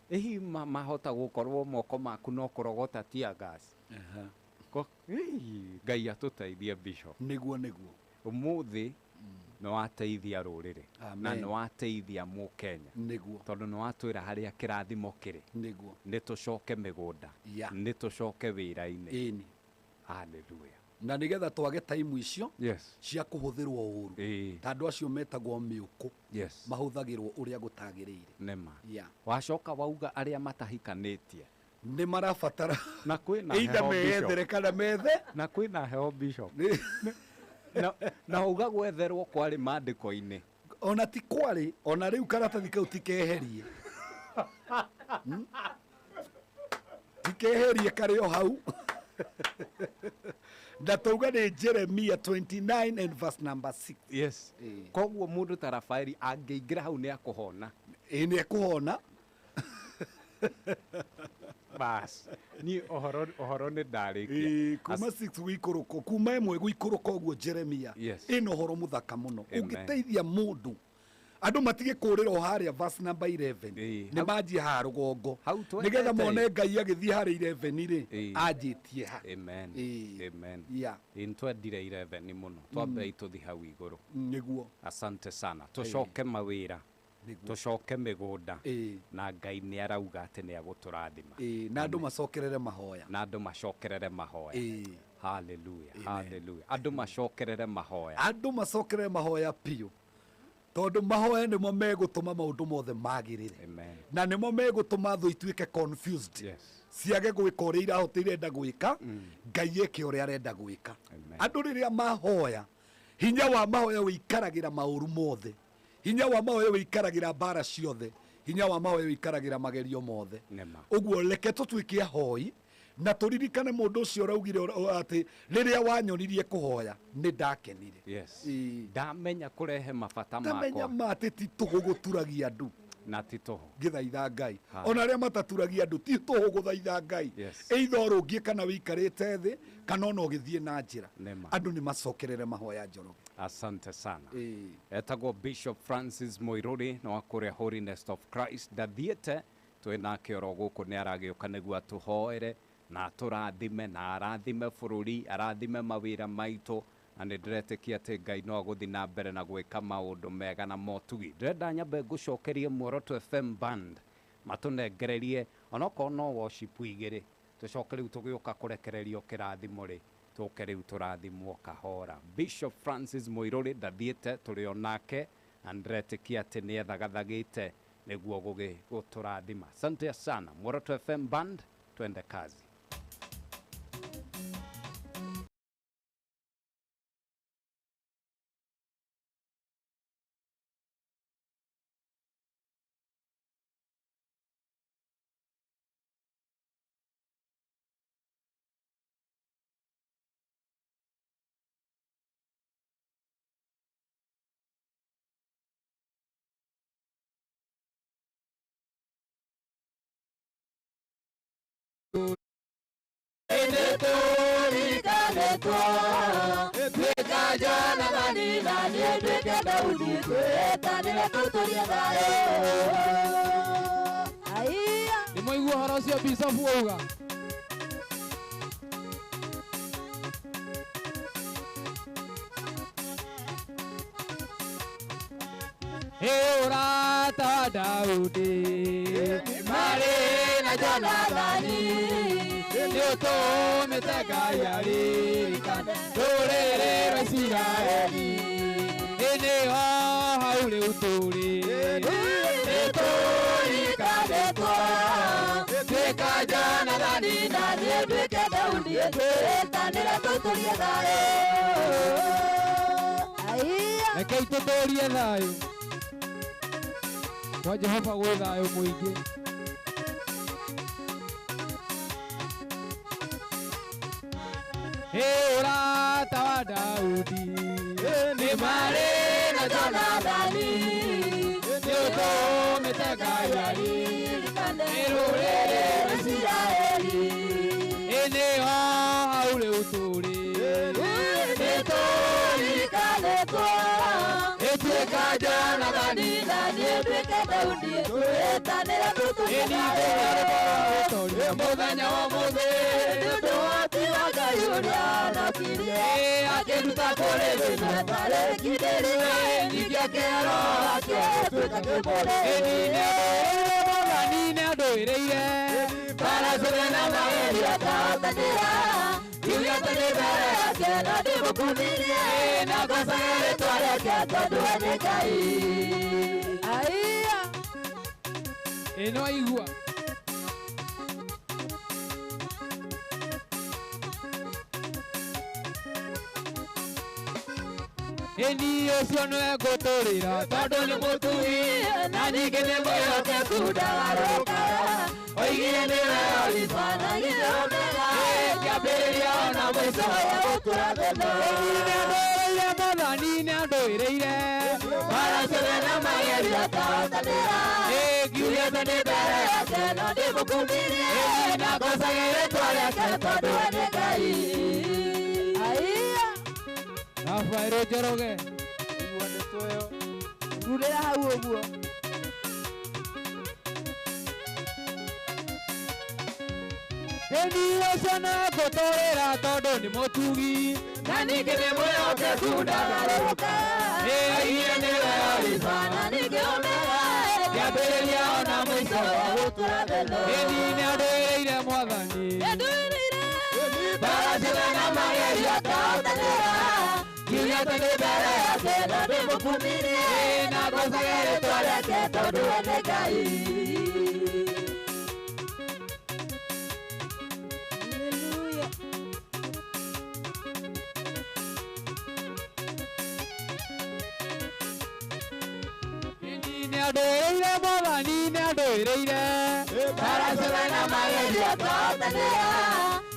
Hihi mahota gũkorwo moko maku no kũrogota tear gas? Ngai atũteithie Bishop. Nĩguo ũmũthĩ nĩ wateithia rũrĩrĩ na nĩ wateithia Mũkenya, tondũ nĩ watwĩra harĩa kĩrathimo kĩrĩ, nĩ tũcoke mĩgũnda, nĩ tũcoke wĩra-inĩ. Hallelujah. Na nĩgetha twage taimu icio cia kũhũthĩrwo ũũru, ta andũ acio metagwo mĩũkũ mahũthagĩrwo ũrĩa gũtagĩrĩire. Nĩma wacoka wauga arĩa matahikanĩtie nĩ marabatara na kwĩna heho Bishop, kana methe na kwĩna heho Bishop na uga gwetherwo kwarĩ maandĩko-inĩ, ona ti kwarĩ, ona rĩu karatathi kau tikeherie tikeherie karĩ o hau. Ndatauga nĩ Jeremia 29 and verse number 6. Koguo mũndũ ta Rafaeli angĩingĩra hau nĩ akũhona. Nĩ akũhona. Bas ni ohoro nĩ ndarĩkia kuma 6 gũikũrũka, kuma 1 gũikũrũka ũguo Jeremia ĩno ũhoro mũthaka mũno ũngĩteithia mũndũ. Andũ matige kũrĩra o harĩa verse number 11 nĩ manjie ha rũgongo nĩgetha mone Ngai agĩthiĩ harĩa 11 rĩ anjĩtie ha. Amen. Ntwendire 11 mũno, twambe tũthi hau igũrũ. Nĩguo. Asante sana. Tũcoke mawĩra, tũcoke mĩgũnda, na Ngai nĩ arauga atĩ nĩ agũtũrathima, na andũ macokerere mahoya, na andũ macokerere mahoya. Hallelujah. Andũ macokerere mahoya, andũ macokerere mahoya piũ, tondũ mahoya nĩmo megũtũma maũndũ mothe magĩrĩre, na nĩmo megũtũma thũ ituĩke confused, ciage gwĩka ũrĩa irahoteire enda gwĩka, Ngai eke ũrĩa arenda gwĩka. Andũ rĩrĩa mahoya, hinya wa mahoya wĩikaragĩra maũru mothe, hinya wa mahoya wĩikaragĩra mbara ciothe, hinya wa mahoya wĩikaragĩra magerio mothe. Ũguo reke tũtuĩke ahoi na turirikane mundu ucio raugire ati riria wanyonirie kuhoya ni ndakenire. Yes. Ndamenya kurehe mabata makwa. Ndamenya mate ti tuguguturagia andu na ti toho ngithaitha Ngai ona aria mataturagia andu ti toho guthaitha Ngai either urungie kana wikarite thi kana ona ugithie na njira andu ni macokerere mahoya Njoroge. Asante sana. Etagwo Bishop Francis Muiruri no akuria Holiness of Christ ndathiete twinake oro guku ni aragiuka niguo atuhoere na turathime na arathime bururi arathime mawira maitu na nä ndäretikia atä Ngai no agåthi na mbere na gwä maundu mega na motugi. Ndärenda nyambe ngucokerie Muoroto FM band matånengererie onokorwo no worship igä rä tå coke rä u tå gä å ka kå rekererio kä rathimo rä tå ke rä u tå rathimwo kahora. Bishop Francis Muiruri ndathiäte tå rä onake na ndäretikia atä nä ethagathakä te nä guo gå tå rathima. Asante sana Muoroto FM band, twende kazi. Nĩ mwaigua ũhoro ũcio Bishop auga? Ũrata wa Daudi marĩ na Jonathani nĩ ũtũmĩte Ngai aririkane rũrĩrĩ rwa Isiraeli. Nĩho hau rĩu tũrĩ nĩtũrikanĩtwo twĩka Jonathani na niĩ nduĩke Daudi twĩtanĩre tũtũrie thayũ. Rekei tũtũrie thayũ kwa Jehova gwĩ thayũ mũingĩ. Ũrata wa Daudi nĩ marĩ na Jonathani nĩ ũtũmĩte Ngai aririkane rũrĩrĩ rwa Isiraeli. Nĩho hau rĩu tũrĩ nĩtũrikanĩtwo twĩka Jonathani na niĩ nduĩke Daudi twĩtanĩre tũtũrie thayũ. Mũthenya wa ũmũthĩ nĩ ũndũ wa ti wa Ngai ũrĩa anokirie akĩruta kũrĩ thĩinĩ tarĩ kĩndĩrĩre ningĩ akĩero akĩtuĩka kĩmbũrĩ. Mwathani nĩandũĩrĩire baracũre na maeri akahotanĩra kiuge atĩ nĩ mbere yake na ndĩmũkumirie na ngocage rĩtwa rĩake tondũ we nĩ Ngai. Ĩno aigua Ĩni ũcio nĩ ngũtũrĩra tondũ nĩ mũtugi na ningĩ nĩ mwĩhokeku ndagarũrũka. Oigire nĩwe Alpha na nĩwe Omega kĩambĩrĩria ona mũico wa gũkũra thĩinĩ. Mwathani nĩandũĩrĩire baracũre na maeri akahotanĩra kiuge atĩ nĩ mbere yake no ndĩmũkumirie na ngocage rĩtwa rĩake tondũ we nĩ Ngai. Rafael Njoroge igua nĩ tũyo rurĩra hau ũguo. Ĩni ũcio nĩ ngũtũrĩra tondũ nĩ mũtugi na ningĩ nĩ mwĩhokeku ndagarũrũka. Oigire nĩwe Alpha na ningĩ Omega kĩambĩrĩria ona mũico wa gũtũra thĩinĩ. Ĩni nĩandũĩrĩire Mwathani baracũre na maeri akahotanĩra kiuge atĩ nĩ mbere yake na ndĩmũkumirie na ngocage rĩtwa rĩake tondũ we nĩ Ngai. Nĩandũĩrĩire Mwathani nĩandũĩrĩire baracera mageria twatanira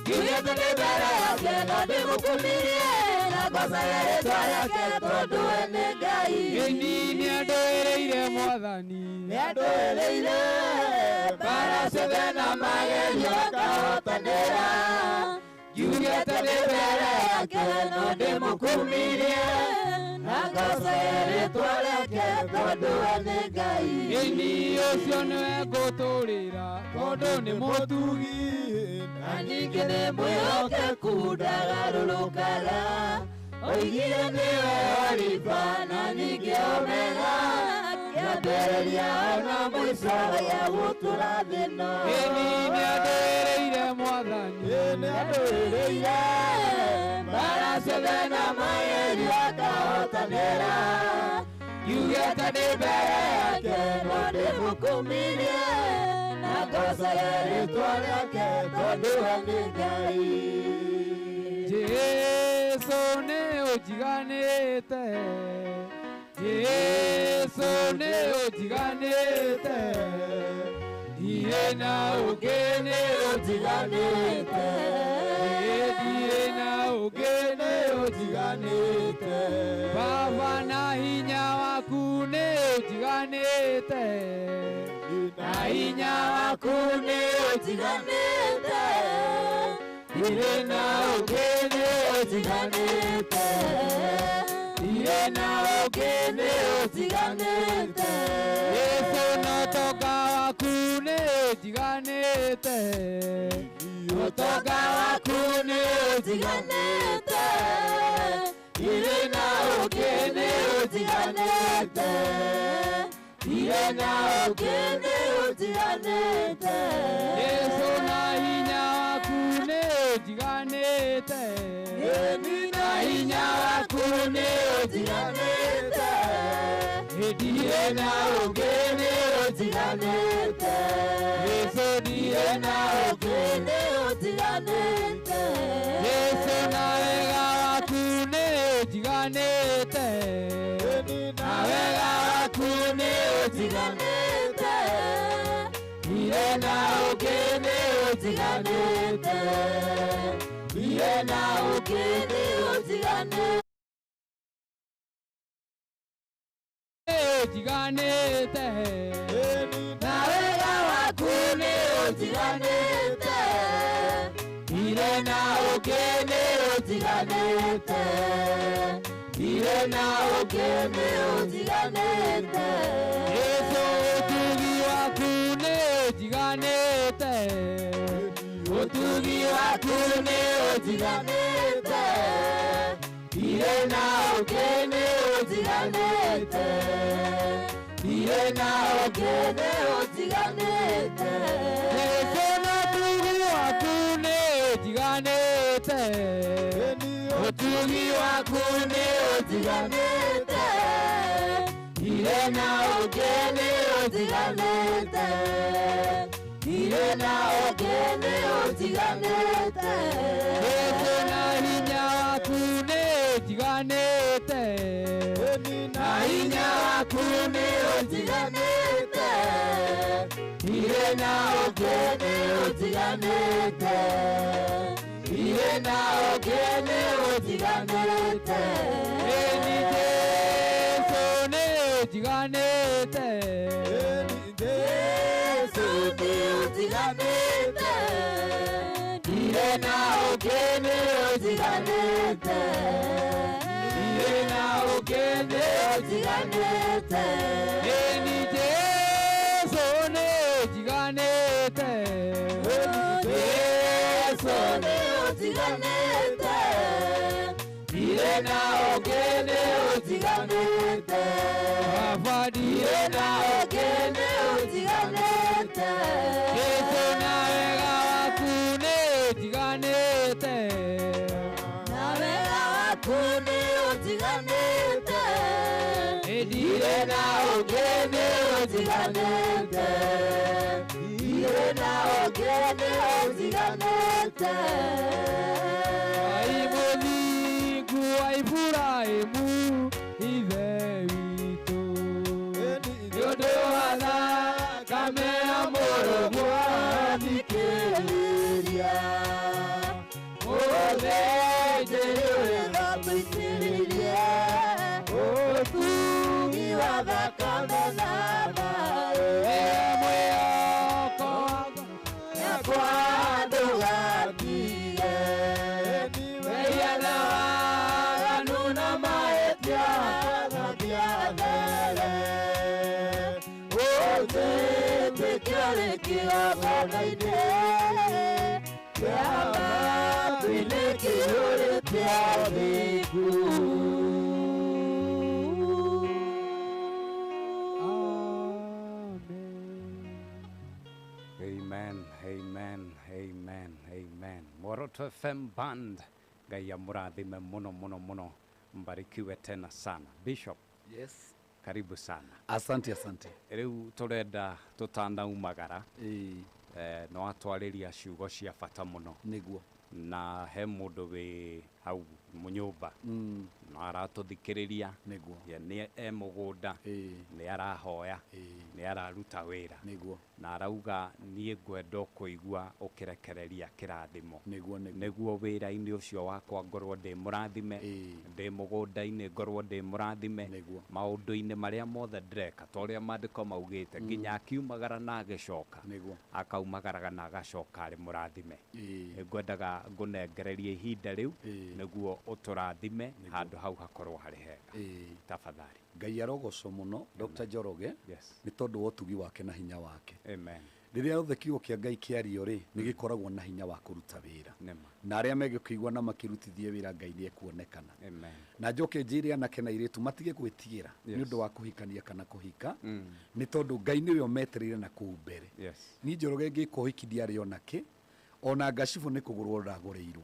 kiuge tũrĩ mbere yake no ndĩmũkumirie na ngwacagia rĩtwa rĩake tondũ we nĩ Ngai Nĩ nĩandũĩrĩire Mwathani nĩandũĩrĩire baracera na mageria twatanira kiuge tũrĩ mbere yake no ndĩmũkumirie na ngwacagia rĩtwa rĩake tondũ we nĩ Ngai Nĩ ũcio nĩwe ngũtũũrĩra tondũ nĩ mũtugi na ningĩ nĩ mwĩhokeku ndagarũrũkaga oigire nĩwe Oliva na ningĩ Omega kĩambĩrĩria ona mũico gĩa gũtũra thĩ ĩno nĩandũĩrĩire Mwathani nĩandũĩrĩire baracetha na mageria akahotanĩra kiugĩte ndĩ mbere yake no ndĩmũkumirie na ngocagia rĩtwa rĩake tondũ we nĩ Ngai Jesũ nĩ ũnjiganĩte Jesũ nĩ ũnjiganĩte ndirĩ na ũngĩ nĩ ũnjiganĩte ndirĩ na ũngĩ nĩ ũnjiganĩte Baba na hinya waku nĩ ũnjiganĩte na hinya waku nĩ ũnjiganĩte ndirĩ na ũngĩ nĩ ũnjiganĩte ndirĩ na ũngĩ nĩ ũnjiganĩte Jesũ no ũtonga waku nĩ ũnjiganĩte ũtonga waku nĩ ũnjiganĩte ndirĩ na ũngĩ nĩ ũnjiganĩte ndirĩ na ũngĩ nĩ ũnjiganĩte Jesũ na hinya waku nĩ ũnjiganĩte na hinya waku nĩ ũnjiganĩte ndirĩ na ũngĩ nĩ ũnjiganĩte Jesũ ndirĩ na ũngĩ nĩ ũnjiganĩte Jesũ na wega waku nĩ ũnjiganĩte na wega waku nĩ ũnjiganĩte ndirĩ na ũngĩ nĩ ũnjiganĩte ndirĩ na ũngĩ nĩ ũnjiganĩte ũnjiganĩte na wega waku nĩ ũnjiganĩte ndirĩ na ũngĩ nĩ ũnjiganĩte ndirĩ na ũngĩ nĩ ũnjiganĩte Jesũ ũtugi waku nĩ ũnjiganĩte ũtugi waku nĩ ũnjiganĩte ndirĩ na ũngĩ nĩ ũnjiganĩte ndirĩ na ũngĩ nĩ ũnjiganĩte Jesũ na ũtugi waku nĩ ũnjiganĩte ũtugi waku nĩ ũnjiganĩte ndirĩ na ũngĩ nĩ ũnjiganĩte ndirĩ na ũngĩ nĩ ũnjiganĩte Jesũ na hinya waku nĩ ũnjiganĩte na hinya waku nĩ ũnjiganĩte ndirĩ na ũngĩ nĩ ũnjiganĩte ndirĩ na ũngĩ nĩ ũnjiganĩte Jesũ nĩ ũnjiganĩte Jesũ nĩ ũnjiganĩte ndirĩ na ũngĩ nĩ ũnjiganĩte ndirĩ na ũngĩ nĩ ũnjiganĩte Jesũ nĩ ũnjiganĩte Jesũ nĩ ũnjiganĩte ndirĩ na ũngĩ nĩ ũnjiganĩte Baba ndirĩ na ũngĩ nĩ ũnjiganĩte Jesũ na wega waku nĩ ũnjiganĩte na wega waku nĩ ũnjiganĩte ndirĩ na ũngĩ nĩ ũnjiganĩte ndirĩ na ũngĩ nĩ ũnjiganĩte Ngai mũthingu wa Iburahĩmu ithe witũ nĩ ũndũ wa thakame ya mũrũ Kiore kiabonaide Kiama Twine kiore kiabiku Amen, amen, amen, amen. Muoroto FM Band. Gaya murathime muno muno muno. Mbarikiwe tena sana. Bishop. Yes. Karibu sana. Asante, asante. Riu turenda tutanaumagara. No atwariria ciugo cia bata muno. Niguo. Na he mundu wi hau munyumba. No aratuthikiriria. Niguo. Ye ni mugunda. Ni arahoya. Ni araruta wira. Niguo. Na arauga nie ngwenda kuigua ukirekereria kirathimo. Niguo wira-ini ucio wakwa ngorwo ndi murathime. Ndi mugunda-ini ngorwo ndi murathime. Maundu-ini maria mothe ndireka ta uria maandiko maugite nginya akiumagara na agicoka. Akaumagaraga na agacoka ari murathime. Ngwendaga ngunengererie ihinda riu niguo uturathime handu hau hakorwo hari hega. Tafadhali. Ngai arogocwo muno Dr. Njoroge ni tondu wa utugi wake na hinya wake. Amen. Riria othe kiugo kia Ngai kiario ri ni gikoragwo na hinya wa kuruta wira. Na aria megikigwa na makirutithie wira Ngai ni ekuonekana. Amen. Na njoke njire anake na iritu matige gwitigira ni undu wa kuhikania kana kuhika ni tondu Ngai ni we metereire na kuu mbere. Ni Njoroge ngikuhikithia ari onake ona ngacibu ni kugurwo ndagurirwo.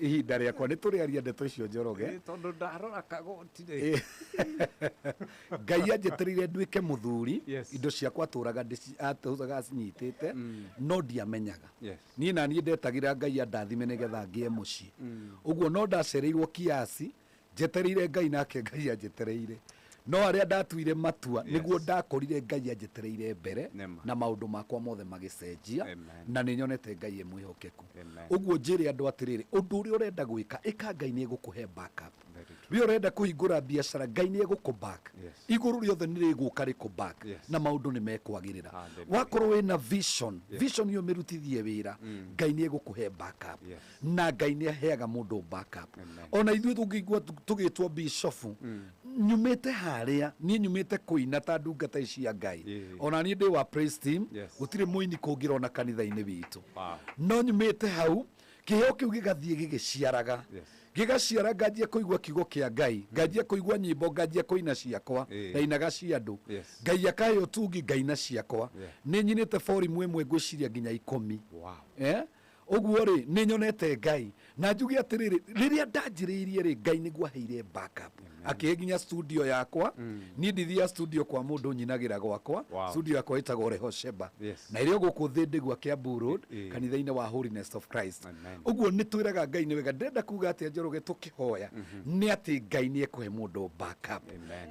Ihinda riakwa ni turiaria ndeto icio Njoroge tondu ndarora kagoti Ngai anjeterire nduike muthuri indo ciakwa turaga atugaga cinyitite no ndiamenyaga ni na ni ndetagira Ngai andathime nigetha ngie mucii uguo no ndacereirwo kiasi njetereire Ngai nake Ngai anjetereire no aria ndatuire matua niguo ndakorire Ngai anjetereire mbere na maundu makwa mothe magicenjia na ni nyonete Ngai emwihokeku uguo njire andu atiriri undu uri urenda gwika ika Ngai ni egukuhe backup we urenda kuhingura biashara Ngai ni egukuback iguru riothe ni riguka rikuback na maundu ni mekwagirira wakorwo wina vision yo mirutithie wira Ngai ni egukuhe backup na Ngai ni aheaga mundu backup ona ithuĩ tungĩigua tugĩtwo bishop nyumite haria ni nyumite kuina ta ndungata cia Ngai ona ni ndi wa praise team gutire muini kungirona kanitha-ini witu no nyumite hau kiheo kiu gigathie gigiciaraga gigaciara ngajia kuigua kiugo kia Ngai ngajia kuigua nyimbo ngajia kuina ciakwa ngainaga cia andu Ngai akahe utungi ngaina ciakwa ni nyinite forum imwe ngwiciria nginya 10 uguo ri ni nyonete Ngai na njugi atiriri riria ndanjiriirie ri Ngai niguo aheire backup akiginya studio yakwa ni ndithia studio kwa mundu nyinagira gwakwa studio yakwa itagwo Rehosheba na irio guku thindi gwa Kiambu Road kanitha-ini wa Holiness of Christ uguo ni twiraga Ngai ni wega ndenda kuga ati Njoroge tukihoya ni ati Ngai ni ekuhe mundu backup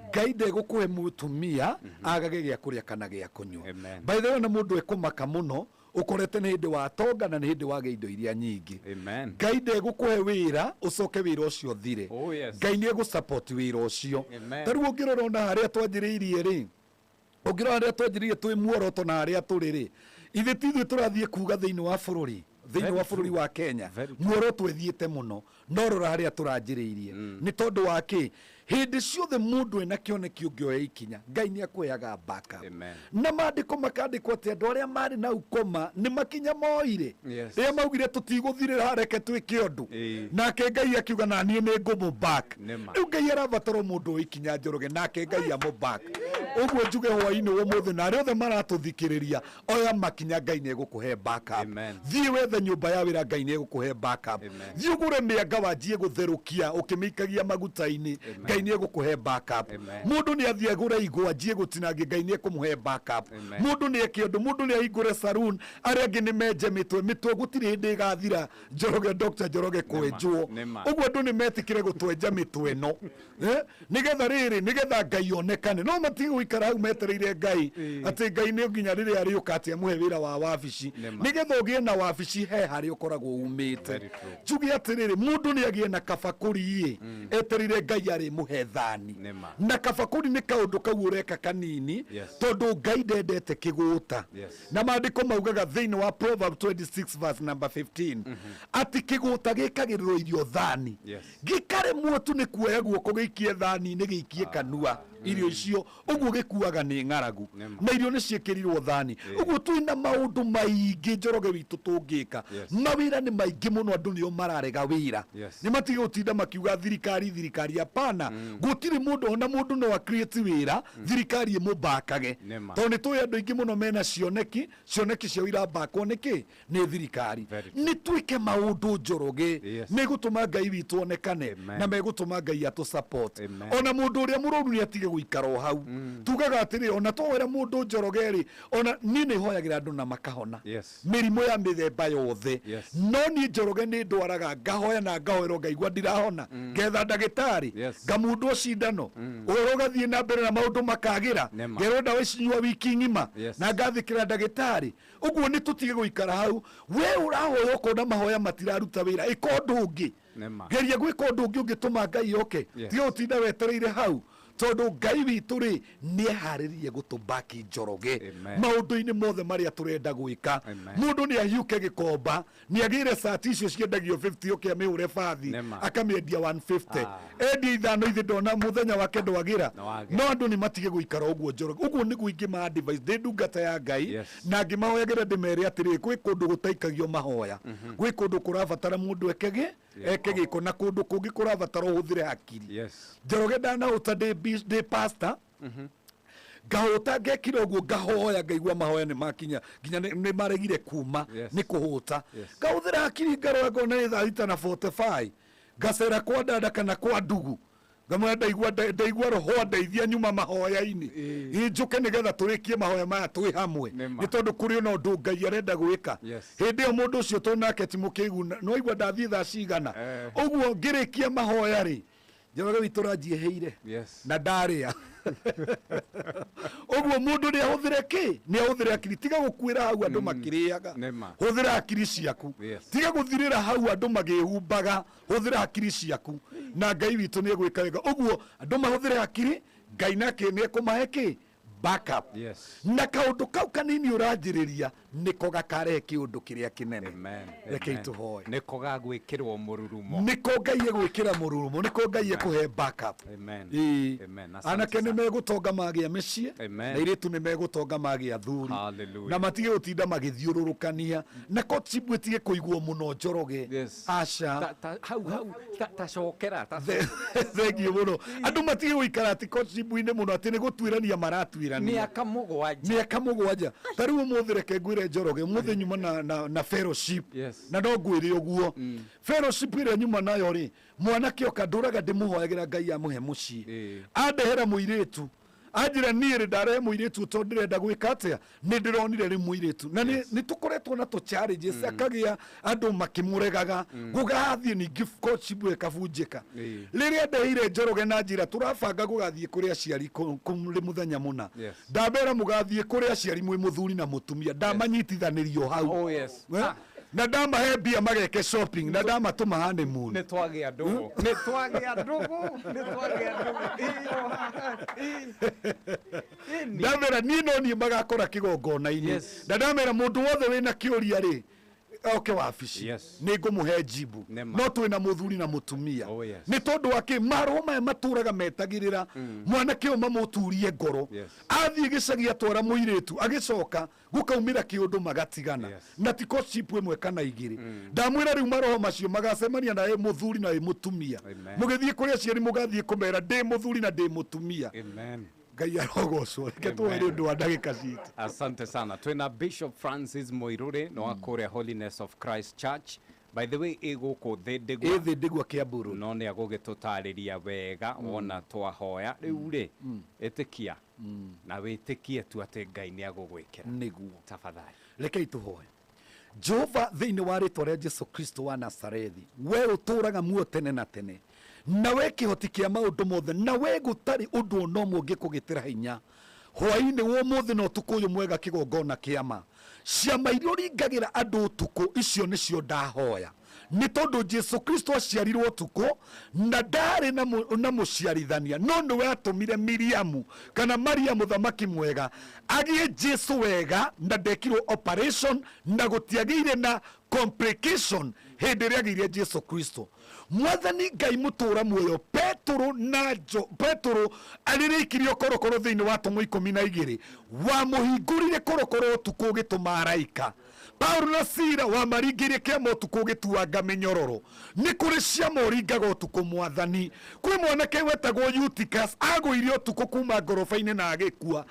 Ngai ndegukuhe mutumia agage gya kuria kana gya kunywa by the way na mundu ekumaka muno ukorete ni hindi wa tonga na ni hindi wa indo iria nyingi Ngai ndegukuhe wira ucoke wira ucio thire Ngai ni egusupport wira ucio tariu ngirora ona haria twanjiriirie ri ungirora haria twanjiriirie twi Muoroto na haria turi ri ithe tithwe turathie kuga thiini wa bururi wa Kenya Muoroto ethiete muno no rora haria turanjiriirie ni tondu wa ki hindi ciothe mundu ena kioneki ungioya ikinya Ngai ni akuheaga backup na maandiko makandikwo ati andu aria mari na ukoma ni makinya moire ria maugire tutiguthirira reke twike undu nake Ngai akiuga na nie ni ngumu back riu Ngai arabatara mundu ikinya Njoroge nake Ngai amo back uguo njuge hwaini umuthi na aria othe maratuthikiriria oya makinya Ngai ni egukuhe backup thie wethe nyumba ya wira Ngai ni egukuhe backup thie ugure mianga wanjie gutherukia ukimikagia maguta-ini Ngai ni egukuhe backup mundu ni athie gure igwa njie gutinangi Ngai ni ekumuhe backup mundu ni ekiondu mundu ni ahingure saloon aria angi ni menje mitwe gutiri hindi igathira Njoroge Dr. Njoroge kwenjwo uguo andu ni metikire gutwenja mitwe no nigetha riri nigetha Ngai onekane no matigi guikara hau metereire Ngai ati Ngai ni nginya riri ari ukati amuhe wira wa wabici nigetha ugie na wabici he hari ukoragwo umite njugi atiriri mundu ni agie na kabakuri etereire Ngai ari muhe thani na kabakuri ni kaundu kau ureka kanini tondu Ngai ndendete kiguta na maandiko maugaga thiini wa Proverbs 26 verse number 15 ati kiguta gikagirirwo irio thani gikare muotu ni kuoya guoko giikie thani ni giikie kanua irio icio uguo gikuaga ni ngaragu na irio ni ciekirirwo thani uguo twina maundu maingi Njoroge witu tungika mawira ni maingi muno andu nio mararega wira ni matige gutinda makiuga thirikari apana gutiri mundu ona mundu no create wira thirikari imubakage tondu twi andu ingi muno mena cioneki cia wira bakwo niki ni thirikari ni twike maundu Njoroge ni gutuma Ngai witu onekane na megutuma Ngai atu support ona mundu uria muroru ni atige guikara hau tugaga atiri ona twera mundu Njoroge ri ona nini hoyagira andu na makahona mirimo ya mithemba yothe no ni Njoroge ni ndwaraga ngahoya na ngahoerwo ngaigua ndirahona ngetha ndagitari ngamundu cindano uhoro gathie na mbere na maundu makagira ngero ndawa cinyua wiki ngima na ngathikira ndagitari uguo ni tutige guikara hau we urahoya ukona mahoya matiraruta wira ikondu ungi geria gwika undu ungi ungituma Ngai oke tiga utinda wetereire hau tondu Ngai witu ri ni haririye gutubaki Njoroge maundu-ini mothe maria turenda gwika mundu ni ahiuke gikomba ni agire sati icio ciendagio 50 oke ameure bathi akamiendia 150 endi ithano ithi ndona muthenya wake ndwagira no andu ni matige guikara uguo Njoroge uguo ni guingi ma advice ndi ndungata ya Ngai na ngimahoyagira ndimere atiri gwi kundu gutaikagio mahoya gwi kundu kurabatara mundu ekege giko na kundu kungi kurabatara uhuthire hakiri Njoroge ndana utade de pastor gahota gekire uguo gahoya ngaigua mahoya ni makinya nginya ni maregire kuma ni kuhuta gahuthira hakiri ngarora ngona ni thaa na 45 ngacera kwa dada kana kwa ndugu ngamwenda ndaigua roho ndeithia nyuma mahoya-ini injuke nigetha turikie mahoya maya twi hamwe ni tondu kuri no ndu Ngai arenda gwika hindi yo mundu ucio tonake ti mukigu no igua ndathie thaa cigana uguo ngirikia mahoya ri Njoroge witu ranjieheire na ndaria uguo mundu ni ahuthire ki ni ahuthire akiri tiga gukwira hau andu makiriaga huthira akiri ciaku tiga guthirira hau andu magihumbaga huthira akiri ciaku na Ngai witu ni gwika wega uguo andu mahuthire akiri Ngai nake ni kumahe ki backup na kaundu kau kanini uranjiriria niko gakarehe kiundu kiria kinene reke tuhoe niko gagwikirwo mururumo niko Ngai egwikira mururumo niko Ngai ekuhe backup anake ni megutonga magia micii na iritu ni megutonga magia thuri na matige gutinda magithiururukania na kotibu etige kuigwo muno Njoroge aca hau tacokera thengio muno andu matige guikara ati kotibu-ini muno ati ni gutwirania maratwirania miaka mugwanja tariu umuthi reke ngwire Njoroge umuthi nyuma na fellowship na no ngwire uguo fellowship ire nyuma nayo ri mwanake oka nduraga ndimuhoyagira Ngai amuhe mucii andehera muiritu anjira niĩ ndare muiritu to ndirenda gwika atia ni ndironire ri muiritu na ni tukoretwo na to challenges akagia andu makimuregaga gugathie ni gift coach bwe kavunjika riria ndeire Njoroge na njira turabanga gugathie kuri aciari kumri muthenya muna ndabera mugathie kuri aciari mwe muthuri na mutumia ndamanyitithanirio hau na ndamahe mbia mageke shopping na ndamatuma honeymoon ni twagia ndugu ndamera ni no ni magakora kigongona-ini na ndamera mundu wothe wina kiuria ri oke wabici ni ngumuhe jibu no twina muthuri na mutumia ni tondu wake maroma maturaga metagirira mwanake o mamuturie ngoro athie gicagi atwara muiritu agicoka gukaumira kiundu magatigana na tiko chipu imwe kana igiri ndamwira riu maroho macio magacemania na muthuri na mutumia mugithie kuri aciari mugathie kumera ndi muthuri na ndi mutumia Ngai arogocwo reke twere ndu wa ndagika citu asante sana twina Bishop Francis Moirure no akuria Holiness of Christ Church by the way iguku thindegwa Kiamburu no ni agugitutariria wega wona twahoya riu ri etikia na witikie tu ati Ngai ni agugwikira niguo tafadhali reke ituhoe Jehova thiini wa ritwa ria Jesu Kristo wa Nazarethi we uturaga muo tene na tene na we kihoti kia maundu mothe na we gutari undu no mungi kugitira hinya hwaini wo muthi no tukuyu mwega kigongona kiama ciama iria uringagira andu utuku icio nicio ndahoya ni tondu Jesu Kristo aciarirwo Ûtukû na ndari na muciarithania no ni we atumire Miriamu kana Mariamu thamaki mwega agie Jesu wega na ndekirwo operation na gutiagire na complication hĩndĩ ĩrĩa agĩire Jesu Kristo. Mwathani Ngai mũtũra muoyo Petero arĩrĩkirie korokoro thĩinĩ wa Atomo 12 wamũhingũrire korokoro ũtukũ ũgĩtũma araika. Paulo na Sila wamaringĩrie kĩama ũtukũ ũgĩtuanga mĩnyororo. Nĩ kũrĩ ciama ũringaga ũtukũ Mwathani. Kwĩ mwanake wetagwo Ûtukû agũire ũtukũ kuma ngoroba-inĩ na agĩkua.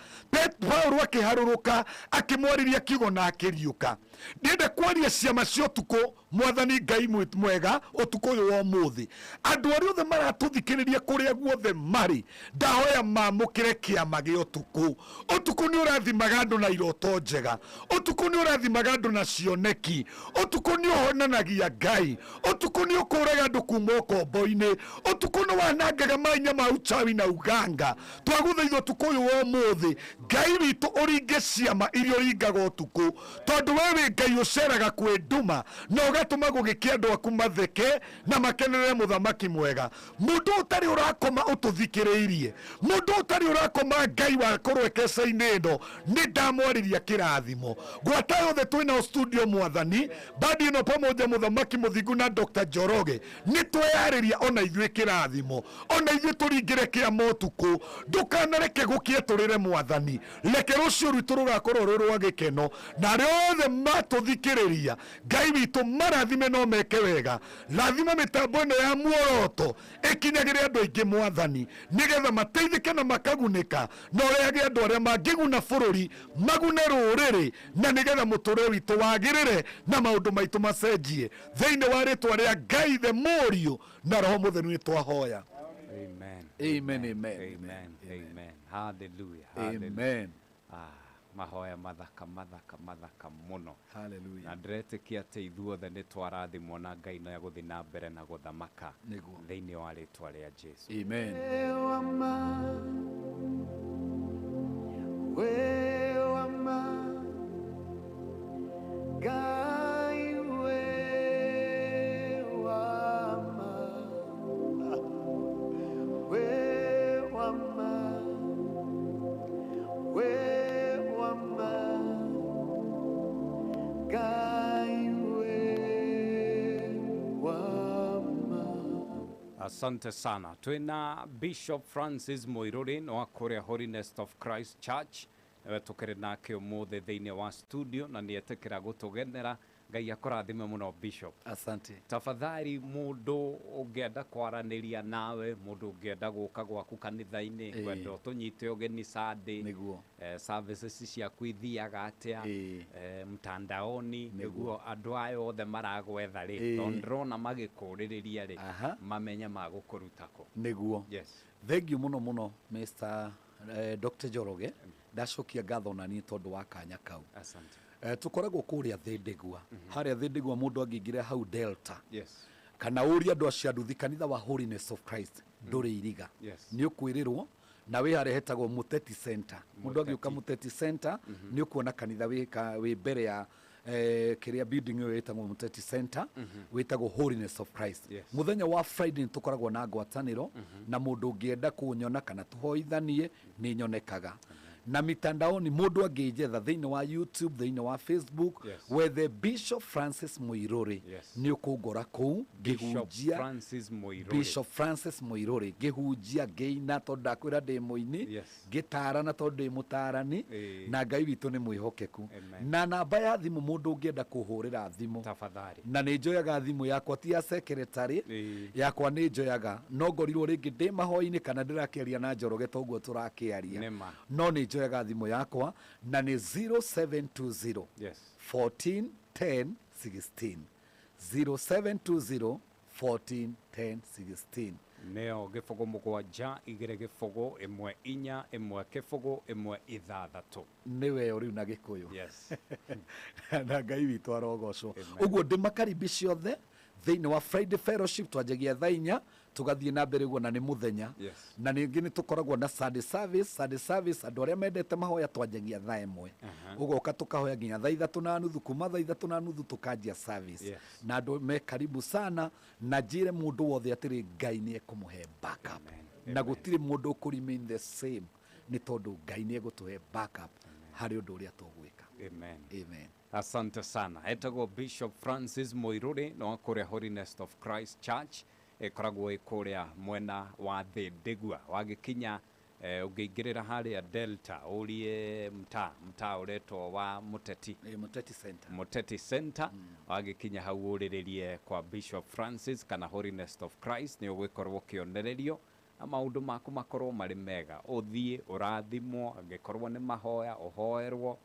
Paulo akĩharũrũka akĩmwarĩria kiugo na akĩriũka. Ndĩenda kwaria ciama cia ũtukũ Mwathani Ngai mwega ũtukũ ũyũ wa ũmũthĩ. Andũ arĩa othe maratũthikĩrĩria kũrĩa guothe marĩ, ndahoya mamũkĩre kĩama gĩa ũtukũ. Ũtukũ nĩ ũrathimaga andũ na iroto njega. Ũtukũ nĩ ũrathimaga andũ na cioneki. Ũtukũ nĩ ũhonanagia Ngai. Ũtukũ nĩ ũkũraga andũ kuma ũkombo-inĩ. Ũtukũ nĩ wanangaga mainya ma uchawi na uganga. Twagũthaitha ũtukũ ũyũ wa ũmũthĩ, Ngai witũ ũringe ciama iria ũringaga ũtukũ, tondũ wewe Ngai ũceraga kwĩ nduma na ũgatũma gũgĩkĩa andũ aku matheke na makenerere mũthamaki mwega. Mũndũ ũtarĩ ũrakoma ũtũthikĩrĩirie, mũndũ ũtarĩ ũrakoma Ngai wakorwo kesa-inĩ ĩno, nĩ ndamwarĩria kĩrathimo. Gwata yothe twĩna studio Mwathani, badi ĩno pamoja mũthamaki mũthingu na Dr. Njoroge, nĩ tweyarĩria ona ithuĩ kĩrathimo, ona ithuĩ tũringĩre kĩama ũtukũ. Ndũkanareke gũkĩe tũrĩre Mwathani, reke rũciũ rwitũ rũgakorwo rwĩ rwa gĩkeno, na arĩa othe matũthikĩrĩria Ngai witũ marathime no meke wega. Rathima mĩtambo ĩno ya Muoroto ĩkinyagĩre andũ aingĩ Mwathani, nĩgetha mateithĩke na makagunĩka, na ũrehage andũ arĩa mangĩguna bũrũri magune rũrĩrĩ, na nĩgetha mũtũrĩre witũ wagĩrĩre na maũndũ maitũ macenjie. Thĩinĩ wa rĩtwa rĩa Ngai the Mũriũ na Roho Mũtheru nĩ twahoya. Amen. Amen. Amen. Amen. Amen. Hallelujah. Amen. Mahoya mathaka muno. Hallelujah. Na ndĩretĩkia atĩ ithuothe nĩ twarathimwo na Ngai na gũthiĩ na mbere na gũthamaka thĩinĩ wa rĩtwa rĩa Jesu. Amen. Asante sana. Twina Bishop Francis Moiruri no Korea Holiness of Christ Church. Tukere nake umuthi thĩinĩ wa studio na nĩetĩkĩra gũtũgenera. Ngai akũrathime mũno Bishop. Asante. Tafadhali mũndũ ũngĩenda kwaranĩria nawe, mũndũ ũngĩenda gũka gwaku kanitha-inĩ, kwenda ũtũnyite ũgeni Sunday, nĩguo services ciaku ithiaga atĩa, mtandaoni, nĩguo andũ aya othe maragwetha rĩ, tondũ ndĩrona magĩkũrĩrĩria rĩ, mamenye magũkũrutako. Nĩguo. Yes. Thank you mũno Mr. Dr. Njoroge. Ndacokia ngatho na niĩ tondũ wa kanya kau. Asante. Tukoragwo kũrĩa Thĩndĩgua. Harĩa Thĩndĩgua mũndũ angĩingĩra hau Delta. Yes. Kana ũria andũ acio nduthi kanitha wa Holiness of Christ ndũrĩ iriga. Nĩ ũkwĩrĩrwo na wĩ harĩa hetagwo Muteti Center. Mũndũ angĩũka Muteti Center nĩ ũkuona kanitha wĩ mbere ya kĩrĩa building ĩyo ĩtagwo Muteti Center, wĩtagwo Holiness of Christ. Mũthenya wa Friday tũkoragwo na ngwatanĩro na mũndũ ũngĩenda kũnyona kana tũhoithanie nĩ nyonekaga. Na mitandaoni mũndũ angĩnjetha thĩinĩ wa YouTube, thĩinĩ wa Facebook, wethe Bishop Francis Moiruri, nĩ ũkũngora kũu ngĩhunjia Bishop Francis Moiruri, ngĩhunjia ngĩina tondũ ndakwĩra ndĩ mũini, ngĩtarana tondũ ndĩ mũtarani, na Ngai witũ nĩ mwĩhokeku. Na namba ya thimũ mũndũ ũngĩenda kũhũrĩra thimũ, tafadhali, na nĩ njoyaga thimũ yakwa ti ya secretary yakwa, nĩ njoyaga, no ngorirwo rĩngĩ ndĩ mahoya-inĩ kana ndĩrakĩaria na Njoroge toguo tũrakĩaria, no nĩ njoyaga thimũ yakwa na nĩ 0720 14 10 16 0720 14 10 16 neo gĩbũgũ mũgwanja igĩrĩ gĩbũgũ ĩmwe inya ĩmwe kĩbũgũ ĩmwe ithathatũ. Nĩwe ũrĩu na Gĩkũyũ. Yes. Na Ngai witũ arogocwo. Ũguo ndĩmakaribici othe thĩinĩ wa Friday Fellowship twanjagia thaa 4 tugathiĩ na mbere guo na nĩ mũthenya. Na ningĩ nĩ tũkoragwo na Sunday service andũ arĩa mendete mahoya twanjagia thaa 1. Ũgoka tũkahoya nginya thaa 3:30, kuma thaa 3:30 tukanjia service. Na andũ me karibu sana, na njĩre mũndũ wothe atĩrĩ Ngai nĩ ekũmũhe backup. Na gũtirĩ mũndũ ũkũ remain the same, nĩ tondũ Ngai nĩ egũtũhe backup. harĩ ũndũ ũrĩa tũgwĩka. Amen. Amen. Asante sana. Etagwo Bishop Francis Muiruri no kũrĩa Holiness of Christ Church ĩkoragwo ĩkũrĩa mwena wa thĩ Ndigwa wagĩkinya ũngĩingĩrĩra harĩa Delta ũrie mtaa ũretwo wa Muteti Center. Muteti Center wagĩkinya hau ũrĩrĩrie kwa Bishop Francis kana Holiness of Christ nĩ ũgũkorwo kĩonererio na maũndũ maku makorwo marĩ mega ũthiĩ ũrathimwo angĩkorwo nĩ mahoya ũhoerwo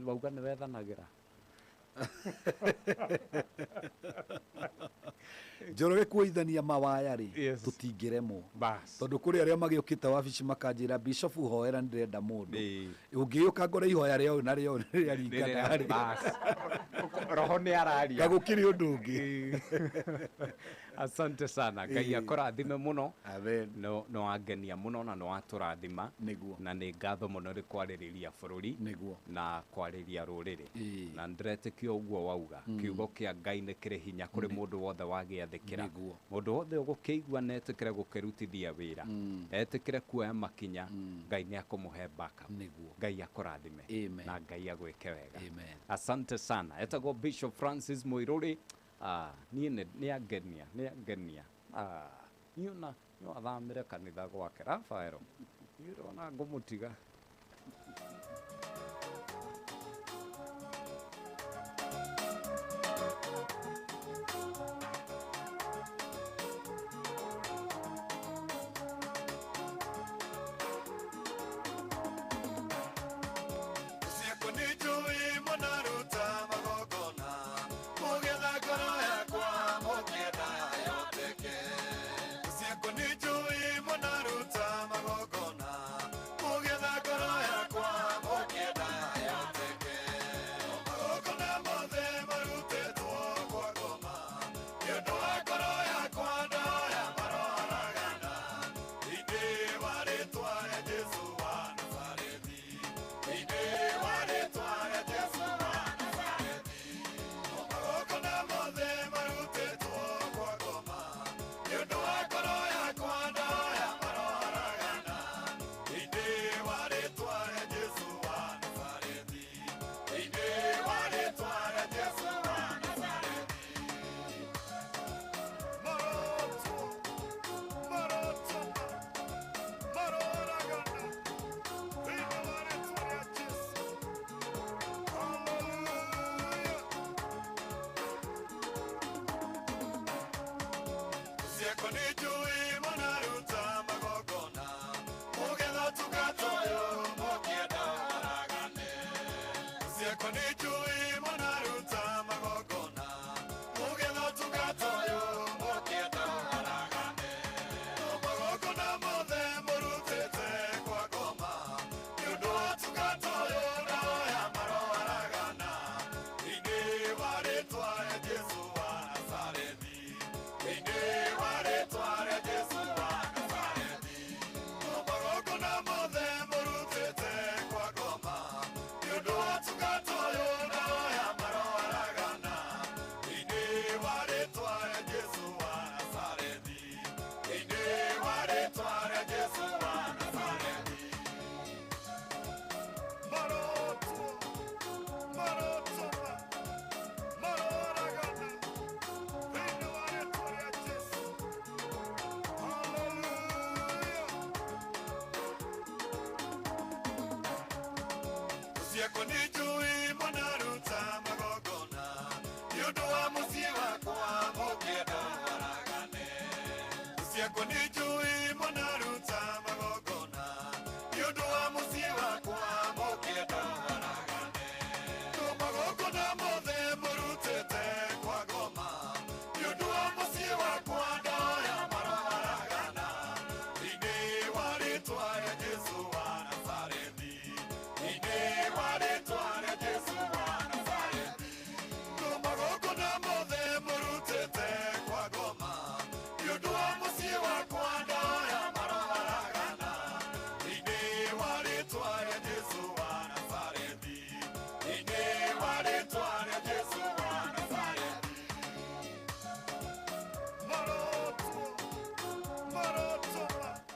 wauga nĩ wethanagĩra Njoroge kuoithania mawaya rĩ tutingĩremwo tondũ kũrĩ arĩa magĩũkĩte wabici makanjĩra bishop hoera ndĩrenda mũndũ ũngĩũka ngore ihoya rĩao narĩo rĩaringana roho nĩ araria gagũkĩrĩ ũndũ ũngĩ. Asante sana Ngai akũrathime mũno no wangenia mũno na no watũrathima na nĩ ngatho mũno rĩ kwarĩrĩria bũrũri na kwarĩria rũrĩrĩ na ndĩretĩkia ũguo wauga kiugo kĩa Ngai nĩ kĩrĩ hinya kũrĩ mũndũ wothe wagĩathĩkĩra mũndũ wothe ũgũkĩigua na etĩkĩre gũkĩrutithia wĩra etĩkĩre kuoya makinya Ngai nĩ akũmũhe backup Ngai akũrathime na Ngai agwĩke wega. Asante sana. Etagwo Bishop Francis Muiruri niĩ nĩ angenia niona no athamĩre kanitha gwake Rafaelo nĩũrona ngũmũtiga. Kwa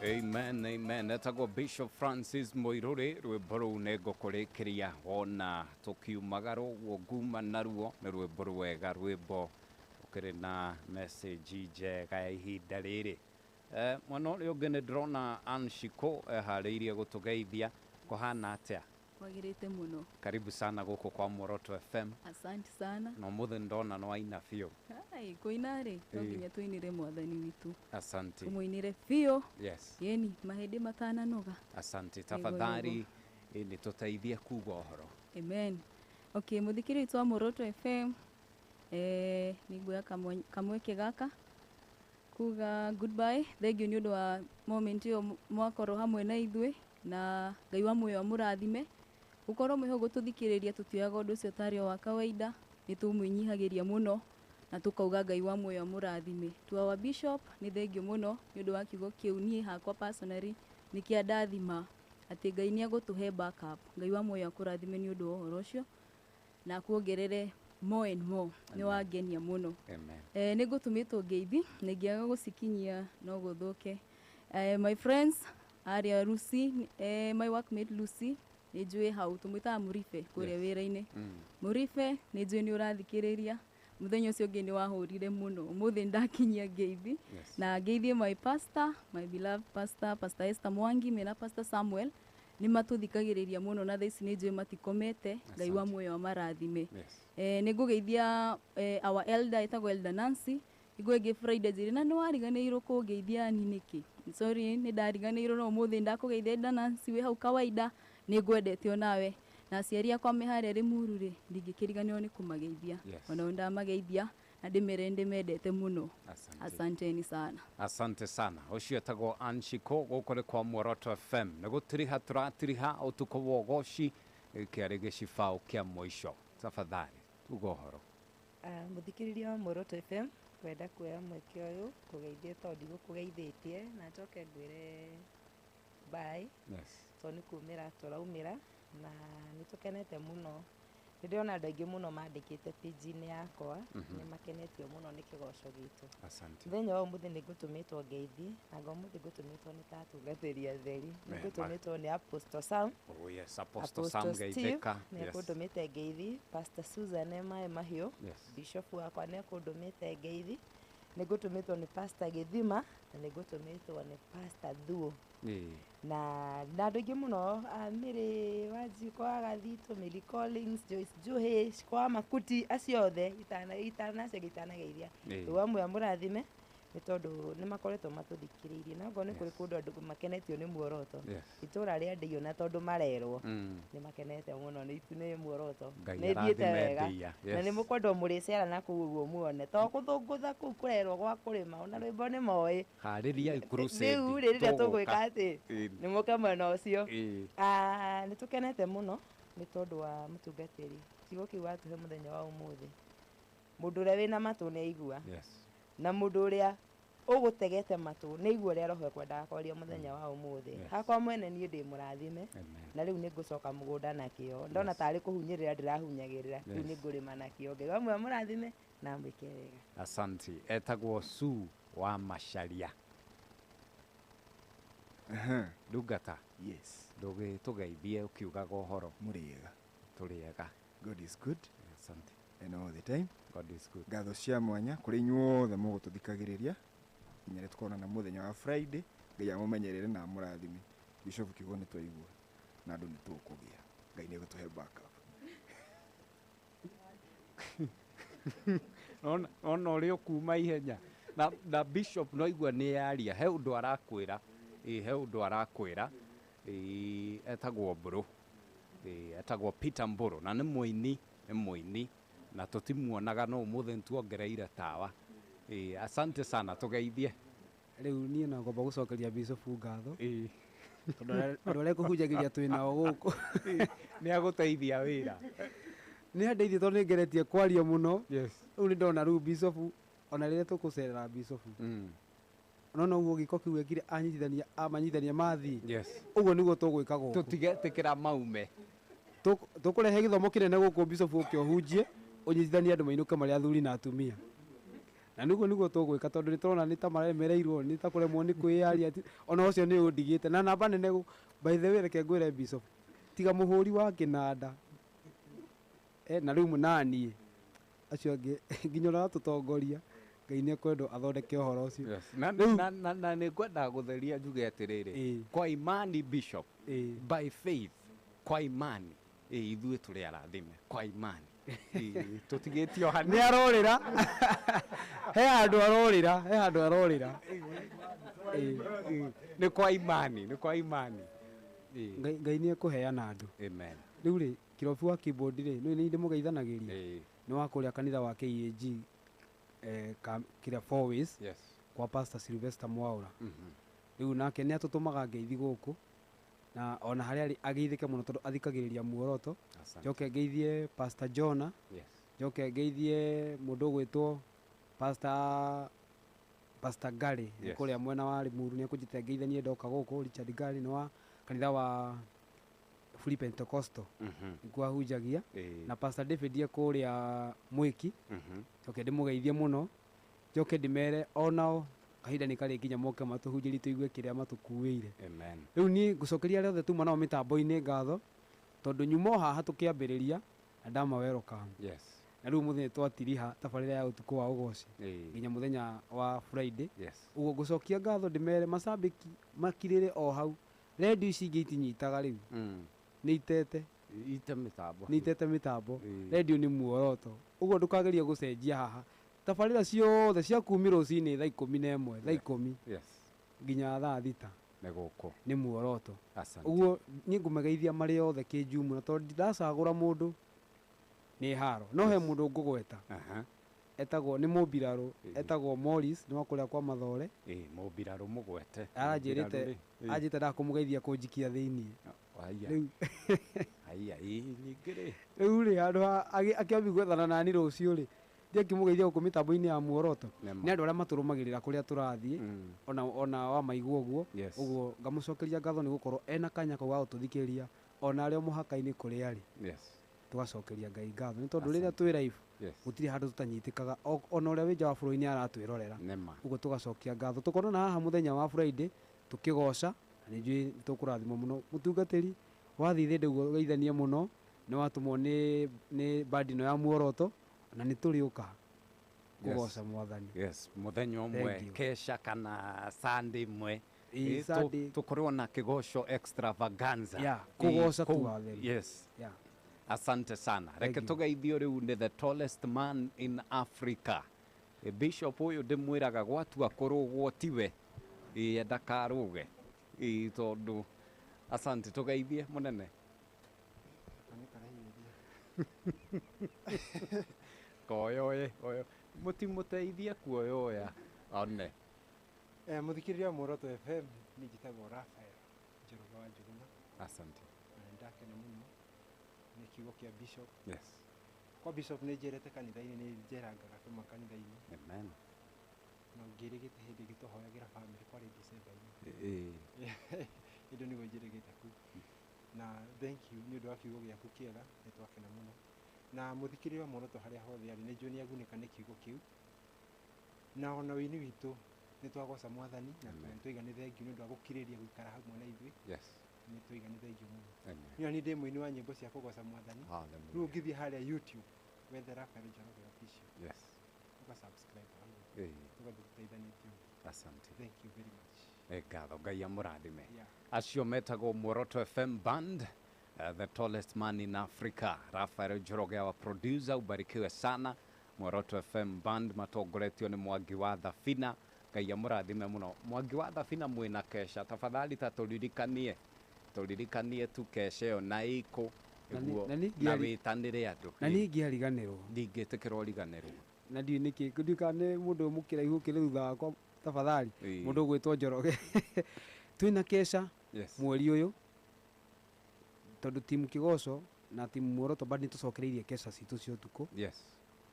Amen, amen. Etagwo Bishop Francis Muiruri rwimbo rũu nĩngũkũrĩkĩria wona tũkiumagara ũguo nguma naruo nĩ rwimbo rwega, rwimbo ũkĩrĩ na message njega ya ihinda rĩrĩ. Mwana ũrĩa ũngĩ nĩ ndĩrona Anshiko eharĩirie gũtũgeithia, kũhana atĩa? Kwagĩrĩte mũno. Karibu sana gũkũ kwa Muoroto FM. Asante sana. Na ũmũthĩ ndona nĩ waina biũ. Hai, kũina rĩ, no nginya tũinĩre Mwathani witũ. Asante. Tũmũinĩre biũ. Yes. Yeni, mahĩndĩ matananoga. Asante, tafadhali nĩ tũteithie kuga ũhoro. Amen. Okay, mũthikĩrĩria witũ wa Muoroto FM, nĩngũoya kamweke gaka kuga goodbye. Thengiũ nĩ ũndũ wa moment ĩyo mwakorwo hamwe na ithuĩ, na Ngai wa muoyo amũrathime. Gũkorwo mwĩho gũtũthikĩrĩria tũtioyaga ũndũ ũcio tarĩ wa kawaida, nĩ tũmwĩnyihagĩria mũno na tũkauga Ngai wa muoyo amũrathime. To our bishop, nĩ thengiũ mũno nĩ ũndũ wa kiugo kĩu. Niĩ hakwa personally nĩ kĩandathima atĩ Ngai nĩ agũtũhe backup. Ngai wa muoyo akũrathime nĩ ũndũ wa ũhoro ũcio na kuongerere more and more. Nĩ wangenia mũno. Nĩ ngũtũmĩtwo ngeithi na ingĩaga gũcikinyia no gũthũke. My friends, aria Lucy, my workmate Lucy, nĩ njũĩ hau tũmwĩtaga Mũribe kũrĩa wĩra-inĩ. Mũribe nĩ njũĩ nĩ ũrathikĩrĩria. Mũthenya ũcio ũngĩ nĩ wahũrire mũno. Ũmũthĩ ndakinyia ngeithi na ngeithie my pastor, my beloved pastor, Pastor Esther Mwangi, mena Pastor Samuel, nĩ matũthikagĩrĩria mũno na thaa ici nĩ njũĩ matikomete. Ngai wa muoyo amarathime. Nĩ ngũgeithia our elder, etagwo Elder Nancy. Igwe nge Friday njĩrĩ na nĩ wariganĩirwo kũngeithia ni nĩkĩ? Sorry, nĩ ndariganĩirwo no ũmũthĩ ndakũgeithia Elder Nancy, wĩ hau kawaida, nĩ ngwendete o nawe. Na aciari akwa me harĩa Limuru rĩ, ndingĩkĩriganĩrwo nĩ kũmageithia. Ona ndamageithia na ndĩmere ndĩmendete mũno. Asanteni sana. Asante sana. Ũcio etagwo Anshiko gũkũ nĩ kwa Muoroto FM. Nĩ gũtiriha tũratiriha ũtukũ wa Ûgooci kĩarĩ gĩcibao kĩa mũico. Tafadhali tuga ũhoro. Mũthikĩrĩria wa Muoroto FM, kwenda kuoya mweke ũyũ kũgeithia tondũ ndigũkũgeithĩtie na njoke ngwĩre bye. Tondũ nĩ kumĩra tũraumĩra na nĩ tũkenete mũno. Nĩ ndĩrona andũ aingĩ mũno mandĩkĩte page-inĩ yakwa, nĩ makenetio mũno nĩ kĩgoco gitũ. Mũthenya wa ũmũthĩ nĩ ngũtũmĩtwo ngeithi, na ũmũthĩ ngũtũmĩtwo nĩ tatungatĩri atheri. Nĩ ngũtũmĩtwo nĩ Apostle Sam. Apostle Steve nĩ ngũtũmĩte ngeithi. Pastor Susan Emae Mahiũ, bishop wakwa nĩ ngũtũmĩte ngeithi. Nĩ ngũtũmĩtwo nĩ Pastor Gĩthima na nĩ ngũtũmĩtwo nĩ Pastor Thuo. Na andũ aingĩ mũno, Mĩrĩ Wanjikũ wa Gathitũ, Mary Collins, Joyce Njuhĩ, kwa Makuti, acio othe itanageithia. Ngai wa muoyo amũrathime nĩ tondũ nĩ makoretwo matũthikĩrĩirie. Na ngo nĩ kũrĩ kũndũ andũ makenetio nĩ Muoroto. Itũũra rĩa Ndeiyo na tondũ marerwo nĩ makenete mũno nĩ Muoroto. Nĩ thiĩte wega na nĩ mũkwendwo mũrĩcera na kũu ũguo muone. To gũthũngũtha kũu kũrerwo gwa kũrĩma ona rwĩmbo nĩ moĩ. Harĩria crusade. Rĩu rĩrĩa tũgwĩka atĩ nĩ mũke mwena ũcio. Nĩ tũkenete mũno nĩ tondũ wa mũtungatĩri. Kiugo kĩu watũhe mũthenya wa ũmũthĩ. Mũndũ ũrĩa wĩna matũ nĩ aigua. Na mũndũ ũrĩa ũgũtegete matũ nĩ igua ũrĩa roho ekwendaga kwaria mũthenya wa ũmũthĩ. Hakwa mwene niĩ ndĩ mũrathime na rĩu nĩ ngũcoka mũgũnda na kĩo. Ndona tarĩ kũhunyĩrĩra ndĩrahunyagĩrĩra, rĩu nĩ ngũrĩma na kĩo. Ngai wa muoyo amũrathime na mwĩke wega. Asante. Etagwo Sue wa Macharia. Ndungata. Ndũgĩtũgeithie ũkiugaga ũhoro. Mũrĩega. Tũrĩega. God is good. Asante. And all the time. God is good. Ngatho cia mwanya kũrĩ inyuothe mũgũtũthikagĩrĩria. Nginya tũkona mũthenya wa Friday, Ngai amũmenyerere na amũrathime. Bishop kiugo nĩ twaigua na andũ nĩ tũkũgĩa. Ngai nĩ agũtũhe backup. Ona ũrĩ ũkuma ihenya. Na Bishop no igua nĩ yaria. He ũndũ arakwĩra. He ũndũ arakwĩra. Etagwo Mbũrũ. Etagwo Peter Mbũrũ na nĩ mũini. Na tũtimuonaga no ũmũthĩ nĩtuongereire tawa. Asante sana, tũgeithie. Rĩu niĩ no ngomba gũcokeria Bishop ngatho. Tondũ andũ arĩa kũhunjagĩria twĩ nao gũkũ nĩ agũteithia wĩra. Nĩ andeithia tondũ nĩ ngeretie kwaria mũno. Rĩu nĩ ndona rĩu Bishop ona rĩrĩa tũkũcerera Bishop. Ona ũguo gĩko kĩu ekire amanyithania mathi. Ũguo nĩguo tũgwĩka gũkũ. Tũtigetĩkĩra maume. Tũkũrehe gĩthomo kĩnene gũkũ Bishop ũkĩohunjie ũnyitithanie andũ mainũke marĩ athuri na atumia. na niguo tugwika tondu niturona ni ta maremereirwo ni ta kuremwo ni kwiyaria ati ona ucio ni undigite na namba nene by the way reke ngwire Bishop tiga muhuri wa kinanda na riu munani acio angi nginyora tutongoria Ngai ni kwendo athondeke uhoro ucio na ni kwenda gutheria njuge atiriri kwa imani Bishop by faith kwa imani ithuĩ tũrĩ arathime kwa imani tutigĩtio hanini nĩ arorĩra he handũ arorĩra nĩ kwa imani Ngai nĩ ekũheana andũ amen rĩu rĩ Kirobi wa keyboard rĩ nĩ ndĩmũgeithanagĩria nĩ wa kũrĩa kanitha wa KAG kĩrĩa 4 ways kwa Pastor Sylvester Mwaura rĩu nake nĩ atũtũmaga ngeithi gũkũ na ona harĩa ageithĩke mũno tondũ athikagĩrĩria Muoroto njoke ngeithie Pastor Jonah njoke ngeithie mũndũ ũgwĩtwo Pastor Gary kũrĩa mwena wa Limuru nĩ akũnjĩte ngeithanie ndoka gũkũ Richard Gary nĩ wa kanitha wa Free Pentecostal nĩkuo ahunjagia na Pastor David kũrĩa Mwiki njoke ndĩmũgeithie mũno njoke ndĩmere onao kahinda nĩ karĩ nginya moke matũhunjĩrie tũigue kĩrĩa matũkuĩire rĩu niĩ ngũcokeria arĩa othe tuma nao mĩtambo-inĩ ngatho tondũ nyuma haha tũkĩambĩrĩria na ndama welcome na rĩu mũthenya twatiriha tabarĩra ya ũtukũ wa Ûgooci nginya mũthenya wa Friday ũguo ngũcokia ngatho ndĩmere macambĩki makirĩre o hau redio ici ingĩ itinyitaga rĩu nĩ itete mĩtambo redio nĩ Muoroto ũguo ndũkageria gũcenjia haha tabarĩra ciothe cia kuumĩ rũcinĩ thaa 11 thaa 10 nginya thaa 6 nĩ Muoroto ũguo niĩ ngũmageithia marĩ othe kĩnjumu na tondũ ndacagũra mũndũ nĩ haro no he mũndũ ngũgweta etagwo nĩ mũmbirarũ etagwo Morris nĩ wa kũrĩa kwa Mathore mũmbirarũ mũgwete anjĩte ndakũmũgeithia kũnjikia thĩinĩ rĩu rĩ handũ akĩambi gwethana nani rũciũ rĩ ndiakĩmũgeithia gũkũ mĩtambo-inĩ ya Muoroto nĩ andũ arĩa matũrũmagĩrĩra kũrĩa tũrathiĩ ona wa maigua ũguo ũguo ngamũcokeria ngatho nĩ gũkorwo ena kanya kau ga gũtũthikĩrĩria ona arĩa mũhaka-inĩ kũrĩa arĩ tũgacokeria Ngai ngatho nĩ tondũ rĩrĩa twĩ live gũtirĩ handũ tũtanyitĩkaga ona ũrĩa wĩ nja wa bũrũri nĩ aratwĩrorera ũguo tũgacokia ngatho tũkonana haha mũthenya wa Friday tũkĩgoca na nĩ njũĩ tũkũrathimwo mũno mũtungatĩri wathiĩ thĩ ũguo geithanie mũno nĩ watũmwo nĩ bandi ĩno ya Muoroto na nĩ tũrĩũka kũgoca Mwathani mũthenya ũmwe kesha kana Sunday mwe tukorwo na kĩgoco extravaganza kũgoca tuwatheri asante sana reke tũgeithio rĩu nĩ the tallest man in Africa Bishop ũyũ ndĩmwĩraga gwatua kũrũgwo tiwe ndakarũge tondũ asante tũgeithie mũnene koyoe mũtimũteithie kuoyoya one mũthikĩrĩria Muoroto FM nĩ njĩtagwo Rafael Njoroge wa Njuguna asante na ndakena mũno nĩ kiugo kĩa Bishop kwa Bishop nĩ njerete kanitha-inĩ nĩ njerangaga kuma kanitha-inĩ na ngĩrĩgĩte hĩndĩ gĩtũhoyagĩra family kwa December-inĩ indo nĩguo njĩrĩgĩte kuu na thank you nĩ ũndũ wa kiugo gĩaku kĩega nĩ twakena mũno na mũthikĩrĩria Muoroto harĩa hothe arĩ nĩ njũĩ nĩ agunĩka nĩ kiugo kĩu na ona wĩini witũ nĩ twagoca Mwathani na nĩtwaiga nĩ thengiũ nĩ ũndũ wa gũkirĩria gũikara hamwe na ithuĩ nĩ twaiga nĩ thengiũ mũno nĩ ndĩ mũini wa nyĩmbo cia kũgoca Mwathani rĩu ũngĩthiĩ harĩa YouTube wethe Rafael Njoroge official ũgasubscribe tũgathiĩ tũteithanĩtio thank you very much ngatho Ngai amũrathime acio metagwo Muoroto FM band the tallest man in Africa Rafael Njoroge our producer ubarikiwe sana Muoroto FM band matongoretio nĩ Mwangi wa Thabina Ngai amũrathime mũno Mwangi wa Thabina mwĩna kesha tafadhali ta tũririkanie tu kesha ĩyo na ĩkũ na wĩtanĩre andũ na niĩ ingĩariganĩrwo ndingĩtĩkĩra ũriganĩrwo na ndiũ nĩkĩ nduĩka nĩ mũndũ mũkĩraihu ũkĩrĩ thutha wakwa tafadhali mũndũ ũgwĩtwo Njoroge twĩna kesha mweri ũyũ tondũ timu Kĩgoco na timu Muoroto bado nĩtũcokereirie kesha citũ cia ũtukũ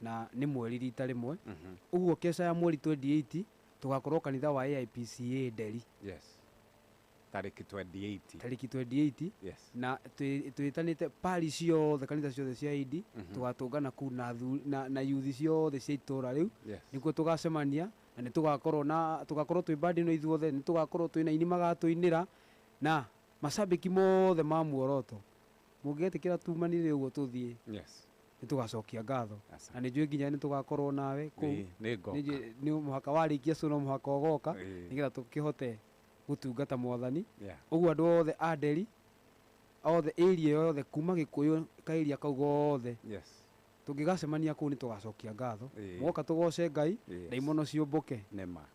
na nĩ mweri rita rĩmwe ũguo kesha ya mweri 28 tũgakorwo kanitha wa AIPCA Nderi tariki 28 tariki 28 na twitanite pari ciothe kanitha ciothe cia idi tugatungana ku na youth ciothe cia itura riu nikuo tugacemania na ni tugakorwo twi bandi no ithuothe ni tugakorwo twina ini magatuinira na mashabiki mothe ma Muoroto mungetikira tumanire uguo tuthie ni tugacokia ngatho na ni njui nginya ni tugakorwo nawe ku ni muhaka warikia no muhaka ogoka nigetha tukihote gutungata mwathani uguo andu othe aderi othe area yothe kuma Gikuyu kairia kau gothe tungigacemania kuu ni tugacokia ngatho moka tugoce Ngai na imono ciumbuke nema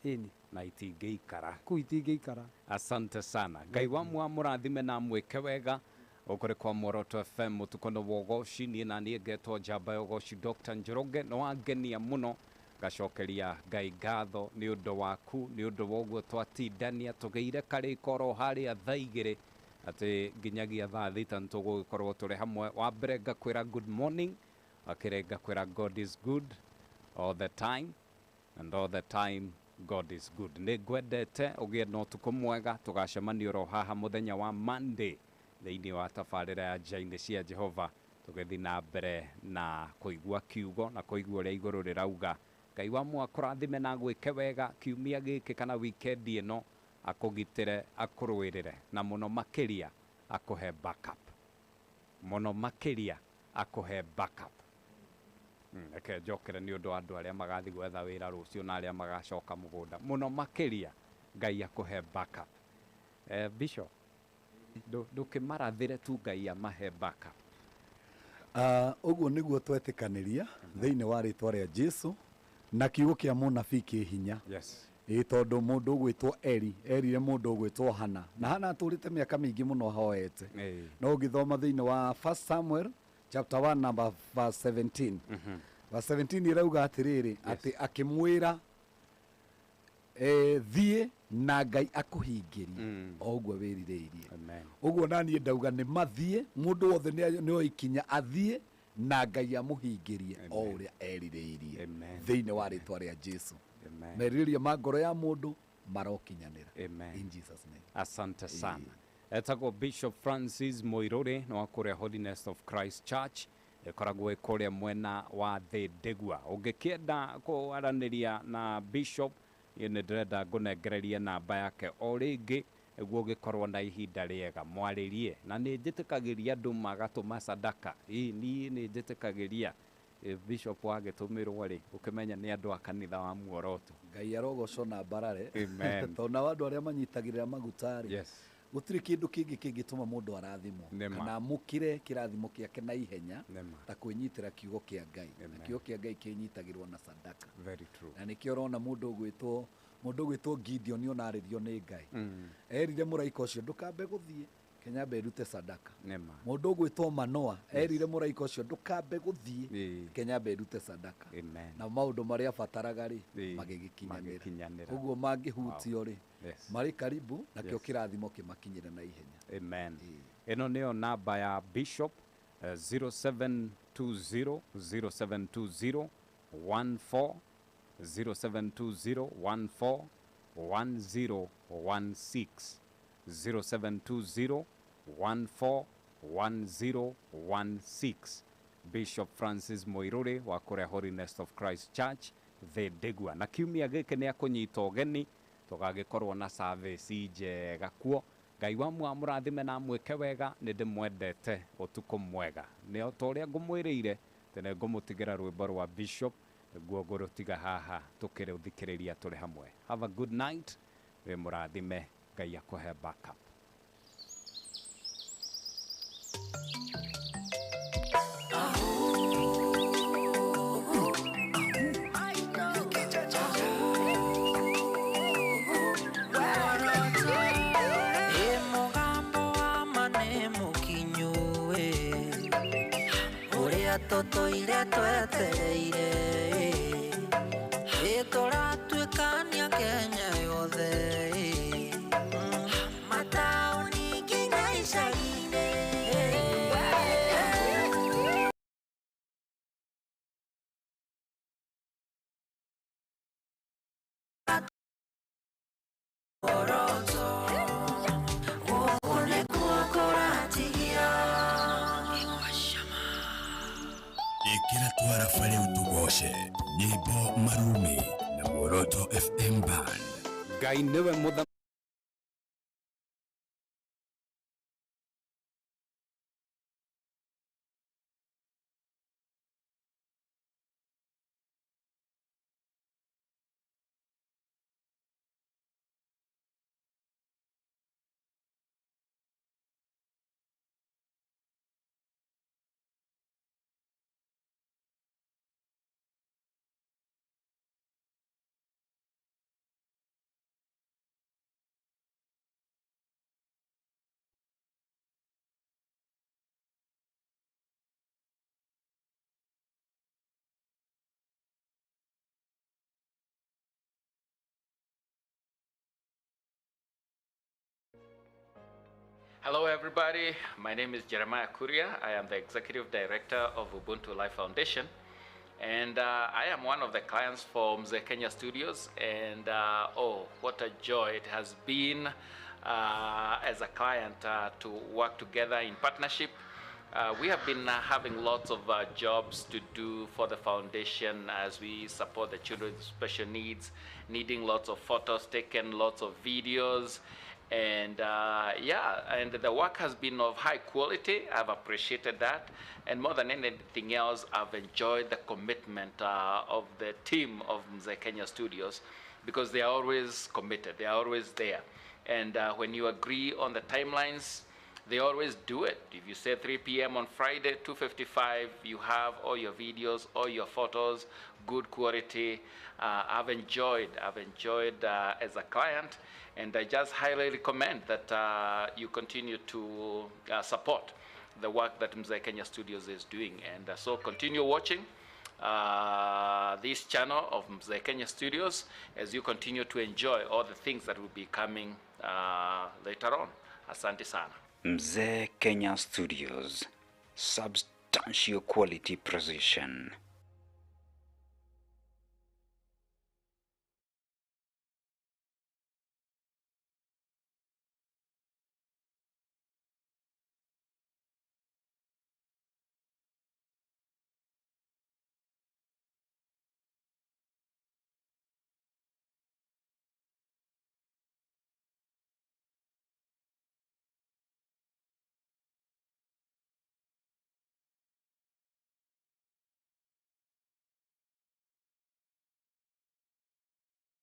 ini na itingeikara ku itingeikara. Asante sana Ngai wa murathime na mweke wega ukore kwa Muoroto FM mutukono wa Ûgooci ni na ni ngetwo njamba ya Ûgooci Dr. Njoroge no angenia muno gacokeria Ngai ngatho ni undu waku ni undu woguo twatindania tugeire karikoro haria thaigire ati nginyagia thaa thita nitugukorwo turi hamwe wa mbere ngakwira good morning akire ngakwira God is good all the time and all the time God is good. Ni ngwendete ugie no tuko mwega tugacemania ro haha muthenya wa Monday thiini wa tabarira ya njaini cia Jehova tugethi na mbere na kuigua kiugo na kuigua ria iguru rirauga. Ngai wa mwakurathime na gwike wega kiumia giki kana weekend ino akugitire akurwirire na muno makiria akuhe backup muno makiria akuhe backup eke jokere ni undu andu aria magathi gwetha wira rucio na aria magacoka mugunda muno makiria Ngai akuhe backup. Bishop ndukimarathire tu Ngai amahe backup. Uguo niguo twetikaniria thiini wa ritwa ria Jesu na kiugo kia munabii hinya tondu mundu ugwitwo erire mundu ugwitwo Hana na Hana aturite miaka mingi muno hoete no ugithoma thiini wa 1 Samuel chapter 1 number verse 17 verse 17 irauga atiriri ati akimwira thie na Ngai akuhingiri oguo wirireirie uguo nani ndauga ni mathie mundu wothe ni oikinya athie na Ngai amuhingirie o uria erireirie thiini wa ritwa ria Jesu meriria magoro ya mundu marokinyanira in Jesus name. Asante sana. Etagwo Bishop Francis Muiruri no akuria Holiness of Christ Church ekoragwo ikuria mwena wa Thindegua. Ungikienda kuaraniria na Bishop ine ndrenda ngunengereria namba yake o ringi eguo gikorwo na ihinda riega mwaririe na ni njitikagiria andu magatuma sadaka ni njitikagiria Bishop agitumirwo ri ukimenya ni andu a kanitha wa Muoroto Ngai arogocwo na barare amen tona wandu aria manyitagirira magutari gutiri kindu kingi kingituma mundu arathimwo kana mukire kirathimo kiake na ihenya ta kwinyitira kiugo kia Ngai na kiugo kia Ngai kinyitagirwo na sadaka. Very true. Na nikio rona mundu gwitwo Gideon onaririo ni Ngai erire muraika ucio ndukambe guthie Kenya berute sadaka mundu gwitwo Manoa erire muraika ucio ndukambe guthie Kenya berute sadaka na maundu maria bataraga ri magigikinyanira uguo mangihutio ri mari karibu na kio kirathimo kimakinyire na ihenya. Amen. Eno neo namba ya Bishop 0720 0720 14 0720 14 1016 0720 141016. Bishop Francis Muiruri wa kuria Holiness of Christ Church Thindegua na kiumia giki ni akunyita ugeni tugagikorwo na service njega kuo. Ngai wa murathime na mweke wega ni ndimwendete utuku mwega ni otoria ngumwiriire tene ngumutigira rwimbo rwa Bishop guo ngurutiga haha tukirithikiriria turi hamwe. Have a good night. We murathime Ngai akuhe backup. Toto ire twetereire turatuikania Kenya yothe matauni nginya icagi-inĩ Muoroto Ikira twara fare Ûtukû, Nyimbo Marumi na Muoroto FM Band. Ngai niwe mutha Hello everybody, my name is Jeremiah Kuria. I am the Executive Director of Ubuntu Life Foundation, and I am one of the clients for Mzee Kenya Studios, and oh, what a joy it has been as a client to work together in partnership. We have been having lots of jobs to do for the foundation as we support the children with special needs, needing lots of photos taken, lots of videos, and yeah, and the work has been of high quality. I've appreciated that, and more than anything else, I've enjoyed the commitment of the team of Mzee Kenya Studios, because they are always committed, they are always there, and when you agree on the timelines, they always do it. If you say 3 p.m. on Friday, 2:55, you have all your videos, all your photos, good quality. I've enjoyed as a client, and I just highly recommend that you continue to support the work that Mzee Kenya Studios is doing. And so continue watching this channel of Mzee Kenya Studios as you continue to enjoy all the things that will be coming later on. Asante sana. Mzee Kenya Studios, substantial quality precision.